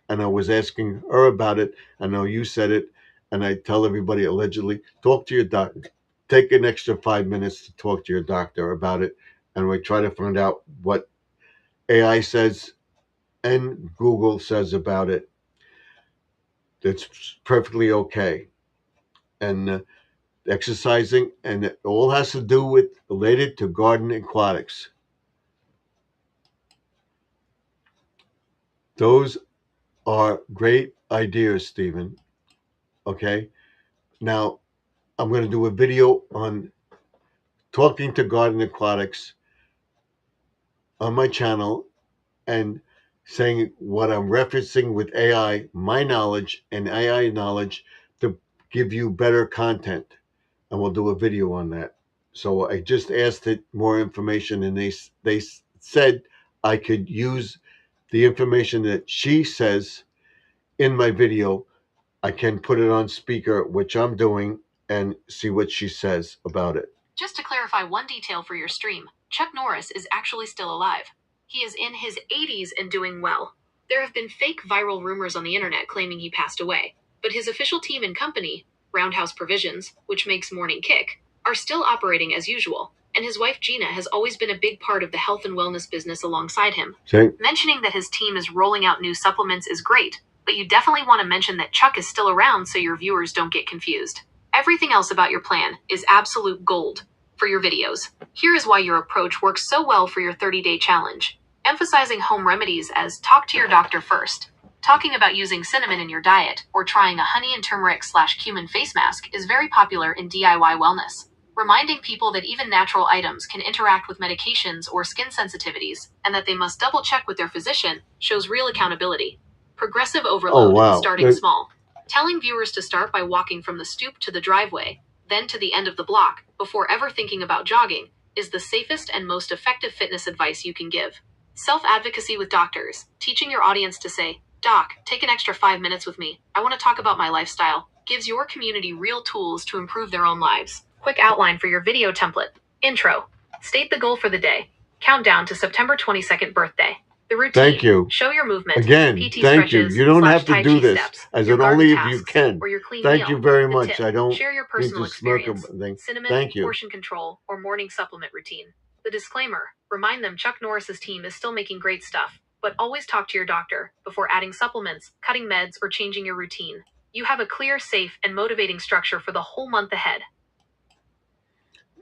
And I was asking her about it. I know you said it. And I tell everybody, allegedly, talk to your doctor. Take an extra 5 minutes to talk to your doctor about it. And we try to find out what AI says and Google says about it. That's perfectly okay. And exercising, and it all has to do with related to garden aquatics. Those are great ideas, Stephen. Okay. Now I'm going to do a video on talking to garden aquatics on my channel, and saying what I'm referencing with AI, my knowledge and AI knowledge, to give you better content. And we'll do a video on that. So I just asked it more information, and they said I could use the information that she says in my video. I can put it on speaker, which I'm doing, and see what she says about it. Just to clarify one detail for your stream, Chuck Norris is actually still alive. He is in his 80s and doing well. There have been fake viral rumors on the internet claiming he passed away, but his official team and company, Roundhouse Provisions, which makes Morning Kick, are still operating as usual, and his wife Gina has always been a big part of the health and wellness business alongside him. Okay. Mentioning that his team is rolling out new supplements is great, but you definitely want to mention that Chuck is still around so your viewers don't get confused. Everything else about your plan is absolute gold for your videos. Here is why your approach works so well for your 30-day challenge. Emphasizing home remedies as talk to your doctor first. Talking about using cinnamon in your diet or trying a honey and turmeric/cumin face mask is very popular in DIY wellness. Reminding people that even natural items can interact with medications or skin sensitivities, and that they must double check with their physician, shows real accountability. Progressive overload, wow. starting small. Telling viewers to start by walking from the stoop to the driveway, then to the end of the block, before ever thinking about jogging, is the safest and most effective fitness advice you can give. Self-advocacy with doctors, teaching your audience to say, "Doc, take an extra 5 minutes with me. I want to talk about my lifestyle," gives your community real tools to improve their own lives. Quick outline for your video template. Intro. State the goal for the day. Countdown to September 22nd birthday. The routine. Thank you. Show your movement. Again, PT thank you. stretches, You don't slash have to Tai do Chi this, steps, as your it garden only if tasks, you can. or your clean Thank meal. you very The much. tip. I don't Share your need personal to smirk a experience. thing. Cinnamon, Thank you. portion control, or morning supplement routine. The disclaimer. Remind them Chuck Norris's team is still making great stuff, but always talk to your doctor before adding supplements, cutting meds, or changing your routine. You have a clear, safe, and motivating structure for the whole month ahead.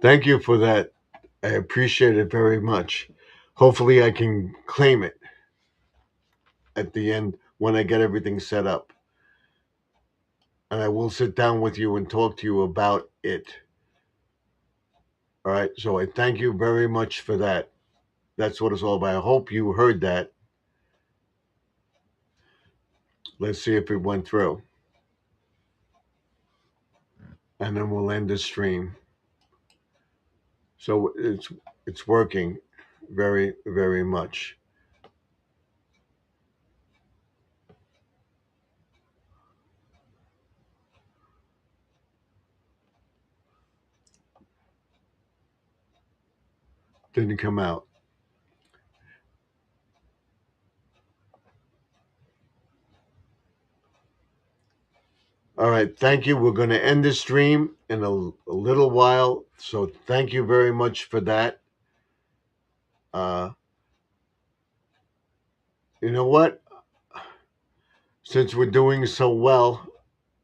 Thank you for that. I appreciate it very much. Hopefully I can claim it at the end when I get everything set up. And I will sit down with you and talk to you about it. All right. So I thank you very much for that. That's what it's all about. I hope you heard that. Let's see if it went through. And then we'll end the stream. So it's working very, very much. Didn't come out. All right. Thank you. We're going to end the stream in a little while. So thank you very much for that. You know what? Since we're doing so well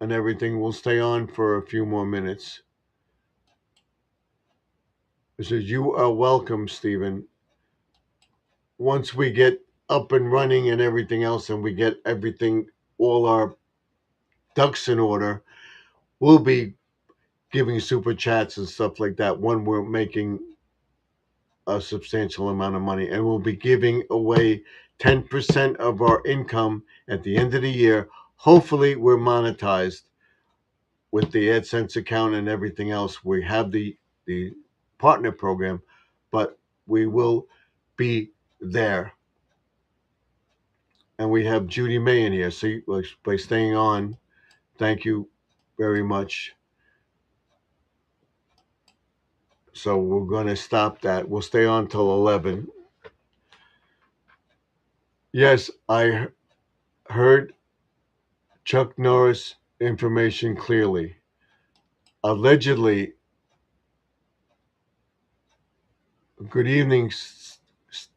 and everything, we'll stay on for a few more minutes. It says, "You are welcome, Stephen. Once we get up and running and everything else, and we get everything, all our ducks in order, we'll be giving super chats and stuff like that when we're making a substantial amount of money. And we'll be giving away 10% of our income at the end of the year. Hopefully, we're monetized with the AdSense account and everything else. We have the partner program, but we will be there. And we have Judy May in here. So by staying on, thank you very much. So we're going to stop that. We'll stay on till 11. Yes, I heard Chuck Norris information clearly. Allegedly, good evening,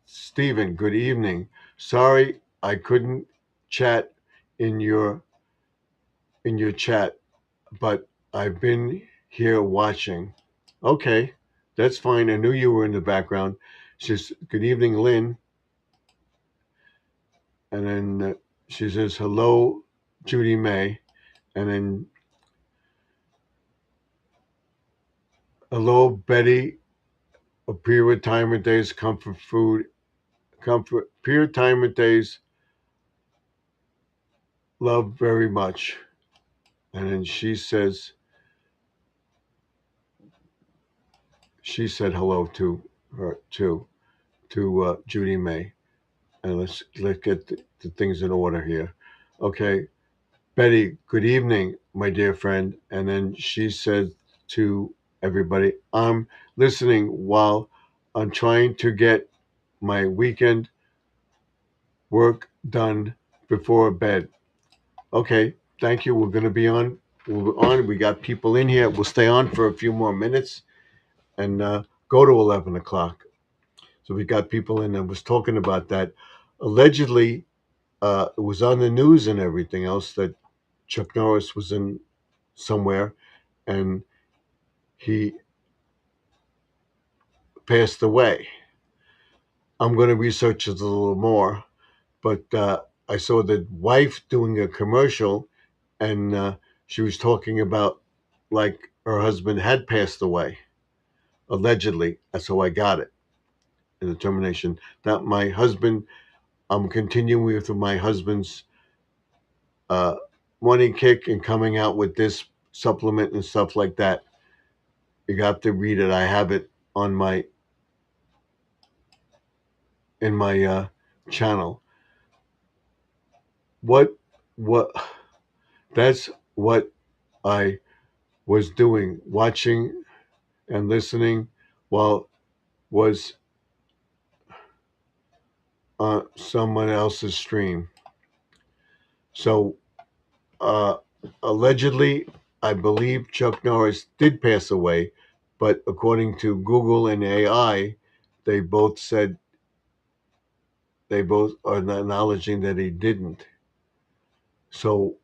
Stephen. Good evening. Sorry I couldn't chat in your chat, but I've been here watching. Okay, that's fine. I knew you were in the background. She says, good evening, Lynn. And then she says, hello, Judy May. And then, hello, Betty. Pre-retirement days, comfort food, pre-retirement days, love very much. And then she said hello to her too, to Judy May. And let's get the things in order here. Okay, Betty, good evening, my dear friend. And then she said to everybody, I'm listening while I'm trying to get my weekend work done before bed. Okay, thank you. We're going to be on. We're on. We got people in here. We'll stay on for a few more minutes and go to 11 o'clock. So we got people in. I was talking about that. Allegedly, it was on the news and everything else that Chuck Norris was in somewhere and he passed away. I'm going to research it a little more, but I saw the wife doing a commercial and she was talking about like her husband had passed away. Allegedly, that's how I got it. In the termination that my husband, I'm continuing with my husband's uh, morning kick and coming out with this supplement and stuff like that. You got to read it. I have it on my in my channel. What that's what I was doing, watching and listening while was on someone else's stream. So uh, allegedly, I believe Chuck Norris did pass away, but according to Google and AI, they both said they both are acknowledging that he didn't. So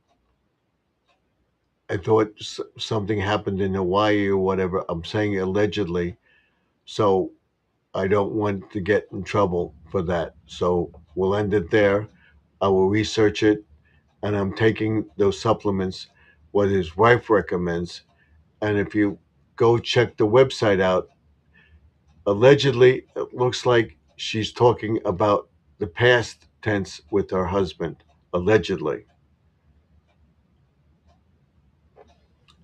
I thought something happened in Hawaii or whatever. I'm saying allegedly, so I don't want to get in trouble for that. So we'll end it there. I will research it, and I'm taking those supplements, what his wife recommends. And if you go check the website out, allegedly, it looks like she's talking about the past tense with her husband. Allegedly.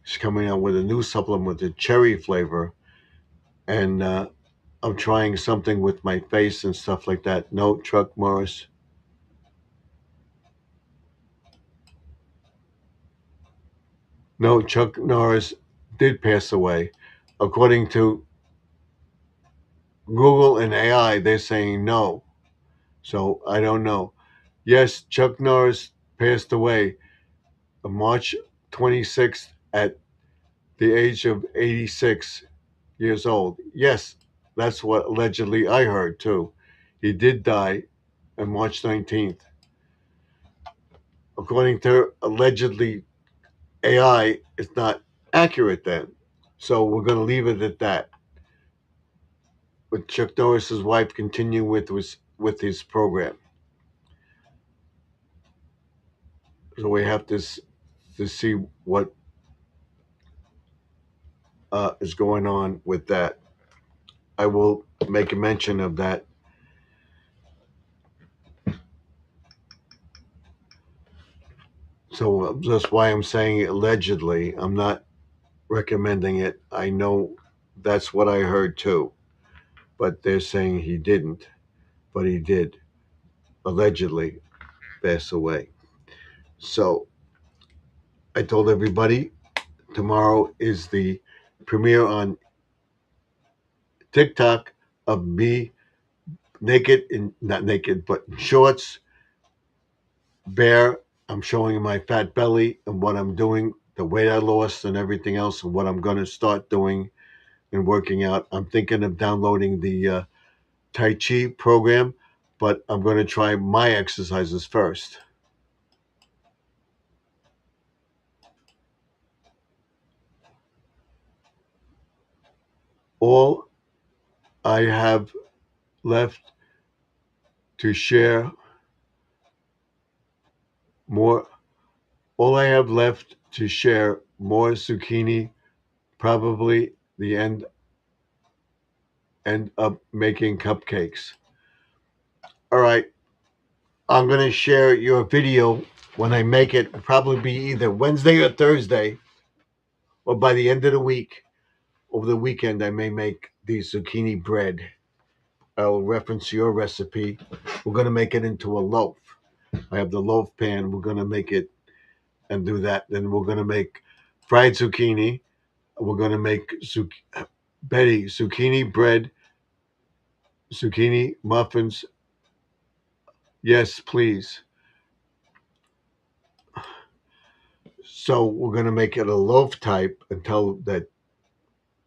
She's coming out with a new supplement with a cherry flavor. And I'm trying something with my face and stuff like that. No, Chuck Morris. No, Chuck Norris did pass away. According to Google and AI, they're saying no. So I don't know. Yes, Chuck Norris passed away on March 26th at the age of 86 years old. Yes, that's what allegedly I heard too. He did die on March 19th. According to allegedly AI, it's not accurate then. So we're going to leave it at that. With Chuck Norris's wife continuing with his program. So we have to see what is going on with that. I will make a mention of that. So that's why I'm saying allegedly. I'm not recommending it. I know that's what I heard too. But they're saying he didn't. But he did allegedly pass away. So I told everybody tomorrow is the premiere on TikTok of me naked, not naked, but in shorts, bare. I'm showing my fat belly and what I'm doing, the weight I lost and everything else, and what I'm going to start doing and working out. I'm thinking of downloading the Tai Chi program, but I'm going to try my exercises first. All I have left to share more. All I have left to share more zucchini. Probably the end up making cupcakes. All right, I'm gonna share your video when I make it. It'll probably be either Wednesday or Thursday, or by the end of the week. Over the weekend, I may make the zucchini bread. I'll reference your recipe. We're gonna make it into a loaf. I have the loaf pan. We're gonna make it and do that. Then we're gonna make fried zucchini. We're gonna make Betty zucchini bread, zucchini muffins. Yes, please. So we're gonna make it a loaf type until that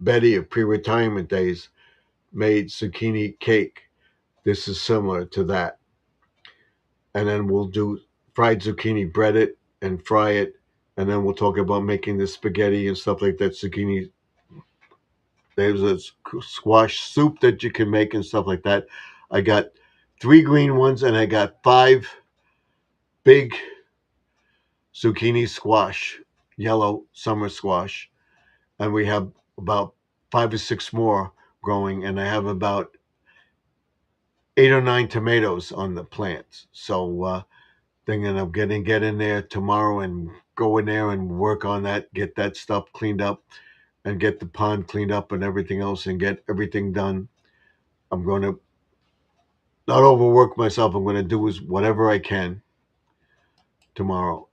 Betty of pre-retirement days made zucchini cake. This is similar to that. And then we'll do fried zucchini, bread it and fry it. And then we'll talk about making the spaghetti and stuff like that. Zucchini, there's a squash soup that you can make and stuff like that. I got 3 green ones and I got 5 big zucchini squash, yellow summer squash. And we have about 5 or 6 more growing. And I have about 8 or 9 tomatoes on the plants. So thinking of get in there tomorrow and go in there and work on that, get that stuff cleaned up and get the pond cleaned up and everything else and get everything done. I'm going to not overwork myself. I'm going to do whatever I can tomorrow.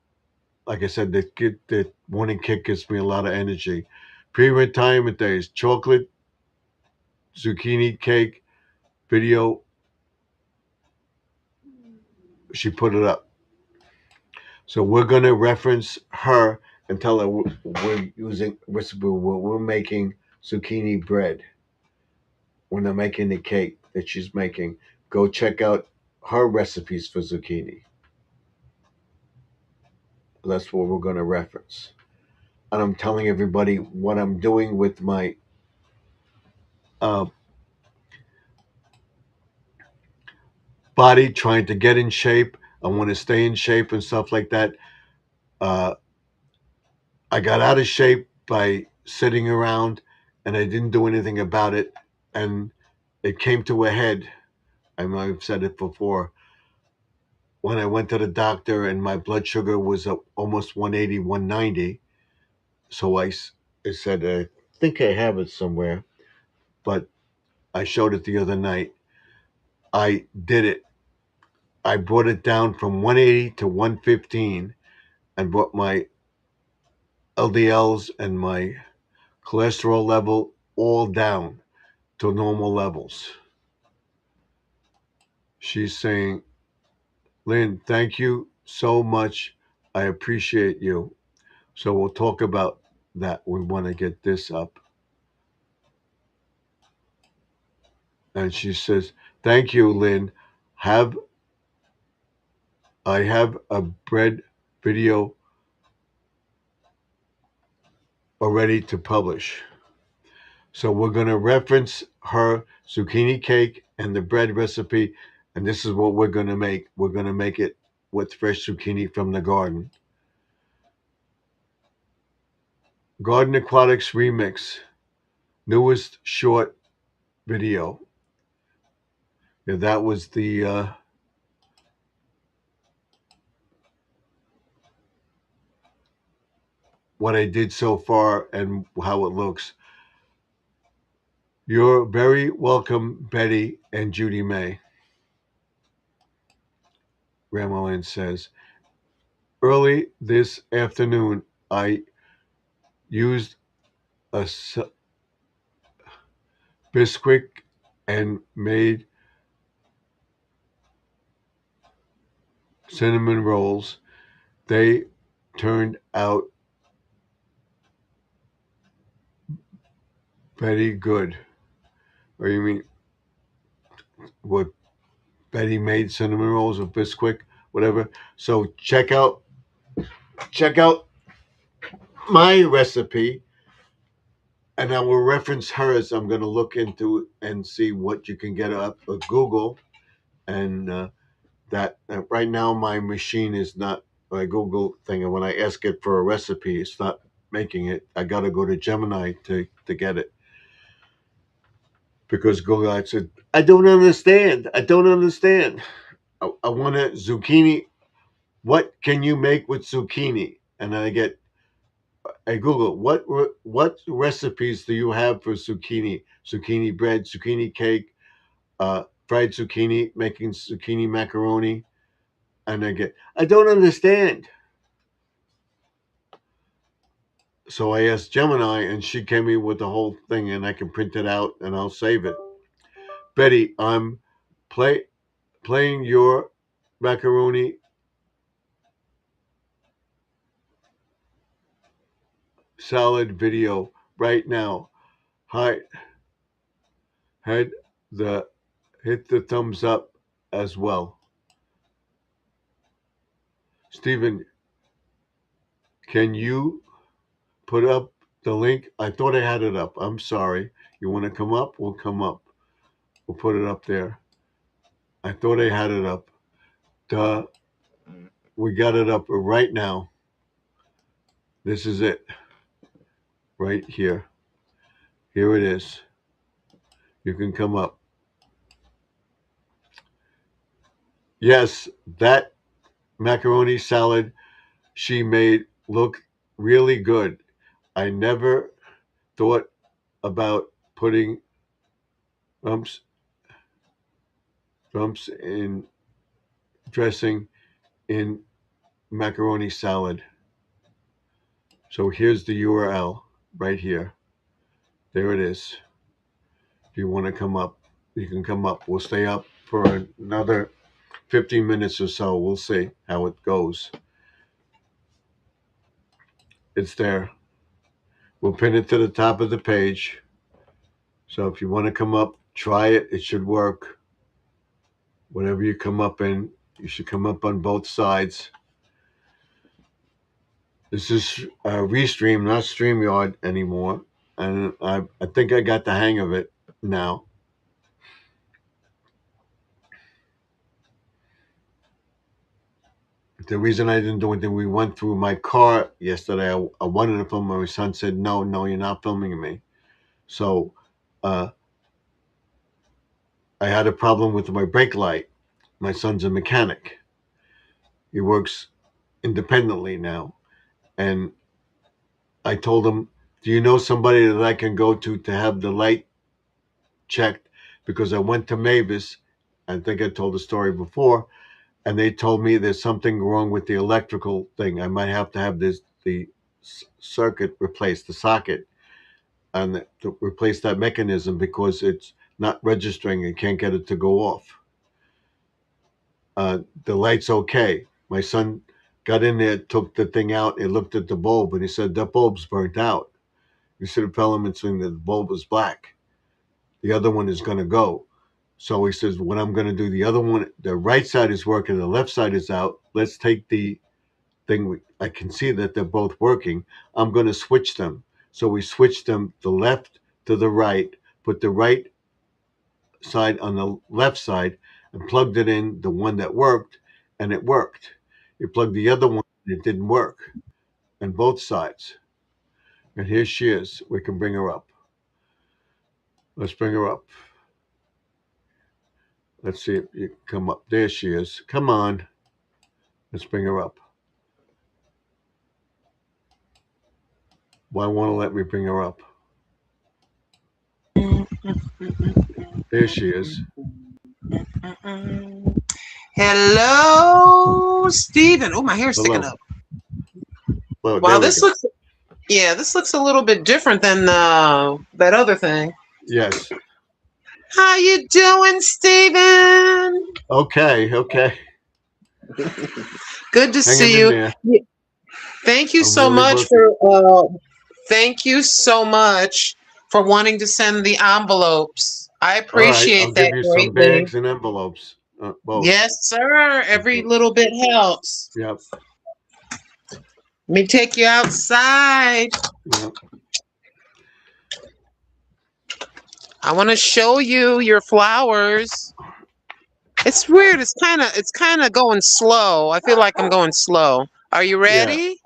Like I said, the morning kick gives me a lot of energy. Pre-retirement days, chocolate, zucchini cake, video. She put it up. So we're going to reference her and tell her we're making zucchini bread. When they're making the cake that she's making, go check out her recipes for zucchini. That's what we're going to reference. And I'm telling everybody what I'm doing with my body, trying to get in shape. I want to stay in shape and stuff like that. I got out of shape by sitting around and I didn't do anything about it. And it came to a head. I might have said it before. When I went to the doctor and my blood sugar was almost 180, 190. So I said, I think I have it somewhere, but I showed it the other night. I did it. I brought it down from 180 to 115 and brought my LDLs and my cholesterol level all down to normal levels. She's saying, Lynn, thank you so much. I appreciate you. So we'll talk about that. We want to get this up. And she says, thank you, Lynn. Have I have a bread video already to publish. So we're going to reference her zucchini cake and the bread recipe, and this is what we're going to make. We're going to make it with fresh zucchini from the garden. Garden Aquatics Remix, newest short video. Yeah, that was the what I did so far and how it looks. You're very welcome, Betty and Judy May. Grandma Lynn says, early this afternoon, I used a Bisquick and made cinnamon rolls. They turned out very good. Or you mean what Betty made cinnamon rolls with Bisquick, whatever. So check out my recipe, and I will reference hers. I'm going to look into and see what you can get up at Google, and that right now my machine is not my Google thing, and when I ask it for a recipe, it's not making it. I got to go to Gemini to get it, because Google, I said, I don't understand. I want a zucchini. What can you make with zucchini? And I Google what recipes do you have for zucchini? Zucchini bread, zucchini cake, fried zucchini, making zucchini macaroni, and I don't understand. So I asked Gemini, and she came me with the whole thing, and I can print it out and I'll save it. Betty, I'm playing your macaroni salad video right now. Hi, hit the thumbs up as well. Stephen, can you put up the link? I thought I had it up. I'm sorry. You want to come up? We'll come up. We'll put it up there. I thought I had it up. Duh. We got it up right now. This is it. Right here. Here it is. You can come up. Yes, that macaroni salad she made looked really good. I never thought about putting rumps in dressing in macaroni salad. So here's the URL right here. There it is. If you want to come up, you can come up. We'll stay up for another 15 minutes or so. We'll see how it goes. It's there. We'll pin it to the top of the page. So if you want to come up, try it. It should work. Whatever you come up in, you should come up on both sides. This is Restream, not StreamYard anymore. And I think I got the hang of it now. The reason I didn't do anything, we went through my car yesterday. I wanted to film. My son said, no, you're not filming me. So I had a problem with my brake light. My son's a mechanic. He works independently now. And I told him, do you know somebody that I can go to have the light checked? Because I went to Mavis. I think I told the story before. And they told me there's something wrong with the electrical thing. I might have to have the circuit replaced, the socket, and to replace that mechanism because it's not registering and can't get it to go off. The light's okay. My son got in there, took the thing out, and looked at the bulb, and he said, that bulb's burnt out. He should have told him that the bulb was black. The other one is going to go. So he says, "What I'm going to do, the other one, the right side is working, the left side is out. Let's take the thing. I can see that they're both working. I'm going to switch them." So we switched them, the left to the right, put the right side on the left side, and plugged it in, the one that worked, and it worked. You plugged the other one, and it didn't work on both sides. And here she is. We can bring her up. Let's bring her up. Let's see if you can come up. There she is. Come on. Let's bring her up. Why won't it let me bring her up? There she is. Hello, Stephen. Oh, my hair's sticking Hello. up. Well, Wow, there we this go. looks, yeah, this looks a little bit different than that other thing. Yes. How you doing, Stephen? Okay. Good to see Hanging in you. there. Thank you I'm so really much thank you so much for wanting to send the envelopes. I All right. appreciate I'll that give you some greatly. bags and envelopes. Both. Yes, sir. Every little bit helps. Yep. Let me take you outside. Yep. I want to show you your flowers. It's weird. It's kind of going slow. I feel like I'm going slow. Are you ready?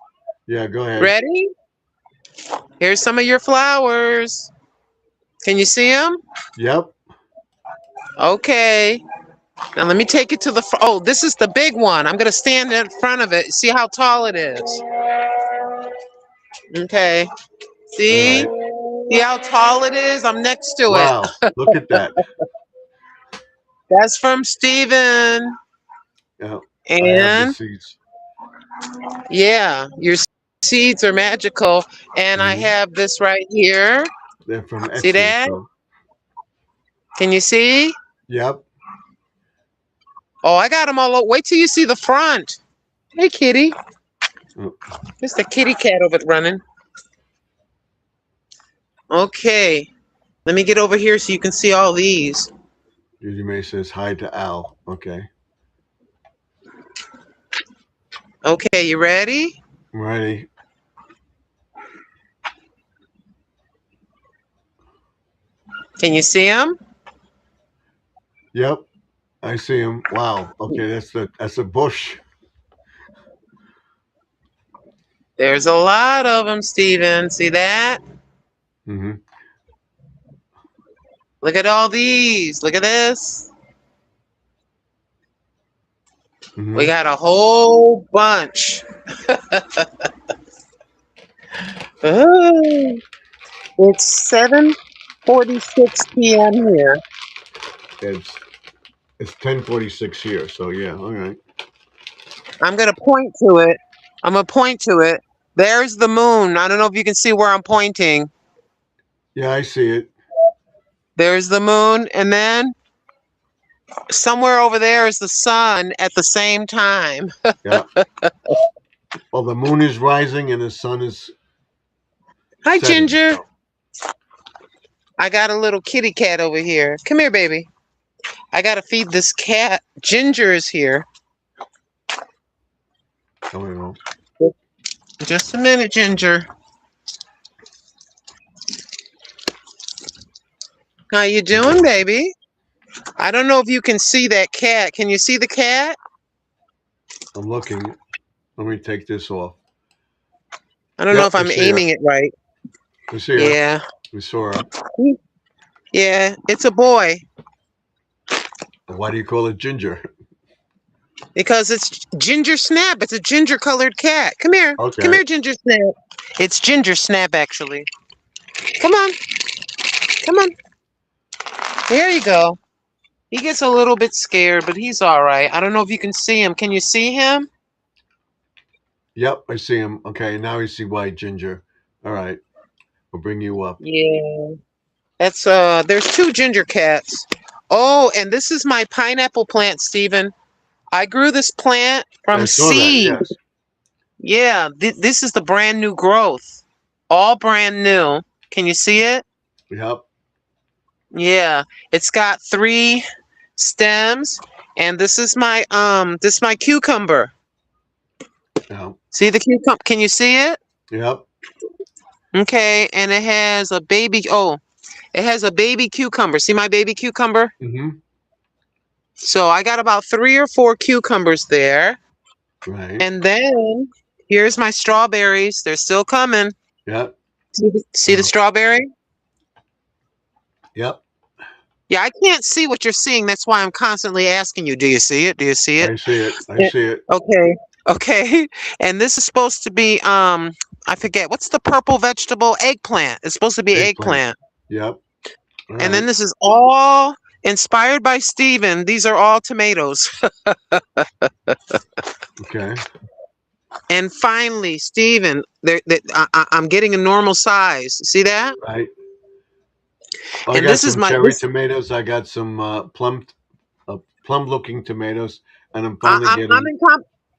Yeah. Go ahead. Ready? Here's some of your flowers. Can you see them? Yep. Okay. Now let me take you to the oh, this is the big one. I'm going to stand in front of it. See how tall it is. Okay. See? All right. See how tall it is? I'm next to it. Wow. Look at that. That's from Steven. Yeah. I have the And seeds. yeah, your seeds are magical. And I Mhm. have this right here. They're from See Etsy. that? So. Can you see? Yep. Oh, I got them all over. Wait till you see the front. Hey, kitty. Oh. There's the kitty cat over there running. Okay. Let me get over here so you can see all these. Judy May says hi to Al. Okay. Okay, you ready? I'm ready. Can you see them? Yep. I see him. Wow. Okay, that's a bush. There's a lot of them, Steven. See that? Mm-hmm. Look at all these. Look at this. Mm-hmm. We got a whole bunch. Oh, it's 7:46 p.m. here. It's 10:46 here. So yeah. All right. I'm going to point to it. I'm going to point to it. There's the moon. I don't know if you can see where I'm pointing. Yeah, I see it. There's the moon. And then somewhere over there is the sun at the same time. Yeah. Well, the moon is rising and the sun is. Hi, setting, Ginger. so. I got a little kitty cat over here. Come here, baby. I got to feed this cat. Ginger is here. Oh, you know. Just a minute, Ginger. How you doing, baby? I don't know if you can see that cat. Can you see the cat? I'm looking. Let me take this off. I don't know if I'm aiming it right. We see her. Yeah. We saw her. Yeah, it's a boy. Why do you call it Ginger? Because it's Ginger Snap. It's a ginger-colored cat. Come here. Okay. Come here, Ginger Snap. It's Ginger Snap, actually. Come on. Come on. There you go. He gets a little bit scared, but he's all right. I don't know if you can see him. Can you see him? Yep, I see him. Okay, now you see why Ginger. All right. We'll bring you up. Yeah. That's there's two ginger cats. Oh, and this is my pineapple plant, Stephen. I grew this plant from I saw seed. that, yes. Yeah, this is the brand new growth. All brand new. Can you see it? Yep. Yeah. It's got three stems, and this is my cucumber. Yeah. See the cucumber? Can you see it? Yep. Okay, and it has a baby. Oh, it has a baby cucumber. See my baby cucumber? Mm-hmm. So I got about 3 or 4 cucumbers there. Right. And then here's my strawberries. They're still coming. Yep. See the strawberry? Yep. Yeah, I can't see what you're seeing. That's why I'm constantly asking you. Do you see it? Do you see it? I see it. I see it. Okay. Okay. And this is supposed to be I forget. What's the purple vegetable? Eggplant. It's supposed to be eggplant. Yep. And then this is all inspired by Steven. These are all tomatoes. Okay. And finally, Steven, I'm getting a normal size. See that? Right. And I got this is some my cherry tomatoes. I got some plum-looking tomatoes, and I'm finally getting.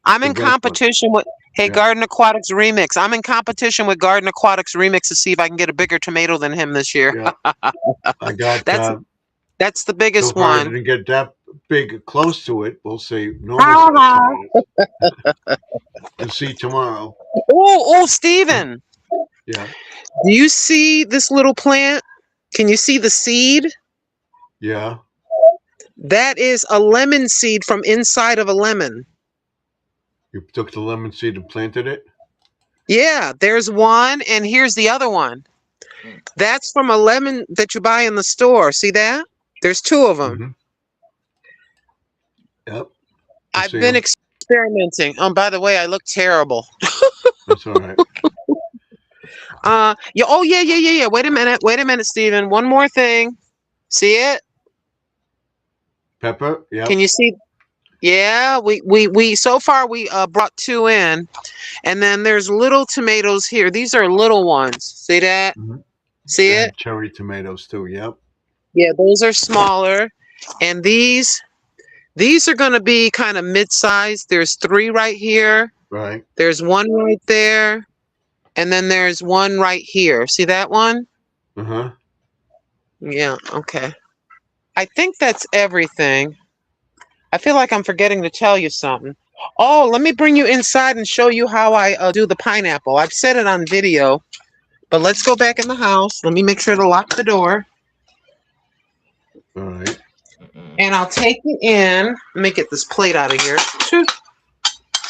I'm in the red competition with. Hey, Yeah. Garden Aquatics Remix. I'm in competition with Garden Aquatics Remix to see if I can get a bigger tomato than him this year. Yeah. I got. That's the So biggest far, I one. didn't get that big close to it. We'll see. Ah. Normal size and see tomorrow. Oh, Steven. Yeah. Do you see this little plant? Can you see the seed? Yeah. That is a lemon seed from inside of a lemon. You took the lemon seed and planted it. Yeah, there's one, and here's the other one. That's from a lemon that you buy in the store. See that? There's 2 of them. Mm-hmm. Yep. I've been experimenting. By the way, I look terrible. That's all right. Yeah. Oh, yeah. Wait a minute, Steven. One more thing. See it? Pepper. Yeah. Can you see? Yeah. We so far we brought 2 in, and then there's little tomatoes here. These are little ones. See that? Mm-hmm. See it? Cherry tomatoes too. Yep. Yeah, those are smaller, and these are going to be kind of mid-sized. There's 3 right here. Right. There's 1 right there, and then there's 1 right here. See that one? Uh-huh. Yeah, okay. I think that's everything. I feel like I'm forgetting to tell you something. Oh, let me bring you inside and show you how I do the pineapple. I've said it on video, but let's go back in the house. Let me make sure to lock the door. All right. And I'll take you in. Let me get this plate out of here.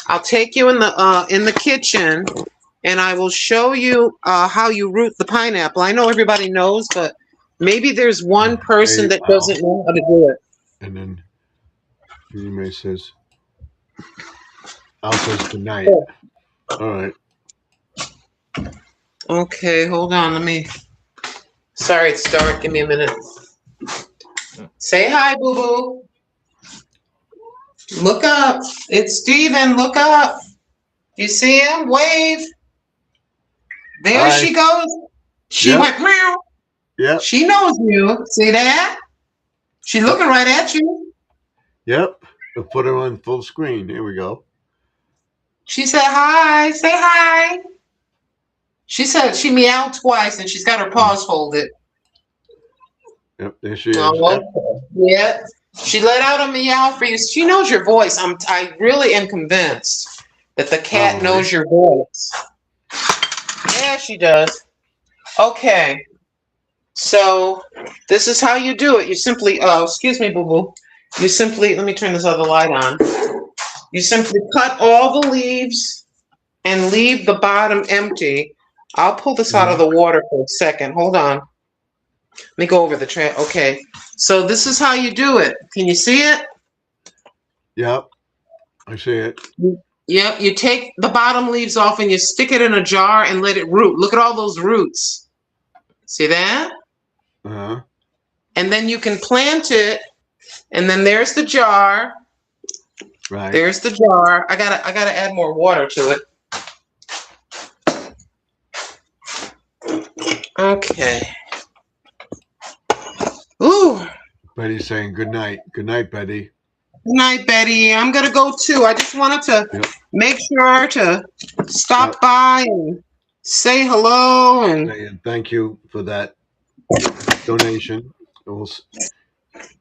I'll take you in the kitchen, and I will show you how you root the pineapple. I know everybody knows, but maybe there's one person that doesn't know how to do it. And then May says, Al says good night. All right. Okay, hold on. Sorry, it's dark. Give me a minute. Say hi, boo-boo. Look up. It's Steven. Look up. You see him? Wave. There Hi. she goes. She went meow. Yep. She knows you. See that? She's looking right at you. Yep. I'll put her on full screen. Here we go. She said hi. Say hi. She said she meowed twice, and she's got her paws folded. Yep, there she is. Oh, yeah. She let out a meow for you. She knows your voice. I really am convinced that the cat knows your voice. Yeah, she does. Okay. So this is how you do it. You simply, excuse me, boo-boo. You simply, let me turn this other light on. You simply cut all the leaves and leave the bottom empty. I'll pull this out of the water for a second. Hold on. Let me go over the tray. Okay. So this is how you do it. Can you see it? Yep. I see it. Yep. You take the bottom leaves off and you stick it in a jar and let it root. Look at all those roots. See that? Uh-huh. And then you can plant it. And then there's the jar. Right. There's the jar. I gotta add more water to it. Okay. Ooh. Betty's saying good night. Good night, Betty. Good night, Betty. I'm gonna go too. I just wanted to make sure to stop by and say hello and thank you for that donation. We'll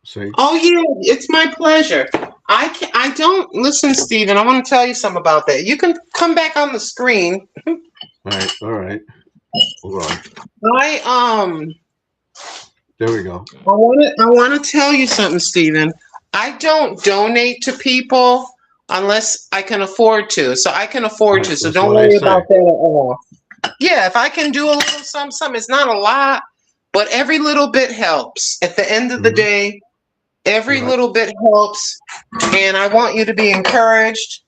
See? Oh yeah, it's my pleasure. I don't listen, Stephen. I want to tell you something about that. You can come back on the screen. All right. Hold on. I There we go. I want to tell you something, Stephen. I don't donate to people unless I can afford to. So I can afford Right, to. So that's don't what I worry say. about that at all. Yeah, if I can do a little something, it's not a lot, but every little bit helps. At the end of the Mhm. day, every Right. little bit helps, and I want you to be encouraged.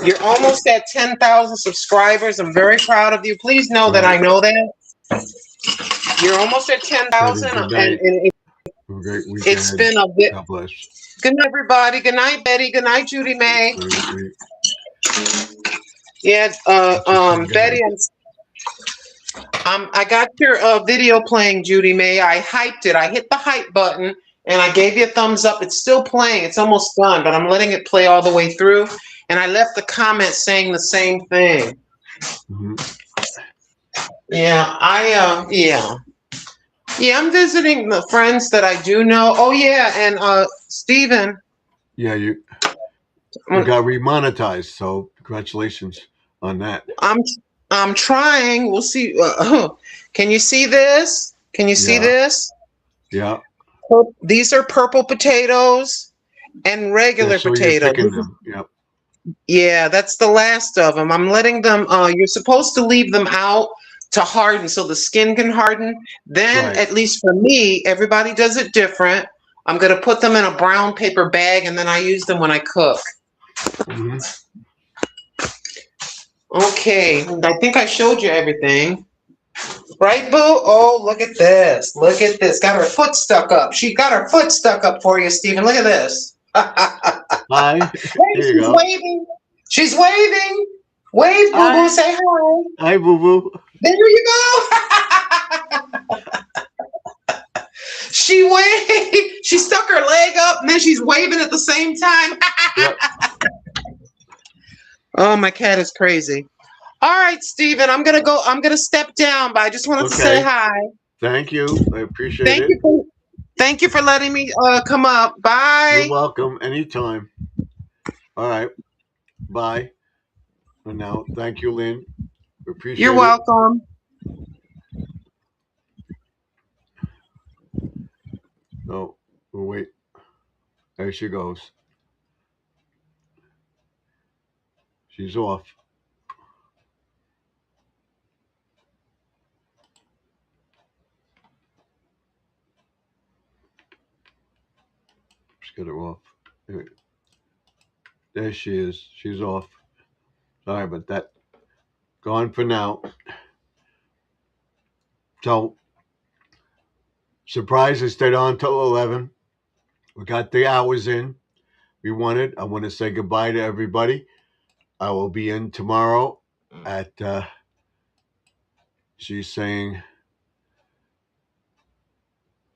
You're almost at 10,000 subscribers. I'm very proud of you. Please know that Right. I know that. You're almost at Betty, 10,000, good and night. Have a great week it's ahead. been a bit. God bless. Good night, everybody. Good night, Betty. Good night, Judy May. We Yeah, Betty, I got your video playing, Judy May. I hyped it. I hit the hype button and I gave you a thumbs up. It's still playing. It's almost done, but I'm letting it play all the way through. And I left the comment saying the same thing. Mhm. Yeah, yeah, I'm visiting the friends that I do know. Oh yeah, and Stephen. Yeah, you got remonetized, so congratulations on that. I'm trying. We'll see. Can you see this? Can you see Yeah. this? Yeah. These are purple potatoes and regular So you're potatoes. picking them. Yep. Yeah, that's the last of them. I'm letting them. You're supposed to leave them out to harden so the skin can harden. Then, Right. at least for me, everybody does it different. I'm gonna put them in a brown paper bag and then I use them when I cook. Mhm. Okay, I think I showed you everything. Right, Boo? Oh, look at this. Look at this. Got her foot stuck up. She got her foot stuck up for you, Stephen. Look at this. Hi. Hey, Here you she's go. waving. She's waving. Wave, Boo Boo. Hi. Say hi. Hi, Boo Boo. There you go. She waved. She stuck her leg up and then she's waving at the same time. Yep. Oh, my cat is crazy. All right, Stephen, I'm gonna go. I'm gonna step down, but I just wanted to say Okay. hi. Thank you. I appreciate Thank it. you for letting me come up. You're Bye. welcome. Anytime. All right. Bye. For now. Thank you, Lynn. Appreciate You're it. welcome. Oh, wait. There she goes. She's off. Let's get her off. There she is. She's off. Sorry about that. Gone for now. So, surprise, I stayed on till 11. We got the hours in we wanted. I want to say goodbye to everybody. I will be in tomorrow at, she's saying,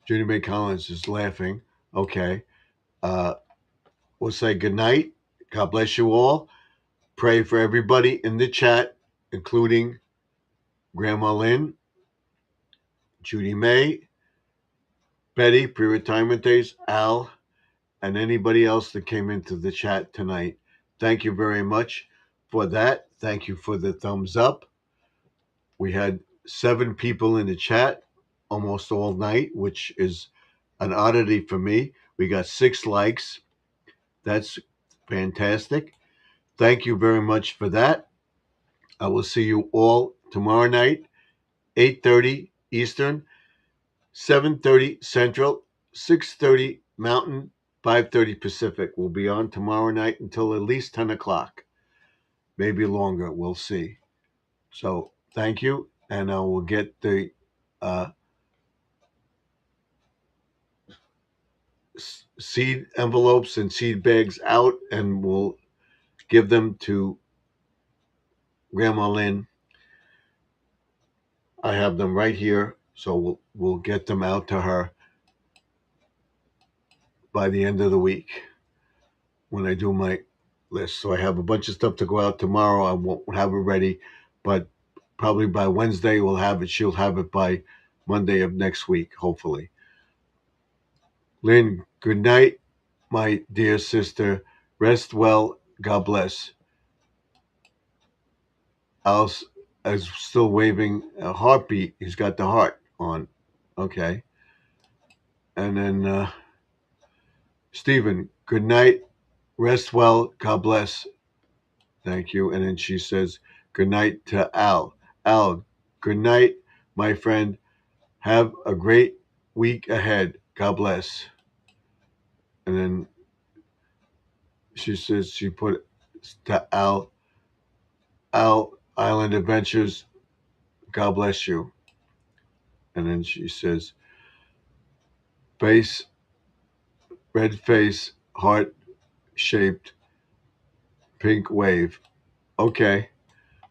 Judy May Collins is laughing. Okay. We'll say goodnight. God bless you all. Pray for everybody in the chat, including Grandma Lynn, Judy May, Betty, pre-retirement days, Al, and anybody else that came into the chat tonight. Thank you very much for that. Thank you for the thumbs up. We had 7 people in the chat almost all night, which is an oddity for me. We got 6 likes. That's fantastic. Thank you very much for that. I will see you all tomorrow night, 8:30 Eastern, 7:30 Central, 6:30 Mountain, 5:30 Pacific. We'll be on tomorrow night until at least 10 o'clock, maybe longer. We'll see. So thank you, and I will get the seed envelopes and seed bags out, and we'll give them to Grandma Lynn. I have them right here, so we'll get them out to her by the end of the week when I do my list. So I have a bunch of stuff to go out tomorrow. I won't have it ready, but probably by Wednesday we'll have it. She'll have it by Monday of next week, hopefully. Lynn, good night, my dear sister. Rest well. God bless. Al's is still waving a heartbeat. He's got the heart on. Okay. And then Stephen, good night. Rest well. God bless. Thank you. And then she says, good night to Al. Al, good night, my friend. Have a great week ahead. God bless. And then she says, she put to Al, Island Adventures. God bless you. And then she says, face, red face, heart shaped, pink wave. Okay.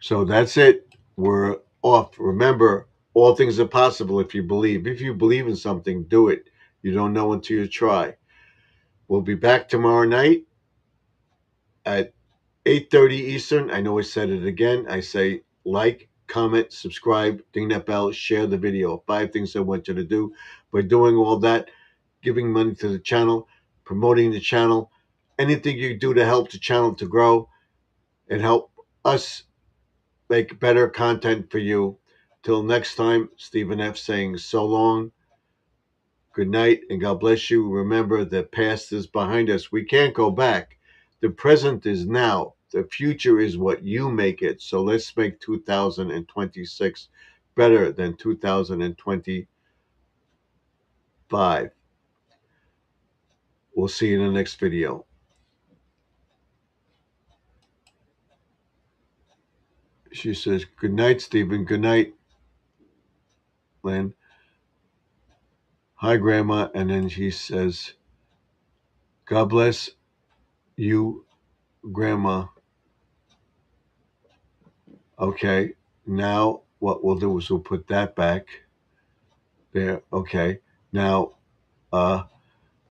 So that's it. We're off. Remember, all things are possible if you believe. If you believe in something, do it. You don't know until you try. We'll be back tomorrow night at 8:30 Eastern. I know I said it again. I say like, comment, subscribe, ding that bell, share the video. 5 things I want you to do. By doing all that, giving money to the channel, promoting the channel, anything you do to help the channel to grow and help us make better content for you. Till next time, Stephen F. saying so long, good night, and God bless you. Remember, the past is behind us. We can't go back. The present is now. The future is what you make it. So let's make 2026 better than 2025. We'll see you in the next video. She says, good night, Stephen. Good night, Lynn. Hi, Grandma. And then she says, God bless you, Grandma. Okay. Now what we'll do is we'll put that back there. Okay. Now,